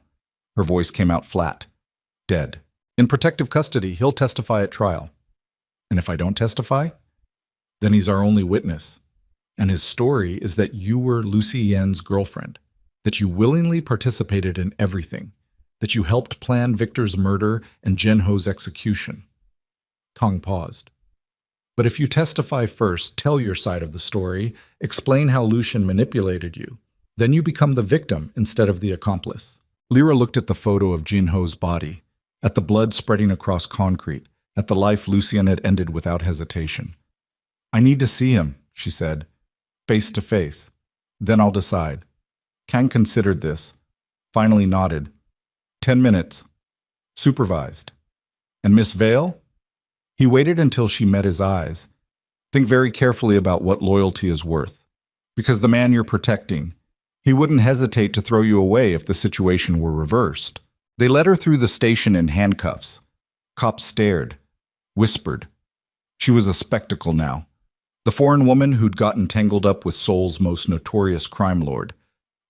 Her voice came out flat. "Dead. In protective custody, he'll testify at trial." "And if I don't testify?" Then he's our only witness. And his story is that you were Lucy Yen's girlfriend, that you willingly participated in everything, that you helped plan Victor's murder and Jinho's execution. Kong paused. But if you testify first, tell your side of the story, explain how Lucian manipulated you, then you become the victim instead of the accomplice. Lyra looked at the photo of Jinho's body, at the blood spreading across concrete, at the life Lucian had ended without hesitation. I need to see him, she said, face to face. Then I'll decide. Kang considered this, finally nodded. 10 minutes. Supervised. And Miss Vale? He waited until she met his eyes. Think very carefully about what loyalty is worth. Because the man you're protecting, he wouldn't hesitate to throw you away if the situation were reversed. They led her through the station in handcuffs. Cops stared, whispered. She was a spectacle now. The foreign woman who'd gotten tangled up with Seoul's most notorious crime lord.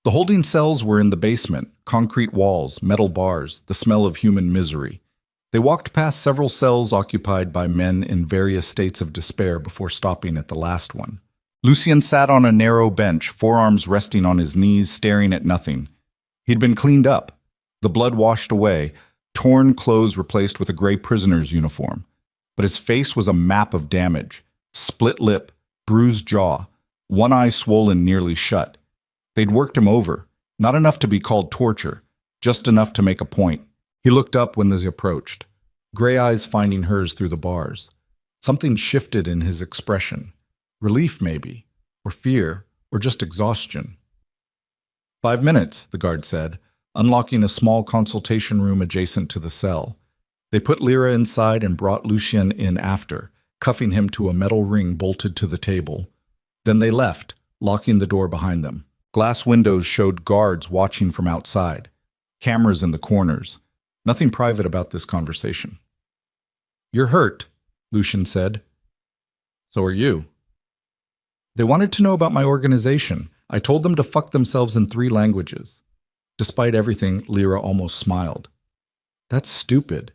The holding cells were in the basement, concrete walls, metal bars, the smell of human misery. They walked past several cells occupied by men in various states of despair before stopping at the last one. Lucian sat on a narrow bench, forearms resting on his knees, staring at nothing. He'd been cleaned up, the blood washed away, torn clothes replaced with a gray prisoner's uniform. But his face was a map of damage. Split lip, bruised jaw, one eye swollen nearly shut. They'd worked him over, not enough to be called torture, just enough to make a point. He looked up when they approached, gray eyes finding hers through the bars. Something shifted in his expression. Relief, maybe, or fear, or just exhaustion. 5 minutes, the guard said, unlocking a small consultation room adjacent to the cell. They put Lyra inside and brought Lucian in after, cuffing him to a metal ring bolted to the table. Then they left, locking the door behind them. Glass windows showed guards watching from outside, cameras in the corners. Nothing private about this conversation. You're hurt, Lucian said. So are you. They wanted to know about my organization. I told them to fuck themselves in 3 languages. Despite everything, Lyra almost smiled. That's stupid.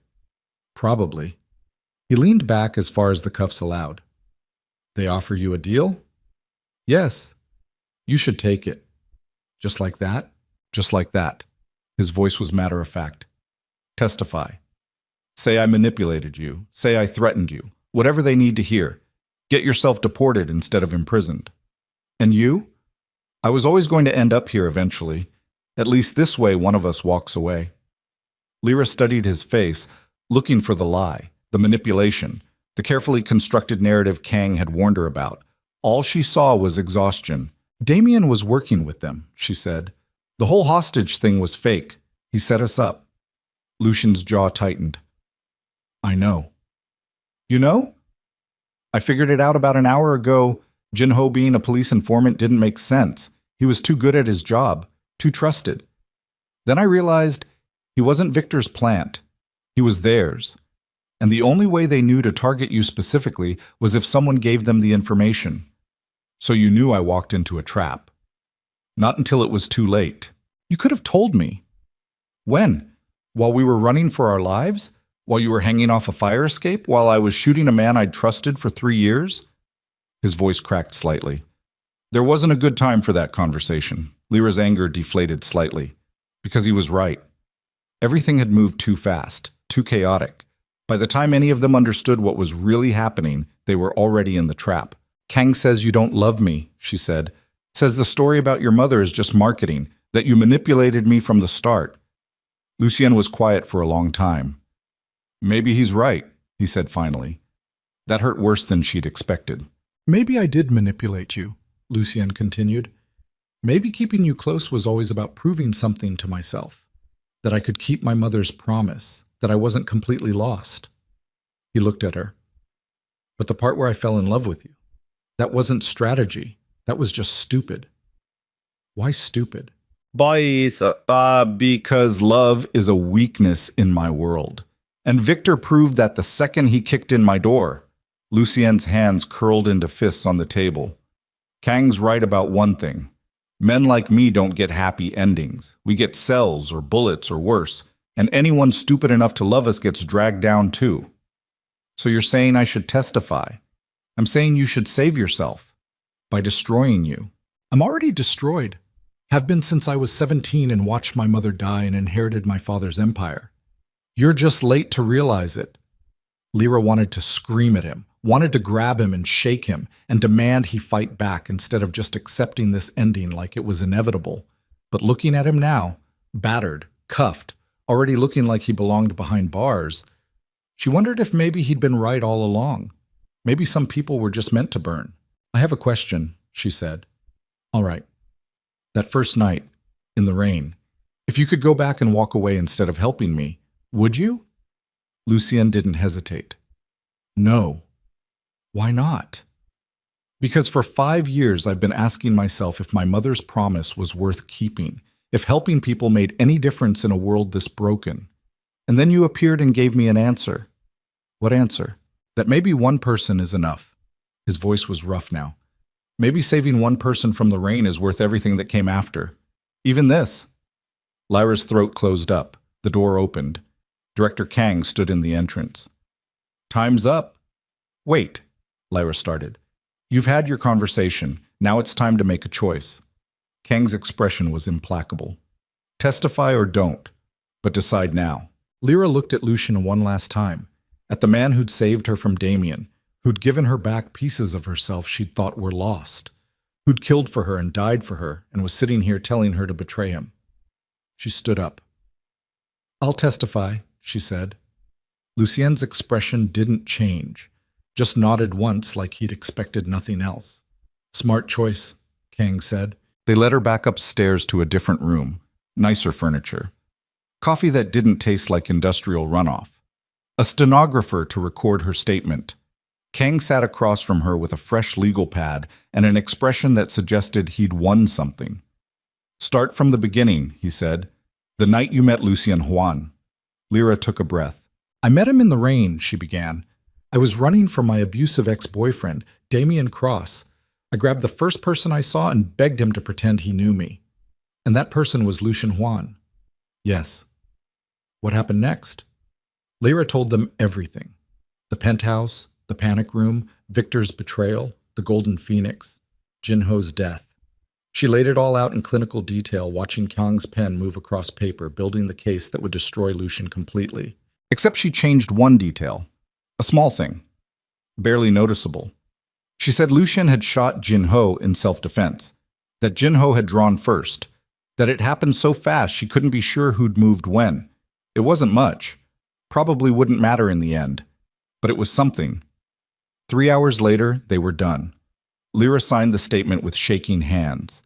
Probably. He leaned back as far as the cuffs allowed. They offer you a deal? Yes. You should take it. Just like that? Just like that. His voice was matter of fact. Testify. Say I manipulated you. Say I threatened you. Whatever they need to hear. Get yourself deported instead of imprisoned. And you? I was always going to end up here eventually. At least this way one of us walks away. Lyra studied his face, looking for the lie, the manipulation, the carefully constructed narrative Kang had warned her about. All she saw was exhaustion. Damien was working with them, she said. The whole hostage thing was fake. He set us up. Lucian's jaw tightened. I know. You know? I figured it out about an hour ago. Jinho being a police informant didn't make sense. He was too good at his job, too trusted. Then I realized he wasn't Victor's plant. He was theirs. And the only way they knew to target you specifically was if someone gave them the information. So you knew I walked into a trap. Not until it was too late. You could have told me. When? While we were running for our lives? While you were hanging off a fire escape? While I was shooting a man I'd trusted for 3 years? His voice cracked slightly. There wasn't a good time for that conversation. Lyra's anger deflated slightly. Because he was right. Everything had moved too fast, too chaotic. By the time any of them understood what was really happening, they were already in the trap. Kang says you don't love me, she said. Says the story about your mother is just marketing, that you manipulated me from the start. Lucien was quiet for a long time. Maybe he's right, he said finally. That hurt worse than she'd expected. Maybe I did manipulate you, Lucien continued. Maybe keeping you close was always about proving something to myself. That I could keep my mother's promise, that I wasn't completely lost. He looked at her. But the part where I fell in love with you, that wasn't strategy. That was just stupid. Why stupid? Because love is a weakness in my world. And Victor proved that the second he kicked in my door. Lucien's hands curled into fists on the table. Kang's right about one thing. Men like me don't get happy endings. We get cells or bullets or worse. And anyone stupid enough to love us gets dragged down too. So you're saying I should testify? I'm saying you should save yourself by destroying you. I'm already destroyed. Have been since I was 17 and watched my mother die and inherited my father's empire. You're just late to realize it. Lyra wanted to scream at him, wanted to grab him and shake him, and demand he fight back instead of just accepting this ending like it was inevitable. But looking at him now, battered, cuffed, already looking like he belonged behind bars, she wondered if maybe he'd been right all along. Maybe some people were just meant to burn. I have a question, she said. All right. That first night, in the rain, if you could go back and walk away instead of helping me, would you? Lucien didn't hesitate. No. Why not? Because for 5 years I've been asking myself if my mother's promise was worth keeping, if helping people made any difference in a world this broken. And then you appeared and gave me an answer. What answer? That maybe one person is enough. His voice was rough now. Maybe saving one person from the rain is worth everything that came after. Even this. Lyra's throat closed up. The door opened. Director Kang stood in the entrance. Time's up. Wait, Lyra started. You've had your conversation. Now it's time to make a choice. Kang's expression was implacable. Testify or don't, but decide now. Lyra looked at Lucien one last time, at the man who'd saved her from Damien, who'd given her back pieces of herself she'd thought were lost, who'd killed for her and died for her and was sitting here telling her to betray him. She stood up. I'll testify, she said. Lucien's expression didn't change, just nodded once like he'd expected nothing else. Smart choice, Kang said. They led her back upstairs to a different room, nicer furniture. Coffee that didn't taste like industrial runoff. A stenographer to record her statement. Kang sat across from her with a fresh legal pad and an expression that suggested he'd won something. Start from the beginning, he said. The night you met Lucien Juan. Lyra took a breath. I met him in the rain, she began. I was running from my abusive ex-boyfriend, Damien Cross. I grabbed the first person I saw and begged him to pretend he knew me. And that person was Lucien Juan. Yes. What happened next? Lyra told them everything. The penthouse, the panic room, Victor's betrayal, the Golden Phoenix, Jinho's death. She laid it all out in clinical detail, watching Kang's pen move across paper, building the case that would destroy Lucien completely. Except she changed one detail. A small thing. Barely noticeable. She said Lucien had shot Jinho in self-defense, that Jinho had drawn first, that it happened so fast she couldn't be sure who'd moved when. It wasn't much. Probably wouldn't matter in the end. But it was something. 3 hours later, they were done. Lyra signed the statement with shaking hands.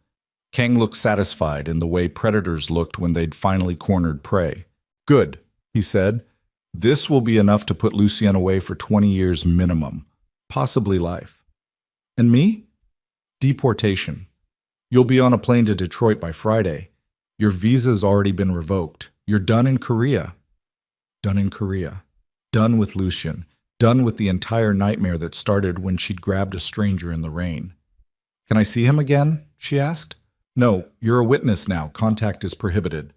Kang looked satisfied in the way predators looked when they'd finally cornered prey. Good, he said. This will be enough to put Lucien away for 20 years minimum. Possibly life. And me? Deportation. You'll be on a plane to Detroit by Friday. Your visa's already been revoked. You're done in Korea. Done in Korea. Done with Lucien. Done with the entire nightmare that started when she'd grabbed a stranger in the rain. Can I see him again? She asked. No, you're a witness now. Contact is prohibited.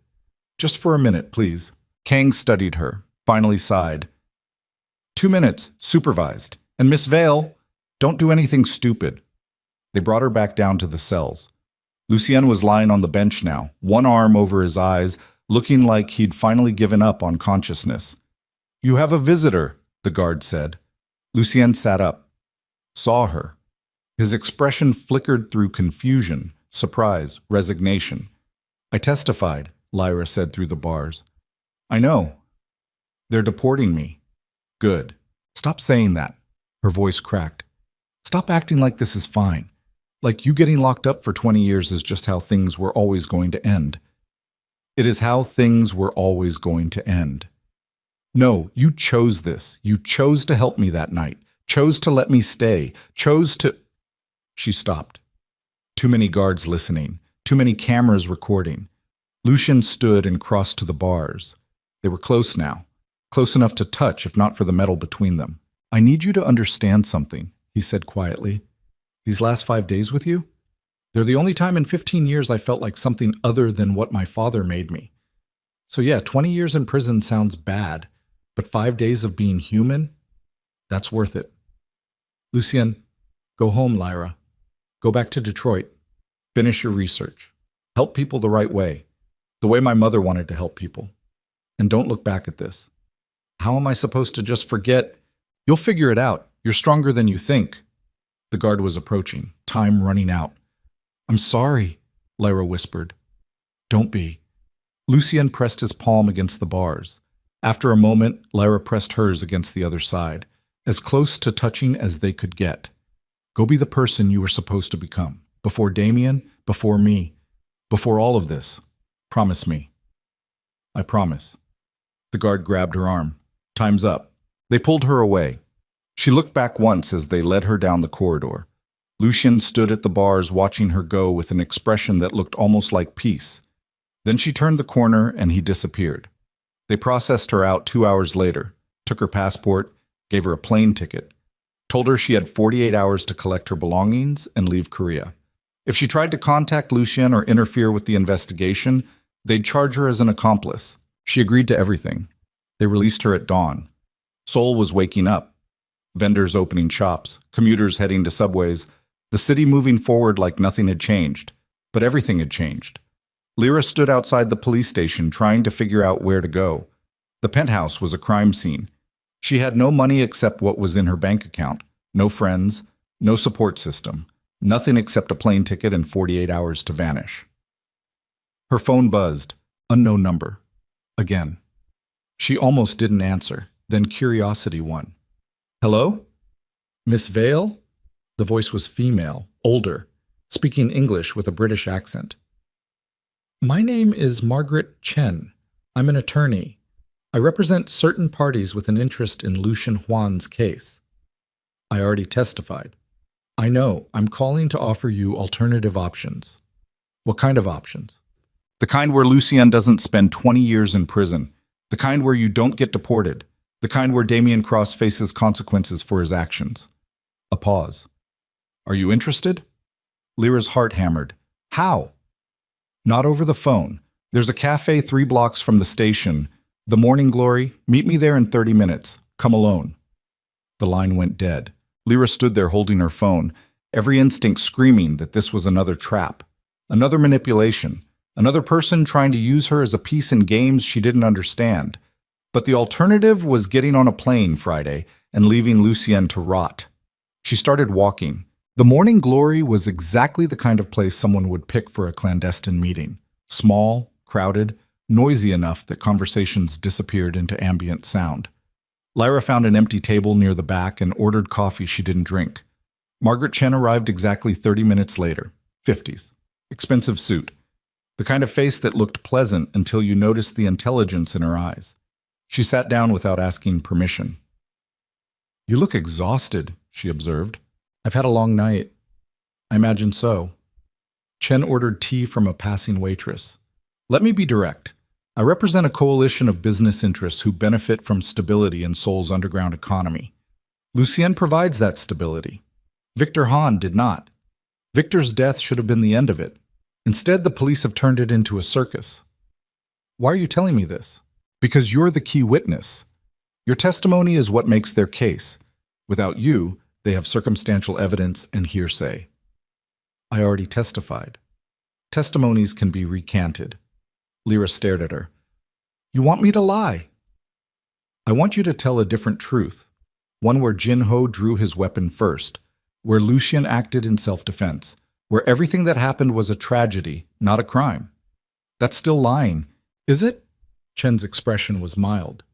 Just for a minute, please. Kang studied her, finally sighed. 2 minutes, supervised. And Miss Vale, don't do anything stupid. They brought her back down to the cells. Lucien was lying on the bench now, one arm over his eyes, looking like he'd finally given up on consciousness. You have a visitor, the guard said. Lucien sat up, saw her. His expression flickered through confusion, surprise, resignation. I testified, Lyra said through the bars. I know. They're deporting me. Good. Stop saying that. Her voice cracked. Stop acting like this is fine. Like you getting locked up for 20 years is just how things were always going to end. It is how things were always going to end. No, you chose this. You chose to help me that night. Chose to let me stay. Chose to... She stopped. Too many guards listening. Too many cameras recording. Lucien stood and crossed to the bars. They were close now. Close enough to touch, if not for the metal between them. I need you to understand something, he said quietly. These last 5 days with you? They're the only time in 15 years I felt like something other than what my father made me. So yeah, 20 years in prison sounds bad, but 5 days of being human? That's worth it. Lucien, Go home, Lyra. Go back to Detroit. Finish your research. Help people the way my mother wanted to help people. And don't look back at this. How am I supposed to just forget? You'll figure it out. You're stronger than you think. The guard was approaching, time running out. I'm sorry, Lyra whispered. Don't be. Lucien pressed his palm against the bars. After a moment, Lyra pressed hers against the other side, as close to touching as they could get. Go be the person you were supposed to become. Before Damien, before me, before all of this. Promise me. I promise. The guard grabbed her arm. Time's up. They pulled her away. She looked back once as they led her down the corridor. Lucien stood at the bars watching her go with an expression that looked almost like peace. Then she turned the corner and he disappeared. They processed her out 2 hours later, took her passport, gave her a plane ticket, told her she had 48 hours to collect her belongings and leave Korea. If she tried to contact Lucien or interfere with the investigation, they'd charge her as an accomplice. She agreed to everything. They released her at dawn. Seoul was waking up. Vendors opening shops, commuters heading to subways, the city moving forward like nothing had changed. But everything had changed. Lyra stood outside the police station trying to figure out where to go. The penthouse was a crime scene. She had no money except what was in her bank account, no friends, no support system, nothing except a plane ticket and 48 hours to vanish. Her phone buzzed. Unknown number. Again. She almost didn't answer. Then curiosity won. Hello? Miss Vale? The voice was female, older, speaking English with a British accent. My name is Margaret Chen. I'm an attorney. I represent certain parties with an interest in Lucien Huan's case. I already testified. I know. I'm calling to offer you alternative options. What kind of options? The kind where Lucien doesn't spend 20 years in prison. The kind where you don't get deported. The kind where Damien Cross faces consequences for his actions. A pause. Are you interested? Lyra's heart hammered. How? Not over the phone. There's a cafe 3 blocks from the station. The Morning Glory. Meet me there in 30 minutes. Come alone. The line went dead. Lyra stood there holding her phone, every instinct screaming that this was another trap, another manipulation, another person trying to use her as a piece in games she didn't understand. But the alternative was getting on a plane Friday and leaving Lucien to rot. She started walking. The Morning Glory was exactly the kind of place someone would pick for a clandestine meeting. Small, crowded, noisy enough that conversations disappeared into ambient sound. Lyra found an empty table near the back and ordered coffee she didn't drink. Margaret Chen arrived exactly 30 minutes later. 50s. Expensive suit. The kind of face that looked pleasant until you noticed the intelligence in her eyes. She sat down without asking permission. You look exhausted, she observed. I've had a long night. I imagine so. Chen ordered tea from a passing waitress. Let me be direct. I represent a coalition of business interests who benefit from stability in Seoul's underground economy. Lucien provides that stability. Victor Han did not. Victor's death should have been the end of it. Instead, the police have turned it into a circus. Why are you telling me this? Because you're the key witness. Your testimony is what makes their case. Without you, they have circumstantial evidence and hearsay. I already testified. Testimonies can be recanted. Lyra stared at her. You want me to lie? I want you to tell a different truth. One where Jin Ho drew his weapon first, where Lucien acted in self-defense, where everything that happened was a tragedy, not a crime. That's still lying, is it? Chen's expression was mild.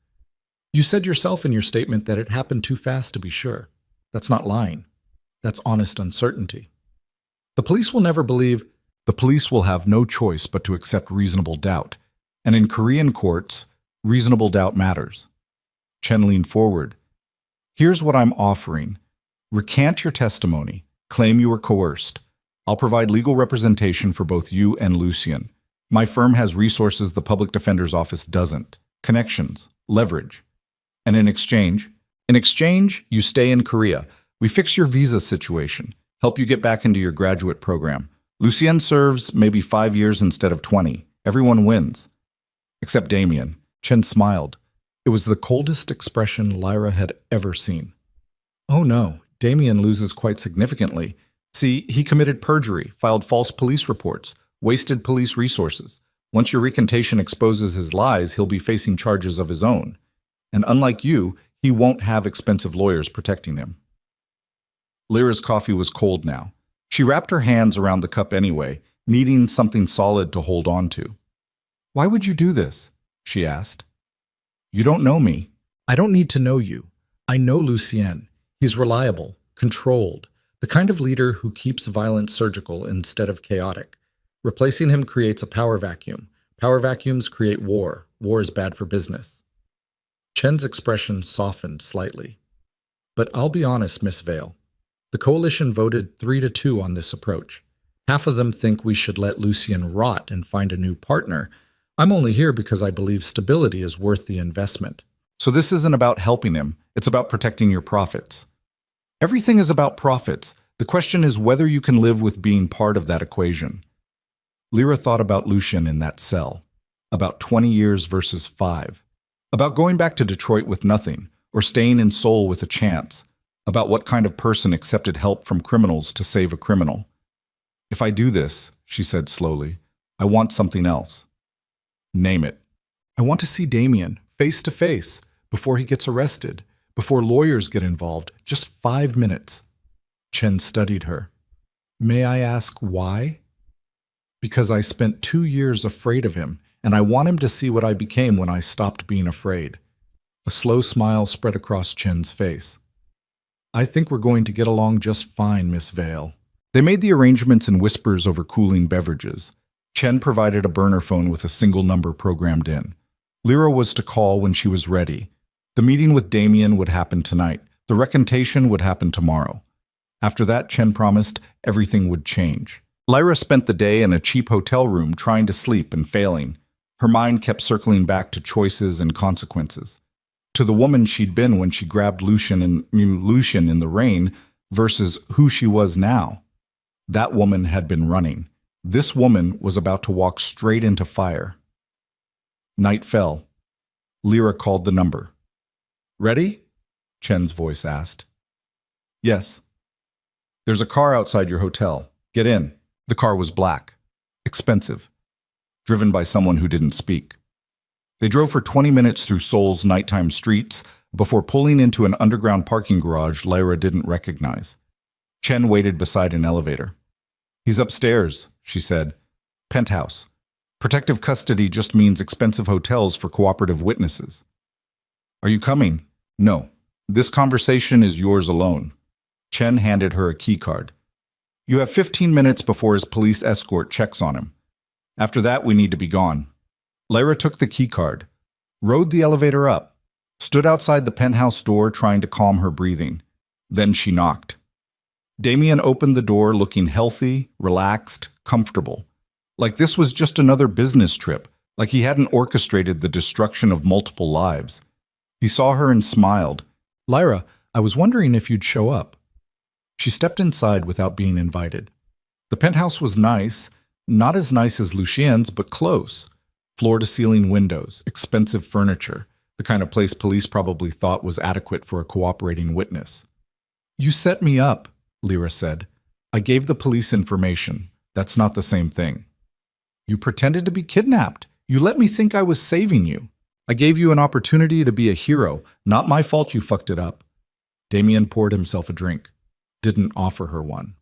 You said yourself in your statement that it happened too fast to be sure. That's not lying. That's honest uncertainty. The police will never believe. The police will have no choice but to accept reasonable doubt. And in Korean courts, reasonable doubt matters. Chen leaned forward. Here's what I'm offering. Recant your testimony. Claim you were coerced. I'll provide legal representation for both you and Lucien. My firm has resources the public defender's office doesn't. Connections, leverage. And in exchange, you stay in Korea. We fix your visa situation, help you get back into your graduate program. Lucien serves maybe 5 years instead of 20. Everyone wins. Except Damien. Chen smiled. It was the coldest expression Lyra had ever seen. Oh no, Damien loses quite significantly. See, he committed perjury, filed false police reports, wasted police resources. Once your recantation exposes his lies, he'll be facing charges of his own. And unlike you, he won't have expensive lawyers protecting him. Lyra's coffee was cold now. She wrapped her hands around the cup anyway, needing something solid to hold on to. "Why would you do this?" she asked. "You don't know me." "I don't need to know you. I know Lucien. He's reliable, controlled, the kind of leader who keeps violence surgical instead of chaotic. Replacing him creates a power vacuum. Power vacuums create war. War is bad for business." Chen's expression softened slightly. "But I'll be honest, Miss Vale. The coalition voted 3-2 on this approach. Half of them think we should let Lucien rot and find a new partner. I'm only here because I believe stability is worth the investment." "So this isn't about helping him. It's about protecting your profits." "Everything is about profits. The question is whether you can live with being part of that equation." Lyra thought about Lucien in that cell. About 20 years versus 5. About going back to Detroit with nothing, or staying in Seoul with a chance. About what kind of person accepted help from criminals to save a criminal. "If I do this," she said slowly, "I want something else." "Name it." "I want to see Damien, face to face, before he gets arrested, before lawyers get involved, just 5 minutes. Chen studied her. "May I ask why?" "Because I spent 2 years afraid of him, and I want him to see what I became when I stopped being afraid." A slow smile spread across Chen's face. "I think we're going to get along just fine, Miss Vale." They made the arrangements in whispers over cooling beverages. Chen provided a burner phone with a single number programmed in. Lyra was to call when she was ready. The meeting with Damien would happen tonight. The recantation would happen tomorrow. After that, Chen promised, everything would change. Lyra spent the day in a cheap hotel room trying to sleep and failing. Her mind kept circling back to choices and consequences. To the woman she'd been when she grabbed Lucien in the rain versus who she was now. That woman had been running. This woman was about to walk straight into fire. Night fell. Lyra called the number. "Ready?" Chen's voice asked. "Yes." "There's a car outside your hotel. Get in." The car was black. Expensive. Driven by someone who didn't speak. They drove for 20 minutes through Seoul's nighttime streets before pulling into an underground parking garage Lyra didn't recognize. Chen waited beside an elevator. "He's upstairs," she said. "Penthouse. Protective custody just means expensive hotels for cooperative witnesses." "Are you coming?" "No. This conversation is yours alone." Chen handed her a keycard. "You have 15 minutes before his police escort checks on him. After that, we need to be gone." Lyra took the keycard, rode the elevator up, stood outside the penthouse door trying to calm her breathing. Then she knocked. Damien opened the door looking healthy, relaxed, comfortable. Like this was just another business trip, like he hadn't orchestrated the destruction of multiple lives. He saw her and smiled. "Lyra, I was wondering if you'd show up." She stepped inside without being invited. The penthouse was nice, not as nice as Lucien's, but close. Floor-to-ceiling windows, expensive furniture, the kind of place police probably thought was adequate for a cooperating witness. "You set me up," Lyra said. "I gave the police information. That's not the same thing." "You pretended to be kidnapped. You let me think I was saving you. I gave you an opportunity to be a hero. Not my fault you fucked it up." Damien poured himself a drink. Didn't offer her one.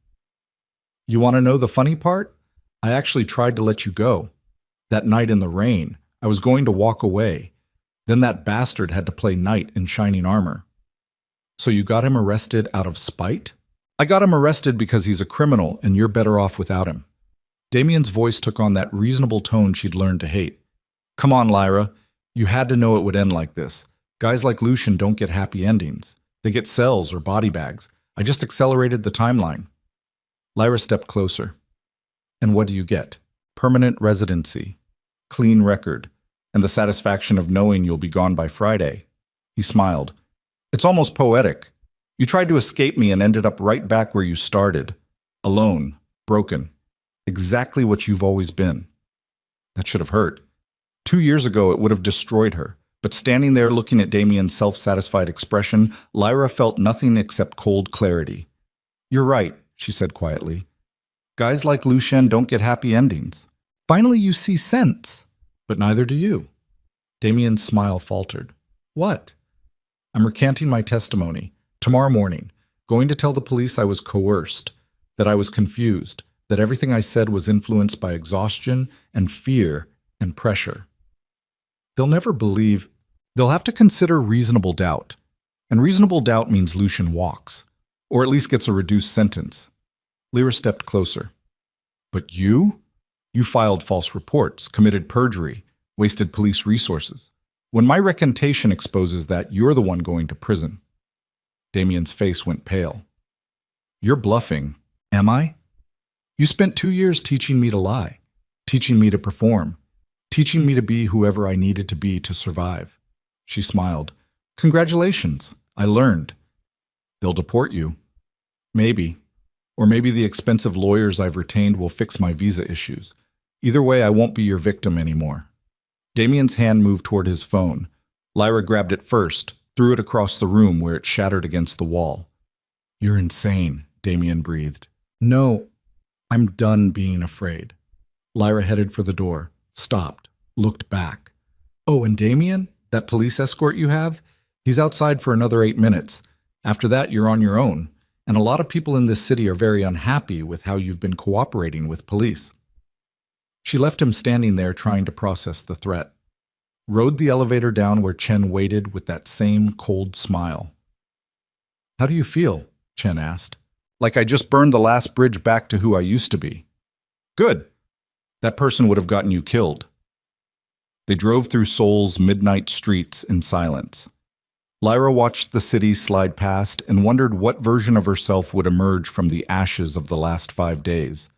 "You want to know the funny part? I actually tried to let you go. That night in the rain, I was going to walk away. Then that bastard had to play knight in shining armor." "So you got him arrested out of spite?" "I got him arrested because he's a criminal and you're better off without him." Damien's voice took on that reasonable tone she'd learned to hate. "Come on, Lyra. You had to know it would end like this. Guys like Lucien don't get happy endings. They get cells or body bags. I just accelerated the timeline." Lyra stepped closer. "And what do you get? Permanent residency, clean record, and the satisfaction of knowing you'll be gone by Friday." He smiled. "It's almost poetic. You tried to escape me and ended up right back where you started. Alone, broken. Exactly what you've always been." That should have hurt. 2 years ago, it would have destroyed her. But standing there looking at Damien's self-satisfied expression, Lyra felt nothing except cold clarity. "You're right," she said quietly. "Guys like Lucien don't get happy endings. Finally you see sense. But neither do you." Damien's smile faltered. "What?" "I'm recanting my testimony. Tomorrow morning. Going to tell the police I was coerced, that I was confused, that everything I said was influenced by exhaustion and fear and pressure. They'll never believe. They'll have to consider reasonable doubt. And reasonable doubt means Lucien walks, or at least gets a reduced sentence." Lyra stepped closer. "But you? You filed false reports, committed perjury, wasted police resources. When my recantation exposes that, you're the one going to prison." Damien's face went pale. "You're bluffing." "Am I? You spent 2 years teaching me to lie, teaching me to perform, teaching me to be whoever I needed to be to survive." She smiled. "Congratulations, I learned." "They'll deport you." "Maybe. Or maybe the expensive lawyers I've retained will fix my visa issues. Either way, I won't be your victim anymore." Damien's hand moved toward his phone. Lyra grabbed it first, threw it across the room where it shattered against the wall. "You're insane," Damien breathed. "No, I'm done being afraid." Lyra headed for the door, stopped, looked back. "Oh, and Damien, that police escort you have? He's outside for another 8 minutes. After that, you're on your own. And a lot of people in this city are very unhappy with how you've been cooperating with police." She left him standing there trying to process the threat. Rode the elevator down where Chen waited with that same cold smile. "How do you feel?" Chen asked. "Like I just burned the last bridge back to who I used to be." "Good. That person would have gotten you killed." They drove through Seoul's midnight streets in silence. Lyra watched the city slide past and wondered what version of herself would emerge from the ashes of the last 5 days.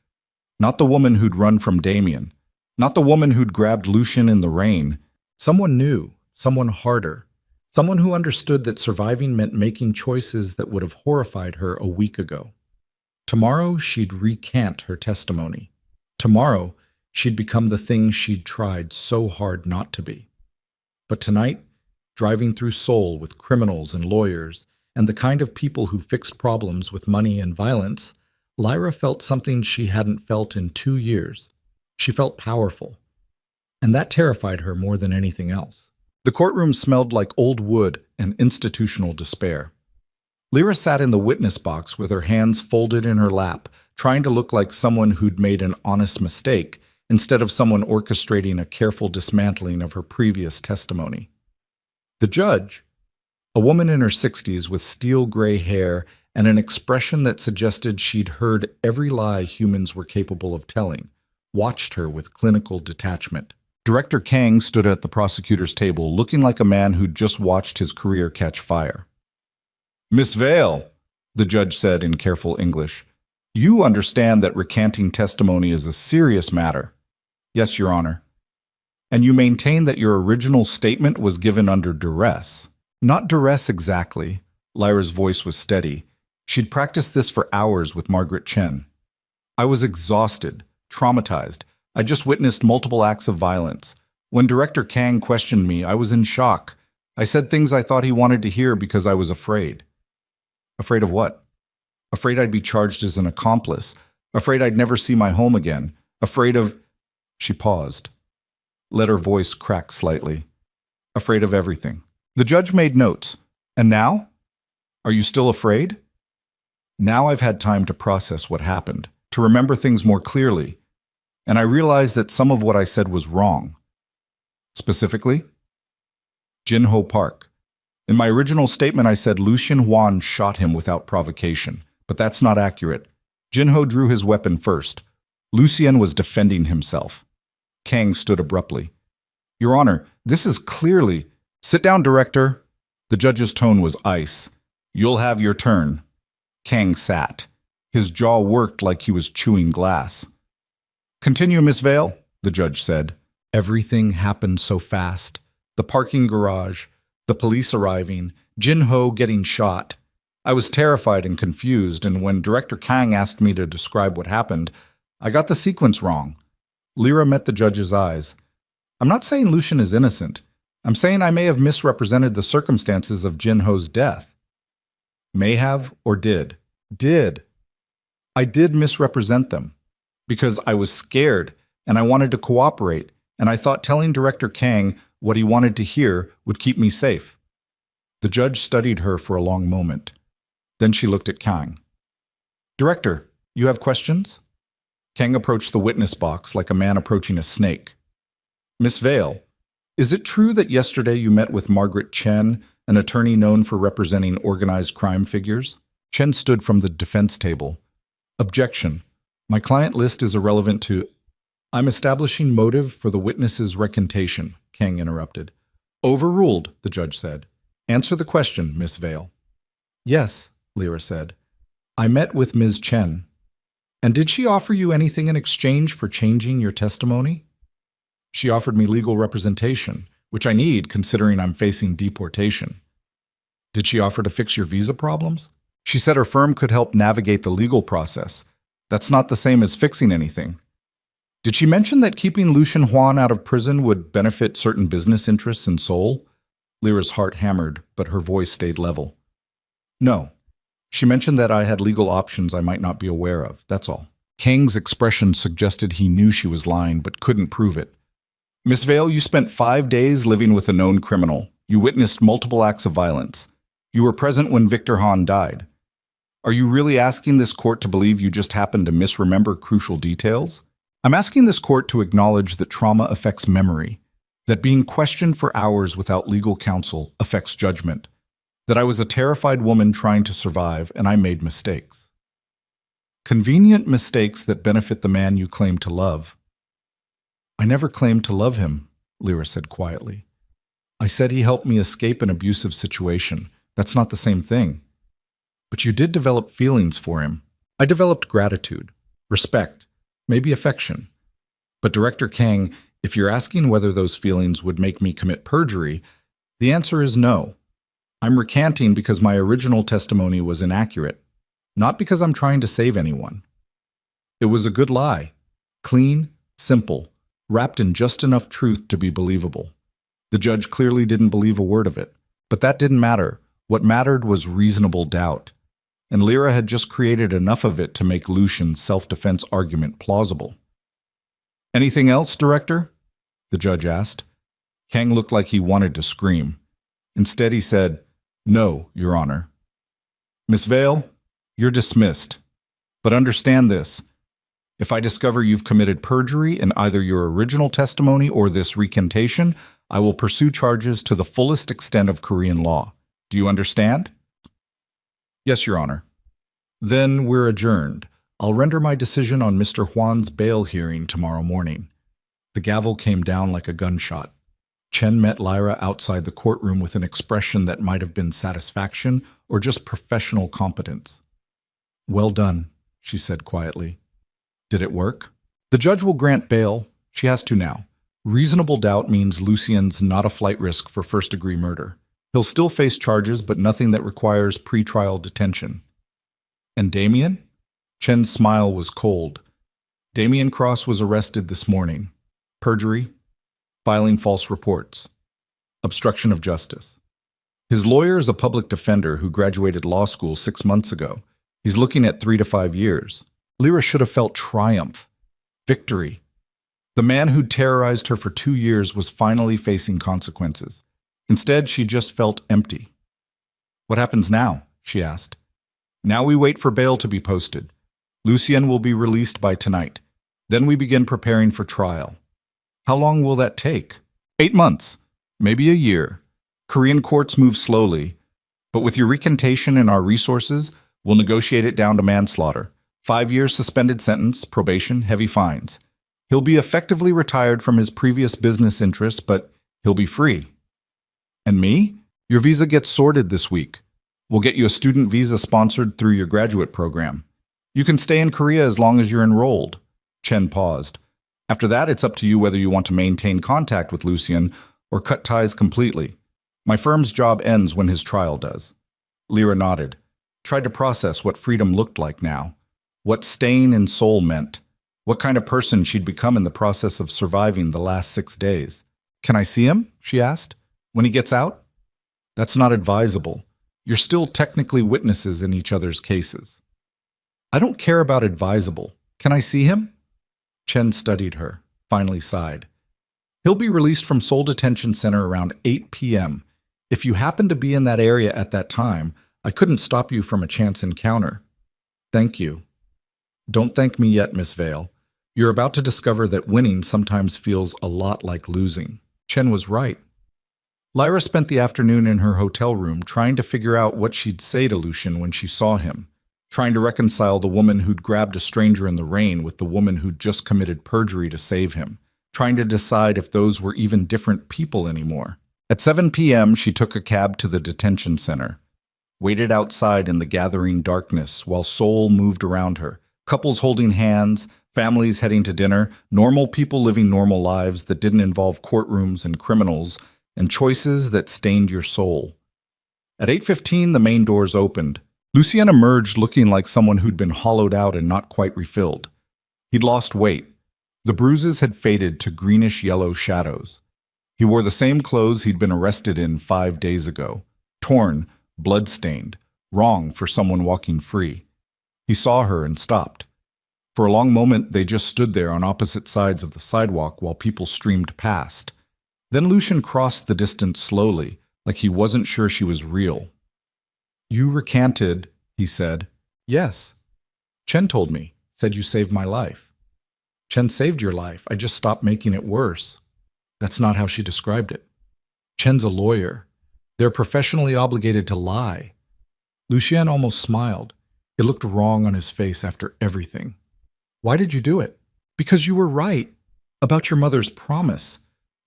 Not the woman who'd run from Damien. Not the woman who'd grabbed Lucien in the rain. Someone new, someone harder. Someone who understood that surviving meant making choices that would have horrified her a week ago. Tomorrow, she'd recant her testimony. Tomorrow, she'd become the thing she'd tried so hard not to be. But tonight, driving through Seoul with criminals and lawyers, and the kind of people who fixed problems with money and violence, Lyra felt something she hadn't felt in 2 years. She felt powerful. And that terrified her more than anything else. The courtroom smelled like old wood and institutional despair. Lyra sat in the witness box with her hands folded in her lap, trying to look like someone who'd made an honest mistake, instead of someone orchestrating a careful dismantling of her previous testimony. The judge, a woman in her 60s with steel gray hair and an expression that suggested she'd heard every lie humans were capable of telling, watched her with clinical detachment. Director Kang stood at the prosecutor's table, looking like a man who'd just watched his career catch fire. "Miss Vale," the judge said in careful English, "you understand that recanting testimony is a serious matter." "Yes, Your Honor." "And you maintain that your original statement was given under duress." "Not duress exactly." Lyra's voice was steady. She'd practiced this for hours with Margaret Chen. "I was exhausted, traumatized. I just witnessed multiple acts of violence. When Director Kang questioned me, I was in shock. I said things I thought he wanted to hear because I was afraid." "Afraid of what?" "Afraid I'd be charged as an accomplice. Afraid I'd never see my home again. Afraid of—" She paused. Let her voice crack slightly. "Afraid of everything." The judge made notes. "And now? Are you still afraid?" "Now I've had time to process what happened, to remember things more clearly. And I realized that some of what I said was wrong." "Specifically?" "Jinho Park. In my original statement, I said Lucien Huan shot him without provocation, but that's not accurate. Jinho drew his weapon first. Lucien was defending himself." Kang stood abruptly. "Your Honor, this is clearly—" "Sit down, Director." The judge's tone was ice. "You'll have your turn." Kang sat. His jaw worked like he was chewing glass. "Continue, Miss Vale," the judge said. Everything happened so fast. The parking garage, the police arriving, Jinho getting shot. I was terrified and confused, and when Director Kang asked me to describe what happened, I got the sequence wrong. Lyra met the judge's eyes. "I'm not saying Lucien is innocent. I'm saying I may have misrepresented the circumstances of Jinho's death. May have or did? Did. I did misrepresent them because I was scared and I wanted to cooperate, and I thought telling Director Kang what he wanted to hear would keep me safe. The judge studied her for a long moment. Then she looked at Kang. Director, you have questions? Kang approached the witness box like a man approaching a snake. Miss Vale, is it true that yesterday you met with Margaret Chen, an attorney known for representing organized crime figures? Chen stood from the defense table. Objection. My client list is irrelevant to... I'm establishing motive for the witness's recantation, Kang interrupted. Overruled, the judge said. Answer the question, Miss Vale. Yes, Lyra said. I met with Ms. Chen. And did she offer you anything in exchange for changing your testimony? She offered me legal representation, which I need considering I'm facing deportation. Did she offer to fix your visa problems? She said her firm could help navigate the legal process. That's not the same as fixing anything. Did she mention that keeping Lucian Huan out of prison would benefit certain business interests in Seoul? Lyra's heart hammered, but her voice stayed level. No. She mentioned that I had legal options I might not be aware of, that's all. Kang's expression suggested he knew she was lying, but couldn't prove it. Miss Vale, you spent 5 days living with a known criminal. You witnessed multiple acts of violence. You were present when Victor Han died. Are you really asking this court to believe you just happened to misremember crucial details? I'm asking this court to acknowledge that trauma affects memory, that being questioned for hours without legal counsel affects judgment, that I was a terrified woman trying to survive and I made mistakes. Convenient mistakes that benefit the man you claim to love. I never claimed to love him, Lyra said quietly. I said he helped me escape an abusive situation. That's not the same thing. But you did develop feelings for him. I developed gratitude, respect, maybe affection. But Director Kang, if you're asking whether those feelings would make me commit perjury, the answer is no. I'm recanting because my original testimony was inaccurate, not because I'm trying to save anyone. It was a good lie, clean, simple, wrapped in just enough truth to be believable. The judge clearly didn't believe a word of it, but that didn't matter. What mattered was reasonable doubt, and Lyra had just created enough of it to make Lucian's self-defense argument plausible. Anything else, Director? The judge asked. Kang looked like he wanted to scream. Instead, he said, No, Your Honor. Miss Vale, you're dismissed. But understand this. If I discover you've committed perjury in either your original testimony or this recantation, I will pursue charges to the fullest extent of Korean law. Do you understand? Yes, Your Honor. Then we're adjourned. I'll render my decision on Mr. Huan's bail hearing tomorrow morning. The gavel came down like a gunshot. Chen met Lyra outside the courtroom with an expression that might have been satisfaction or just professional competence. Well done, she said quietly. Did it work? The judge will grant bail. She has to now. Reasonable doubt means Lucian's not a flight risk for first-degree murder. He'll still face charges, but nothing that requires pre-trial detention. And Damien? Chen's smile was cold. Damien Cross was arrested this morning. Perjury, filing false reports, obstruction of justice. His lawyer is a public defender who graduated law school 6 months ago. He's looking at 3 to 5 years. Lyra should have felt triumph, victory. The man who'd terrorized her for 2 years was finally facing consequences. Instead, she just felt empty. What happens now? She asked. Now we wait for bail to be posted. Lucien will be released by tonight. Then we begin preparing for trial. How long will that take? 8 months, maybe a year. Korean courts move slowly, but with your recantation and our resources, we'll negotiate it down to manslaughter. 5 years suspended sentence, probation, heavy fines. He'll be effectively retired from his previous business interests, but he'll be free. And me? Your visa gets sorted this week. We'll get you a student visa sponsored through your graduate program. You can stay in Korea as long as you're enrolled. Chen paused. After that, it's up to you whether you want to maintain contact with Lucien or cut ties completely. My firm's job ends when his trial does. Lyra nodded, tried to process what freedom looked like now, what staying in Seoul meant, what kind of person she'd become in the process of surviving the last 6 days. Can I see him? She asked. When he gets out? That's not advisable. You're still technically witnesses in each other's cases. I don't care about advisable. Can I see him? Chen studied her, finally sighed. He'll be released from Seoul Detention Center around 8 p.m. If you happen to be in that area at that time, I couldn't stop you from a chance encounter. Thank you. Don't thank me yet, Miss Vale. You're about to discover that winning sometimes feels a lot like losing. Chen was right. Lyra spent the afternoon in her hotel room trying to figure out what she'd say to Lucian when she saw him, trying to reconcile the woman who'd grabbed a stranger in the rain with the woman who'd just committed perjury to save him, trying to decide if those were even different people anymore. At 7 p.m., she took a cab to the detention center, waited outside in the gathering darkness while Seoul moved around her, couples holding hands, families heading to dinner, normal people living normal lives that didn't involve courtrooms and criminals, and choices that stained your soul. At 8:15, the main doors opened. Lucien emerged looking like someone who'd been hollowed out and not quite refilled. He'd lost weight. The bruises had faded to greenish-yellow shadows. He wore the same clothes he'd been arrested in 5 days ago, torn, blood-stained, wrong for someone walking free. He saw her and stopped. For a long moment, they just stood there on opposite sides of the sidewalk while people streamed past. Then Lucien crossed the distance slowly, like he wasn't sure she was real. You recanted, he said. Yes. Chen told me, said you saved my life. Chen saved your life, I just stopped making it worse. That's not how she described it. Chen's a lawyer. They're professionally obligated to lie. Lucien almost smiled. It looked wrong on his face after everything. Why did you do it? Because you were right. About your mother's promise.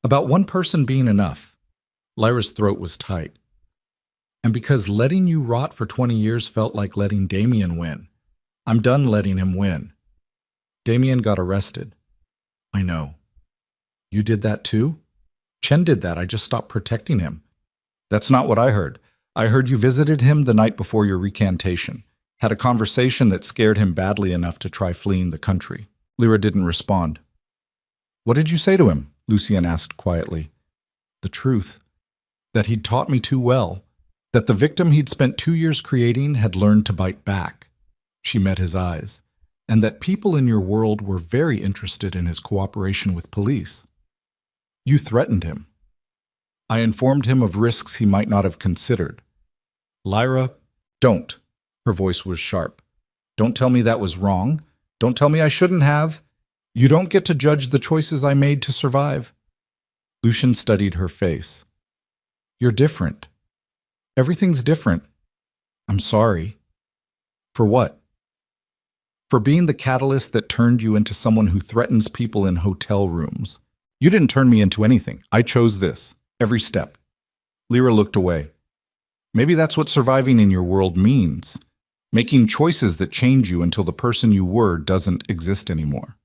About one person being enough. Lyra's throat was tight. And because letting you rot for 20 years felt like letting Damien win. I'm done letting him win. Damien got arrested. I know. You did that too? Chen did that. I just stopped protecting him. That's not what I heard. I heard you visited him the night before your recantation. Had a conversation that scared him badly enough to try fleeing the country. Lyra didn't respond. What did you say to him? Lucien asked quietly. The truth. That he'd taught me too well. That the victim he'd spent 2 years creating had learned to bite back. She met his eyes. And that people in your world were very interested in his cooperation with police. You threatened him. I informed him of risks he might not have considered. Lyra, don't. Her voice was sharp. Don't tell me that was wrong. Don't tell me I shouldn't have. You don't get to judge the choices I made to survive. Lucien studied her face. You're different. Everything's different. I'm sorry. For what? For being the catalyst that turned you into someone who threatens people in hotel rooms. You didn't turn me into anything. I chose this. Every step. Lyra looked away. Maybe that's what surviving in your world means. Making choices that change you until the person you were doesn't exist anymore.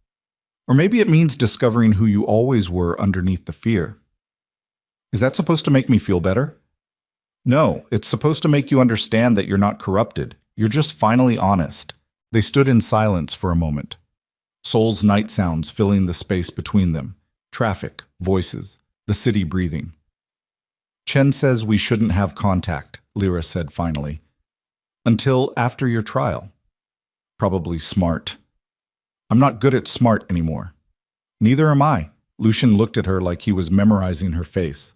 Or maybe it means discovering who you always were underneath the fear. Is that supposed to make me feel better? No, it's supposed to make you understand that you're not corrupted. You're just finally honest. They stood in silence for a moment. Seoul's night sounds filling the space between them. Traffic, voices, the city breathing. Chen says we shouldn't have contact, Lyra said finally. Until after your trial. Probably smart. I'm not good at smart anymore. Neither am I. Lucien looked at her like he was memorizing her face.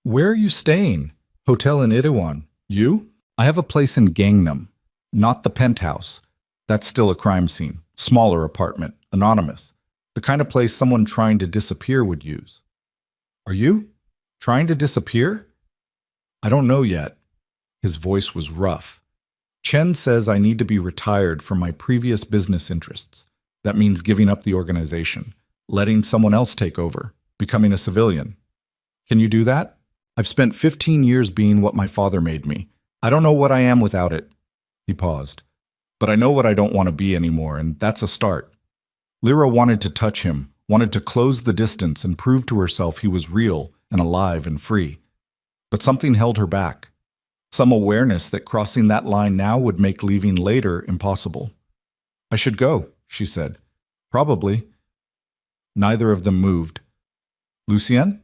Where are you staying? Hotel in Itaewon. You? I have a place in Gangnam. Not the penthouse. That's still a crime scene. Smaller apartment. Anonymous. The kind of place someone trying to disappear would use. Are you? Trying to disappear? I don't know yet. His voice was rough. Chen says I need to be retired from my previous business interests. That means giving up the organization, letting someone else take over, becoming a civilian. Can you do that? I've spent 15 years being what my father made me. I don't know what I am without it. He paused. But I know what I don't want to be anymore, and that's a start. Lyra wanted to touch him, wanted to close the distance and prove to herself he was real and alive and free. But something held her back. Some awareness that crossing that line now would make leaving later impossible. I should go, she said. Probably. Neither of them moved. Lucien?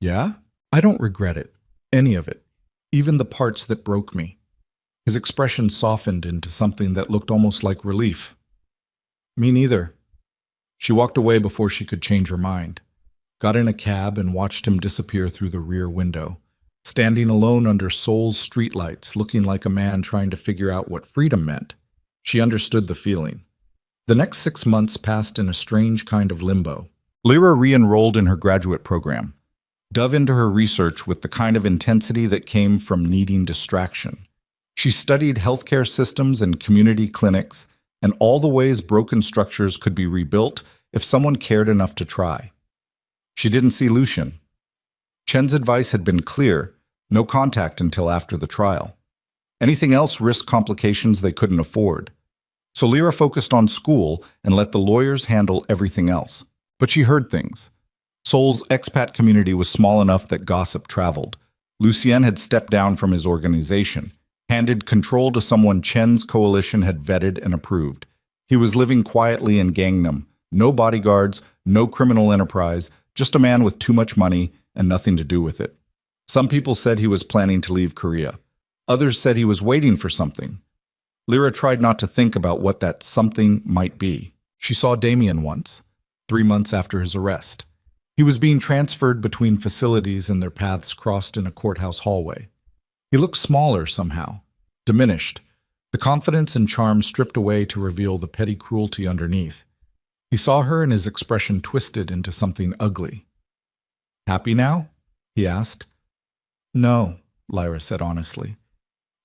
Yeah? I don't regret it. Any of it. Even the parts that broke me. His expression softened into something that looked almost like relief. Me neither. She walked away before she could change her mind, got in a cab and watched him disappear through the rear window, standing alone under Seoul's streetlights, looking like a man trying to figure out what freedom meant. She understood the feeling. The next 6 months passed in a strange kind of limbo. Lyra re-enrolled in her graduate program, dove into her research with the kind of intensity that came from needing distraction. She studied healthcare systems and community clinics, and all the ways broken structures could be rebuilt if someone cared enough to try. She didn't see Lucian. Chen's advice had been clear: no contact until after the trial. Anything else risked complications they couldn't afford. So Lyra focused on school and let the lawyers handle everything else. But she heard things. Seoul's expat community was small enough that gossip traveled. Lucien had stepped down from his organization, handed control to someone Chen's coalition had vetted and approved. He was living quietly in Gangnam. No bodyguards, no criminal enterprise, just a man with too much money and nothing to do with it. Some people said he was planning to leave Korea. Others said he was waiting for something. Lyra tried not to think about what that something might be. She saw Damien once, 3 months after his arrest. He was being transferred between facilities and their paths crossed in a courthouse hallway. He looked smaller somehow, diminished, the confidence and charm stripped away to reveal the petty cruelty underneath. He saw her and his expression twisted into something ugly. "Happy now?" he asked. "No," Lyra said honestly.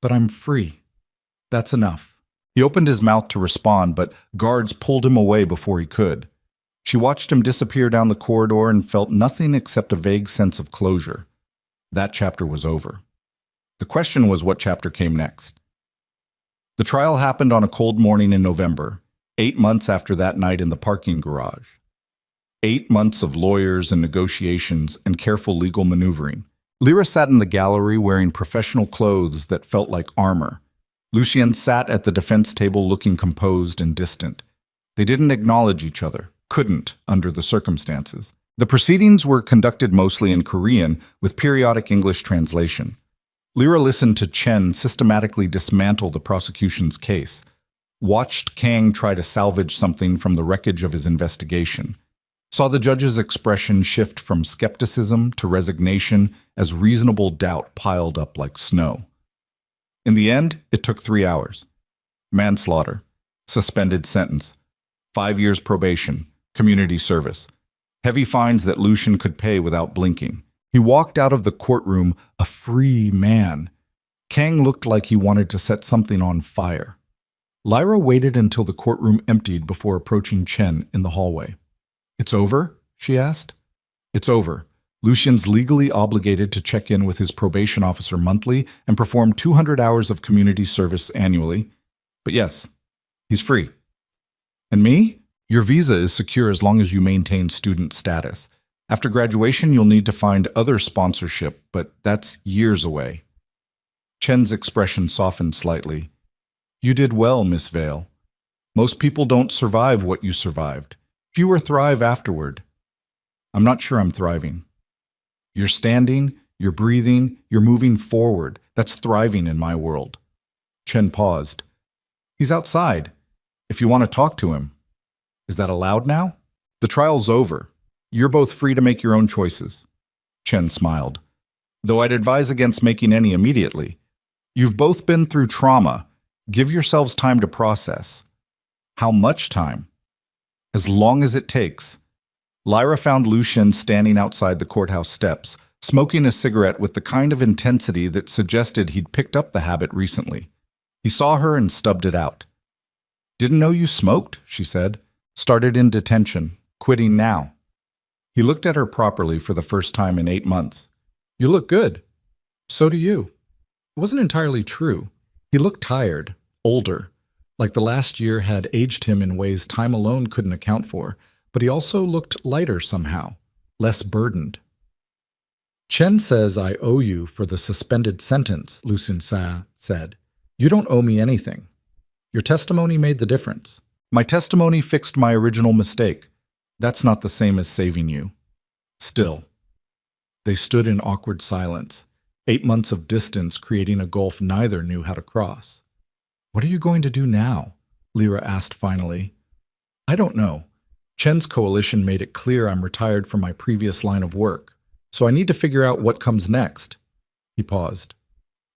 "But I'm free. That's enough." He opened his mouth to respond, but guards pulled him away before he could. She watched him disappear down the corridor and felt nothing except a vague sense of closure. That chapter was over. The question was what chapter came next. The trial happened on a cold morning in November, 8 months after that night in the parking garage. 8 months of lawyers and negotiations and careful legal maneuvering. Lyra sat in the gallery wearing professional clothes that felt like armor. Lucien sat at the defense table looking composed and distant. They didn't acknowledge each other, couldn't under the circumstances. The proceedings were conducted mostly in Korean with periodic English translation. Lyra listened to Chen systematically dismantle the prosecution's case, watched Kang try to salvage something from the wreckage of his investigation, saw the judge's expression shift from skepticism to resignation as reasonable doubt piled up like snow. In the end, it took 3 hours. Manslaughter, suspended sentence, 5 years probation, community service, heavy fines that Lucian could pay without blinking. He walked out of the courtroom a free man. Kang looked like he wanted to set something on fire. Lyra waited until the courtroom emptied before approaching Chen in the hallway. "It's over?" she asked. "It's over. Lucian's legally obligated to check in with his probation officer monthly and perform 200 hours of community service annually. But yes, he's free. And me? Your visa is secure as long as you maintain student status. After graduation, you'll need to find other sponsorship, but that's years away." Chen's expression softened slightly. "You did well, Miss Vale. Most people don't survive what you survived. Fewer thrive afterward. I'm not sure I'm thriving. You're standing, you're breathing, you're moving forward. That's thriving in my world." Chen paused. "He's outside. If you want to talk to him." "Is that allowed now?" "The trial's over. You're both free to make your own choices." Chen smiled. "Though I'd advise against making any immediately. You've both been through trauma. Give yourselves time to process." "How much time?" "As long as it takes." Lyra found Lucien standing outside the courthouse steps, smoking a cigarette with the kind of intensity that suggested he'd picked up the habit recently. He saw her and stubbed it out. "Didn't know you smoked," she said. "Started in detention. Quitting now." He looked at her properly for the first time in 8 months. "You look good." "So do you." It wasn't entirely true. He looked tired, older, like the last year had aged him in ways time alone couldn't account for, but he also looked lighter somehow, less burdened. "Chen says I owe you for the suspended sentence," Lucien said. "You don't owe me anything. Your testimony made the difference." "My testimony fixed my original mistake. That's not the same as saving you." "Still." They stood in awkward silence, 8 months of distance creating a gulf neither knew how to cross. "What are you going to do now?" Lyra asked finally. "I don't know. Chen's coalition made it clear I'm retired from my previous line of work, so I need to figure out what comes next." He paused.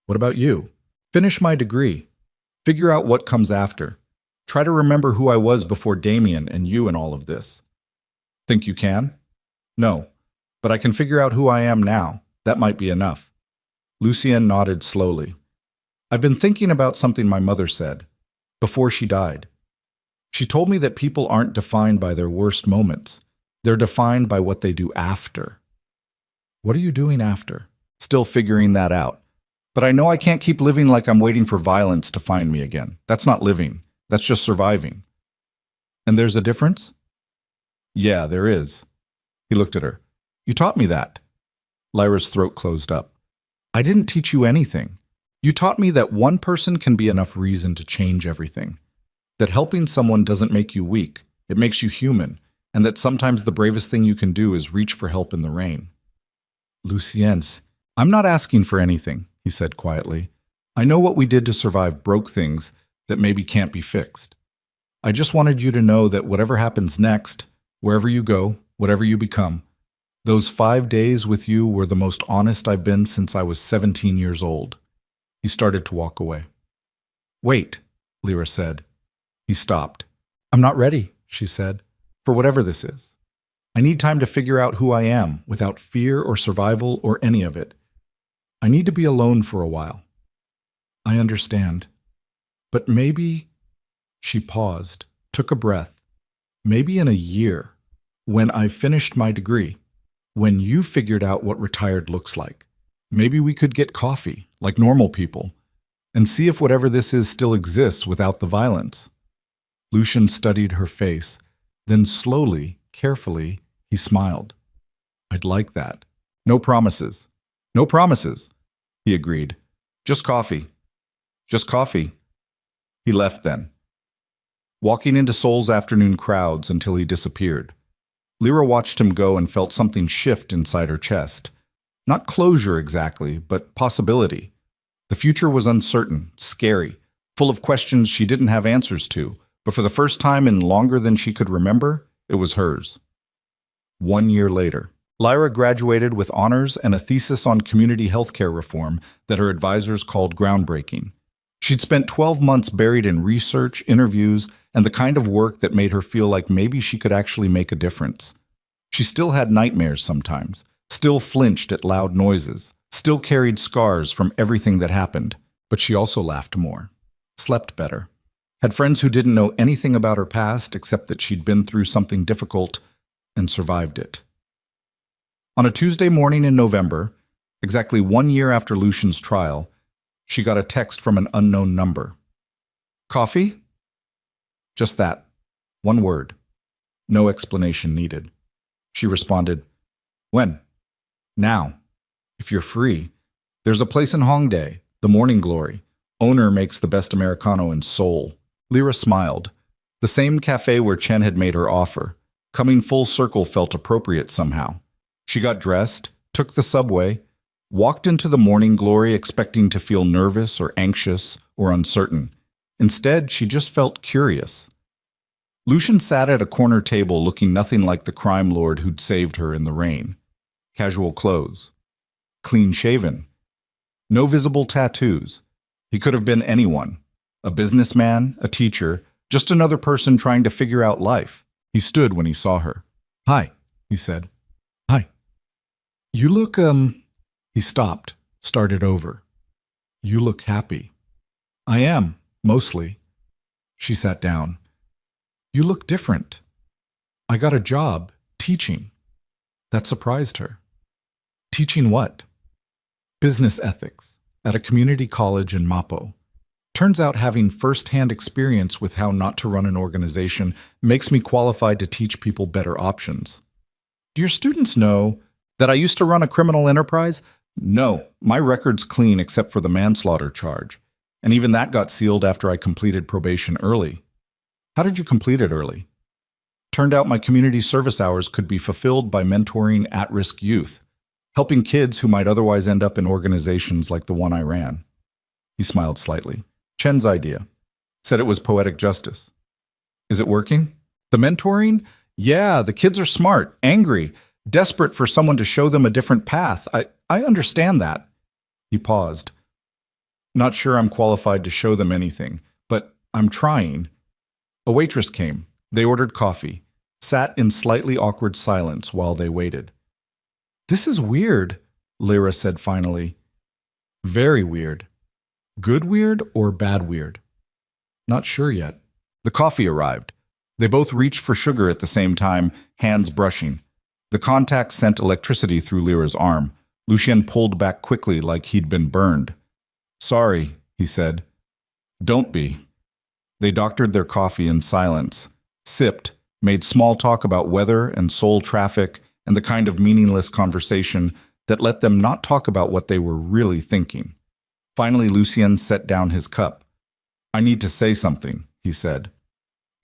"What about you?" "Finish my degree. Figure out what comes after. Try to remember who I was before Damien and you and all of this." "Think you can?" "No, but I can figure out who I am now. That might be enough." Lucien nodded slowly. "I've been thinking about something my mother said before she died. She told me that people aren't defined by their worst moments. They're defined by what they do after." "What are you doing after?" "Still figuring that out. But I know I can't keep living like I'm waiting for violence to find me again. That's not living. That's just surviving." "And there's a difference?" "Yeah, there is." He looked at her. "You taught me that." Lyra's throat closed up. "I didn't teach you anything. You taught me that one person can be enough reason to change everything. That helping someone doesn't make you weak. It makes you human. And that sometimes the bravest thing you can do is reach for help in the rain." "Lucien's, I'm not asking for anything," he said quietly. "I know what we did to survive broke things that maybe can't be fixed. I just wanted you to know that whatever happens next, wherever you go, whatever you become, those 5 days with you were the most honest I've been since I was 17 years old." He started to walk away. "Wait," Lyra said. He stopped. "I'm not ready," she said, "for whatever this is. I need time to figure out who I am without fear or survival or any of it. I need to be alone for a while." "I understand. But maybe," she paused, took a breath, "maybe in a year, when I've finished my degree, when you figured out what retired looks like, maybe we could get coffee, like normal people, and see if whatever this is still exists without the violence." Lucien studied her face, then slowly, carefully, he smiled. "I'd like that. No promises." "No promises," he agreed. "Just coffee. Just coffee." He left then, walking into Seoul's afternoon crowds until he disappeared. Lyra watched him go and felt something shift inside her chest. Not closure exactly, but possibility. The future was uncertain, scary, full of questions she didn't have answers to, but for the first time in longer than she could remember, it was hers. 1 year later, Lyra graduated with honors and a thesis on community healthcare reform that her advisors called groundbreaking. She'd spent 12 months buried in research, interviews, and the kind of work that made her feel like maybe she could actually make a difference. She still had nightmares sometimes, still flinched at loud noises, still carried scars from everything that happened, but she also laughed more, slept better, had friends who didn't know anything about her past except that she'd been through something difficult and survived it. On a Tuesday morning in November, exactly 1 year after Lucien's trial, she got a text from an unknown number. "Coffee?" Just that. One word. No explanation needed. She responded, "When?" "Now. If you're free. There's a place in Hongdae, the Morning Glory. Owner makes the best Americano in Seoul." Lyra smiled. The same cafe where Chen had made her offer. Coming full circle felt appropriate somehow. She got dressed, took the subway, walked into the Morning Glory expecting to feel nervous or anxious or uncertain. Instead, she just felt curious. Lucien sat at a corner table looking nothing like the crime lord who'd saved her in the rain. Casual clothes. Clean-shaven. No visible tattoos. He could have been anyone. A businessman, a teacher, just another person trying to figure out life. He stood when he saw her. "Hi," he said. "Hi. You look, He stopped, started over. "You look happy." "I am, mostly." She sat down. "You look different." "I got a job, teaching." That surprised her. "Teaching what?" "Business ethics, at a community college in Mapo. Turns out having first-hand experience with how not to run an organization makes me qualified to teach people better options." "Do your students know that I used to run a criminal enterprise?" "No, my record's clean except for the manslaughter charge. And even that got sealed after I completed probation early." "How did you complete it early?" "Turned out my community service hours could be fulfilled by mentoring at-risk youth. helping kids who might otherwise end up in organizations like the one I ran. He smiled slightly. Chen's idea. Said it was poetic justice. Is it working? The mentoring? Yeah, the kids are smart, angry, desperate for someone to show them a different path. I understand that. He paused. Not sure I'm qualified to show them anything, but I'm trying. A waitress came. They ordered coffee, sat in slightly awkward silence while they waited. This is weird, Lyra said finally. Very weird. Good weird or bad weird? Not sure yet. The coffee arrived. They both reached for sugar at the same time, hands brushing. The contact sent electricity through Lyra's arm. Lucien pulled back quickly like he'd been burned. Sorry, he said. Don't be. They doctored their coffee in silence, sipped, made small talk about weather and soul traffic and the kind of meaningless conversation that let them not talk about what they were really thinking. Finally, Lucien set down his cup. I need to say something, he said.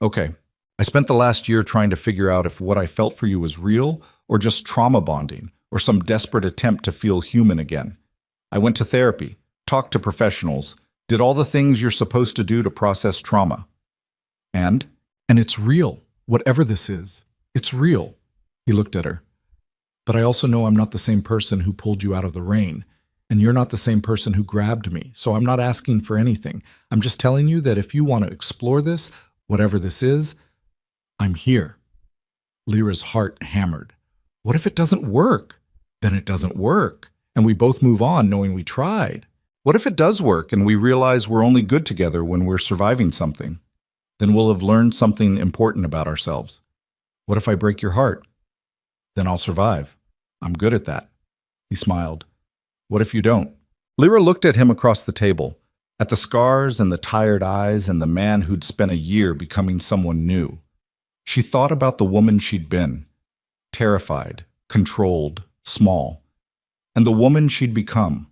Okay. I spent the last year trying to figure out if what I felt for you was real or just trauma bonding or some desperate attempt to feel human again. I went to therapy, talked to professionals, did all the things you're supposed to do to process trauma. And it's real. Whatever this is, it's real. He looked at her. But I also know I'm not the same person who pulled you out of the rain, and you're not the same person who grabbed me, so I'm not asking for anything. I'm just telling you that if you want to explore this, whatever this is, I'm here. Lyra's heart hammered. What if it doesn't work? Then it doesn't work, and we both move on knowing we tried. What if it does work and we realize we're only good together when we're surviving something? Then we'll have learned something important about ourselves. What if I break your heart? Then I'll survive. I'm good at that. He smiled. What if you don't? Lyra looked at him across the table, at the scars and the tired eyes and the man who'd spent a year becoming someone new. She thought about the woman she'd been, terrified, controlled, small, and the woman she'd become,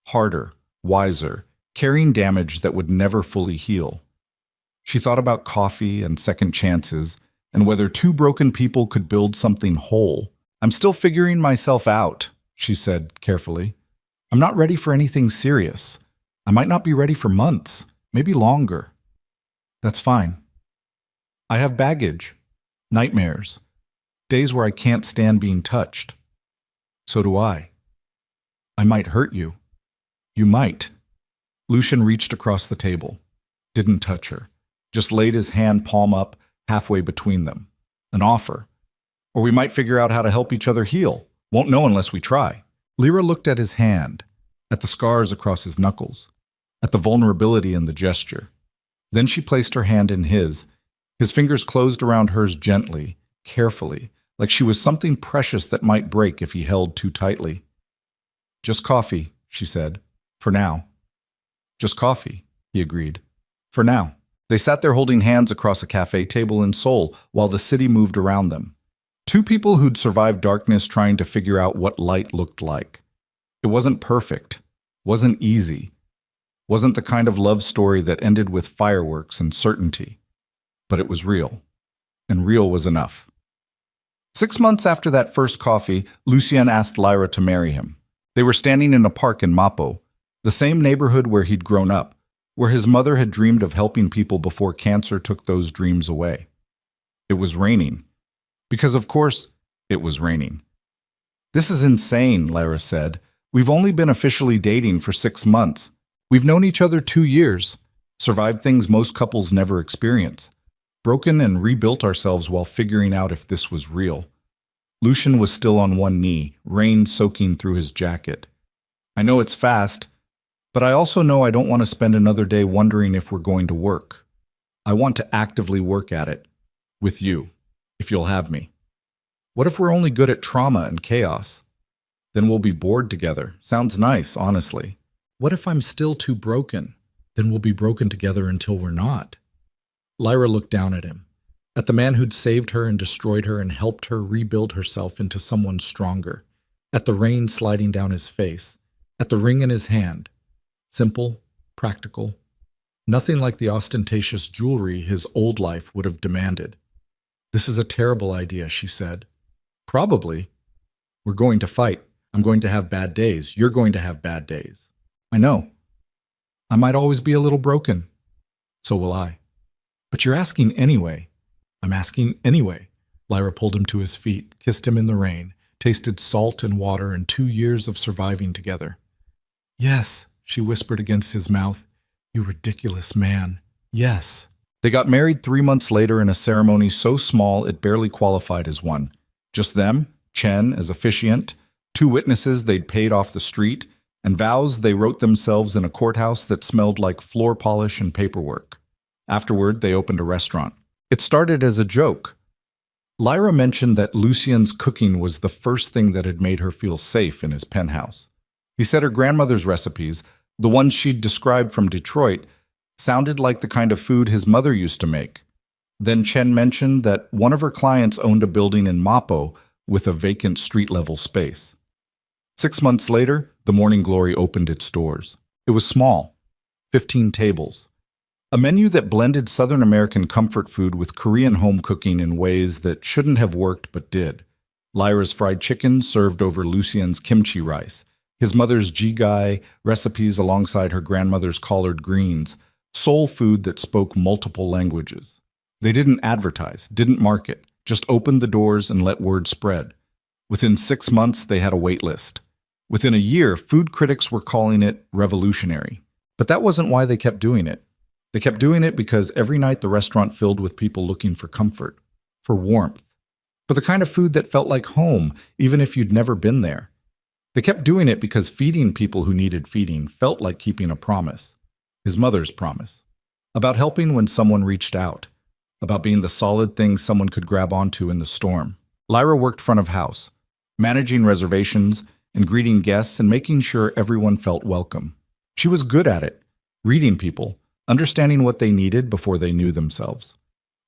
harder, wiser, carrying damage that would never fully heal. She thought about coffee and second chances and whether two broken people could build something whole. I'm still figuring myself out, she said carefully. I'm not ready for anything serious. I might not be ready for months, maybe longer. That's fine. I have baggage, nightmares, days where I can't stand being touched. So do I. I might hurt you. You might. Lucien reached across the table, didn't touch her, just laid his hand palm up halfway between them. An offer. Or we might figure out how to help each other heal. Won't know unless we try. Lyra looked at his hand, at the scars across his knuckles, at the vulnerability in the gesture. Then she placed her hand in his. His fingers closed around hers gently, carefully, like she was something precious that might break if he held too tightly. Just coffee, she said. For now. Just coffee, he agreed. For now. They sat there holding hands across a cafe table in Seoul while the city moved around them. Two people who'd survived darkness trying to figure out what light looked like. It wasn't perfect, wasn't easy, wasn't the kind of love story that ended with fireworks and certainty. But it was real, and real was enough. 6 months after that first coffee, Lucien asked Lyra to marry him. They were standing in a park in Mapo, the same neighborhood where he'd grown up, where his mother had dreamed of helping people before cancer took those dreams away. It was raining. Because, of course, it was raining. This is insane, Lyra said. We've only been officially dating for 6 months. We've known each other 2 years, survived things most couples never experience, broken and rebuilt ourselves while figuring out if this was real. Lucien was still on one knee, rain soaking through his jacket. I know it's fast, but I also know I don't want to spend another day wondering if we're going to work. I want to actively work at it. With you. If you'll have me. What if we're only good at trauma and chaos? Then we'll be bored together. Sounds nice, honestly. What if I'm still too broken? Then we'll be broken together until we're not. Lyra looked down at him, at the man who'd saved her and destroyed her and helped her rebuild herself into someone stronger, at the rain sliding down his face, at the ring in his hand. Simple, practical, nothing like the ostentatious jewelry his old life would have demanded. This is a terrible idea, she said. Probably. We're going to fight. I'm going to have bad days. You're going to have bad days. I know. I might always be a little broken. So will I. But you're asking anyway. I'm asking anyway. Lyra pulled him to his feet, kissed him in the rain, tasted salt and water and 2 years of surviving together. Yes, she whispered against his mouth. You ridiculous man. Yes. They got married 3 months later in a ceremony so small it barely qualified as one. Just them, Chen as officiant, 2 witnesses they'd paid off the street, and vows they wrote themselves in a courthouse that smelled like floor polish and paperwork. Afterward, they opened a restaurant. It started as a joke. Lyra mentioned that Lucien's cooking was the first thing that had made her feel safe in his penthouse. He said her grandmother's recipes, the ones she'd described from Detroit, sounded like the kind of food his mother used to make. Then Chen mentioned that one of her clients owned a building in Mapo with a vacant street-level space. 6 months later, the Morning Glory opened its doors. It was small, 15 tables. A menu that blended Southern American comfort food with Korean home cooking in ways that shouldn't have worked but did. Lyra's fried chicken served over Lucien's kimchi rice, his mother's jigai recipes alongside her grandmother's collard greens, soul food that spoke multiple languages. They didn't advertise, didn't market, just opened the doors and let word spread. Within 6 months, they had a wait list. Within a year, food critics were calling it revolutionary. But that wasn't why they kept doing it. They kept doing it because every night the restaurant filled with people looking for comfort, for warmth, for the kind of food that felt like home, even if you'd never been there. They kept doing it because feeding people who needed feeding felt like keeping a promise, his mother's promise, about helping when someone reached out, about being the solid thing someone could grab onto in the storm. Lyra worked front of house, managing reservations and greeting guests and making sure everyone felt welcome. She was good at it, reading people, understanding what they needed before they knew themselves.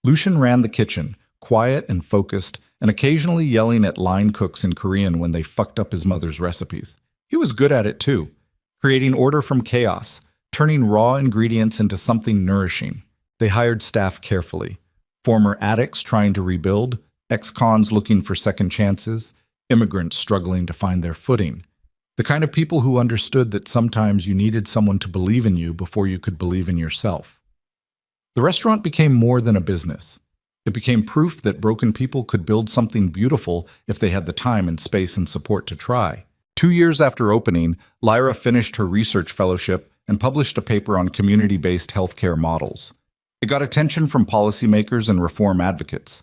Lucien ran the kitchen, quiet and focused, and occasionally yelling at line cooks in Korean when they fucked up his mother's recipes. He was good at it too, creating order from chaos, turning raw ingredients into something nourishing. They hired staff carefully. Former addicts trying to rebuild, ex-cons looking for second chances, immigrants struggling to find their footing. The kind of people who understood that sometimes you needed someone to believe in you before you could believe in yourself. The restaurant became more than a business. It became proof that broken people could build something beautiful if they had the time and space and support to try. 2 years after opening, Lyra finished her research fellowship and published a paper on community-based healthcare models. It got attention from policymakers and reform advocates.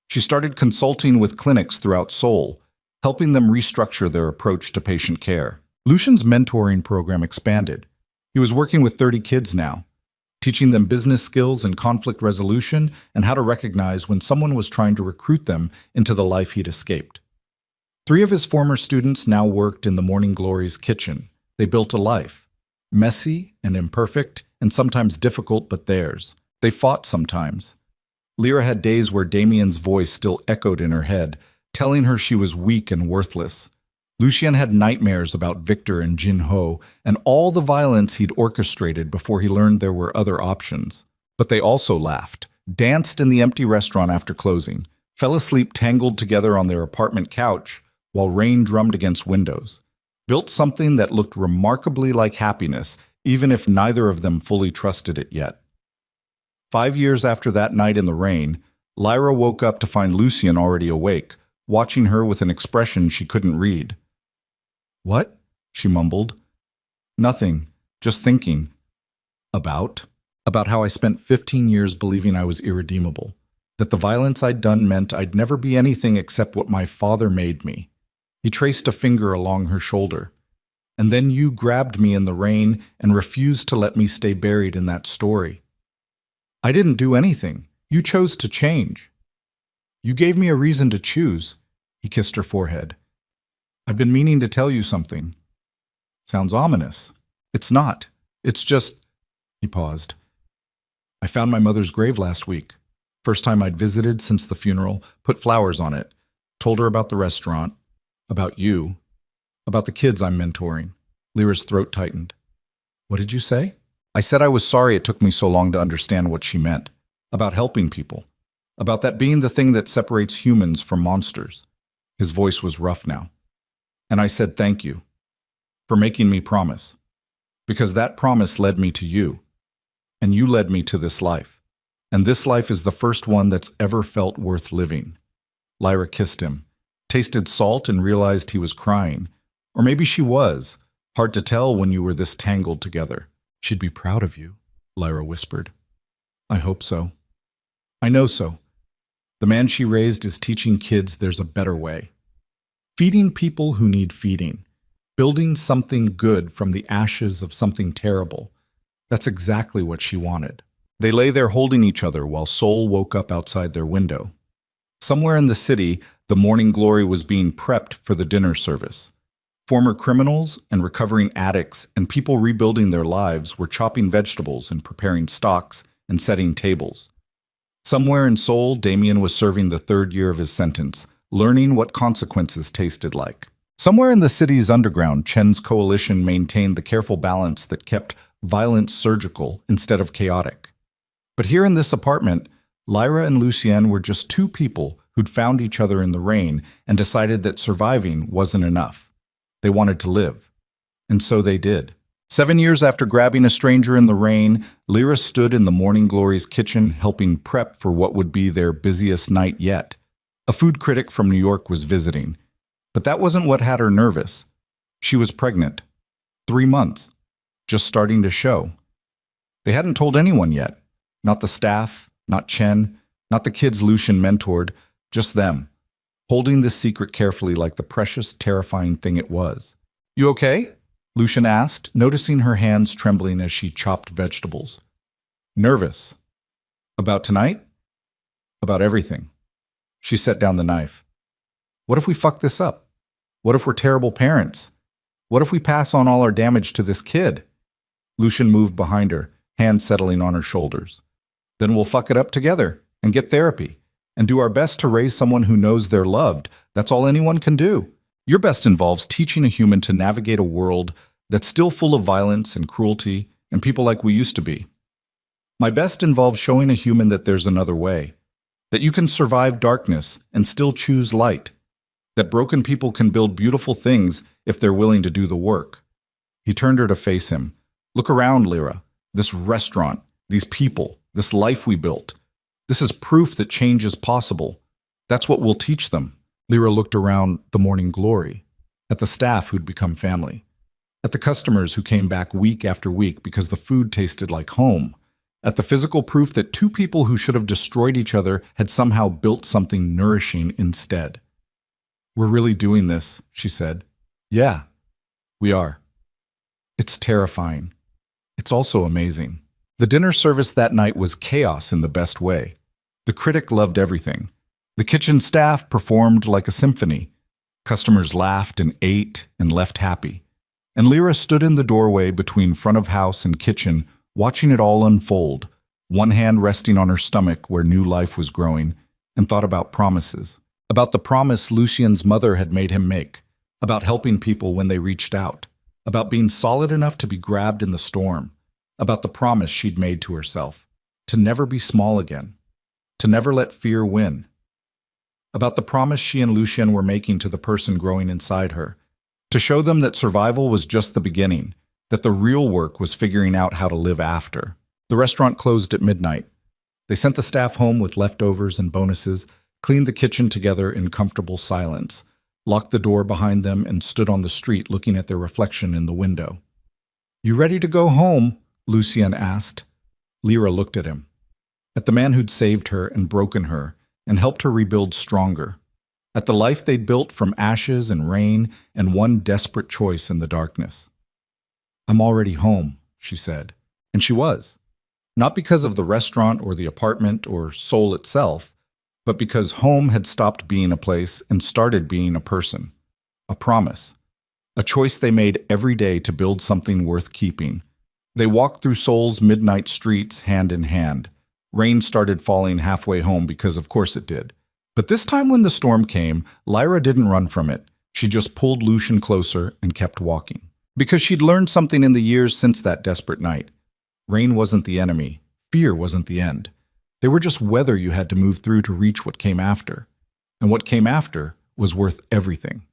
She started consulting with clinics throughout Seoul, helping them restructure their approach to patient care. Lucien's mentoring program expanded. He was working with 30 kids now, teaching them business skills and conflict resolution and how to recognize when someone was trying to recruit them into the life he'd escaped. 3 of his former students now worked in the Morning Glory's kitchen. They built a life, messy and imperfect and sometimes difficult, but theirs. They fought sometimes. Lyra had days where Damien's voice still echoed in her head, telling her she was weak and worthless. Lucien had nightmares about Victor and Jin Ho and all the violence he'd orchestrated before he learned there were other options. But they also laughed, danced in the empty restaurant after closing, fell asleep tangled together on their apartment couch while rain drummed against windows, built something that looked remarkably like happiness, even if neither of them fully trusted it yet. 5 years after that night in the rain, Lyra woke up to find Lucien already awake, watching her with an expression she couldn't read. "What?" she mumbled. "Nothing, just thinking." About how I spent 15 years believing I was irredeemable, that the violence I'd done meant I'd never be anything except what my father made me. He traced a finger along her shoulder. "And then you grabbed me in the rain and refused to let me stay buried in that story. I didn't do anything. You chose to change. You gave me a reason to choose." He kissed her forehead. "I've been meaning to tell you something." "Sounds ominous." "It's not. It's just—" He paused. "I found my mother's grave last week. First time I'd visited since the funeral, put flowers on it, told her about the restaurant, about you, about the kids I'm mentoring." Lyra's throat tightened. "What did you say?" "I said I was sorry it took me so long to understand what she meant. About helping people. About that being the thing that separates humans from monsters." His voice was rough now. And I said thank you for making me promise, because that promise led me to you, and you led me to this life. And this life is the first one that's ever felt worth living. Lyra kissed him, tasted salt and realized he was crying. Or maybe she was. Hard to tell when you were this tangled together. She'd be proud of you, Lyra whispered. I hope so. I know so. The man she raised is teaching kids there's a better way. Feeding people who need feeding. Building something good from the ashes of something terrible. That's exactly what she wanted. They lay there holding each other while Sol woke up outside their window. Somewhere in the city, the morning glory was being prepped for the dinner service. Former criminals and recovering addicts and people rebuilding their lives were chopping vegetables and preparing stocks and setting tables. Somewhere in Seoul, Damien was serving the third year of his sentence, learning what consequences tasted like. Somewhere in the city's underground, Chen's coalition maintained the careful balance that kept violence surgical instead of chaotic. But here in this apartment, Lyra and Lucien were just two people who'd found each other in the rain and decided that surviving wasn't enough. They wanted to live. And so they did. 7 years after grabbing a stranger in the rain, Lyra stood in the Morning Glory's kitchen helping prep for what would be their busiest night yet. A food critic from New York was visiting. But that wasn't what had her nervous. She was pregnant. 3 months. Just starting to show. They hadn't told anyone yet. Not the staff, not Chen, not the kids Lucien mentored, just them, holding this secret carefully like the precious, terrifying thing it was. You okay? Lucien asked, noticing her hands trembling as she chopped vegetables. Nervous. About tonight? About everything. She set down the knife. What if we fuck this up? What if we're terrible parents? What if we pass on all our damage to this kid? Lucien moved behind her, hands settling on her shoulders. Then we'll fuck it up together and get therapy and do our best to raise someone who knows they're loved. That's all anyone can do. Your best involves teaching a human to navigate a world that's still full of violence and cruelty and people like we used to be. My best involves showing a human that there's another way, that you can survive darkness and still choose light, that broken people can build beautiful things if they're willing to do the work. He turned her to face him. Look around, Lyra. This restaurant, these people, this life we built. This is proof that change is possible. That's what we'll teach them. Lyra looked around the Morning Glory, at the staff who'd become family, at the customers who came back week after week because the food tasted like home, at the physical proof that two people who should have destroyed each other had somehow built something nourishing instead. We're really doing this, she said. Yeah, we are. It's terrifying. It's also amazing. The dinner service that night was chaos in the best way. The critic loved everything. The kitchen staff performed like a symphony. Customers laughed and ate and left happy. And Lyra stood in the doorway between front of house and kitchen, watching it all unfold, one hand resting on her stomach where new life was growing, and thought about promises. About the promise Lucien's mother had made him make, about helping people when they reached out, about being solid enough to be grabbed in the storm, about the promise she'd made to herself, to never be small again, to never let fear win, about the promise she and Lucien were making to the person growing inside her, to show them that survival was just the beginning, that the real work was figuring out how to live after. The restaurant closed at midnight. They sent the staff home with leftovers and bonuses, cleaned the kitchen together in comfortable silence, locked the door behind them, and stood on the street looking at their reflection in the window. You ready to go home? Lucien asked. Lyra looked at him, at the man who'd saved her and broken her and helped her rebuild stronger, at the life they'd built from ashes and rain and one desperate choice in the darkness. I'm already home, she said. And she was. Not because of the restaurant or the apartment or Seoul itself, but because home had stopped being a place and started being a person, a promise, a choice they made every day to build something worth keeping. They walked through Seoul's midnight streets hand in hand. Rain started falling halfway home because of course it did. But this time when the storm came, Lyra didn't run from it. She just pulled Lucien closer and kept walking. Because she'd learned something in the years since that desperate night. Rain wasn't the enemy. Fear wasn't the end. They were just weather you had to move through to reach what came after. And what came after was worth everything.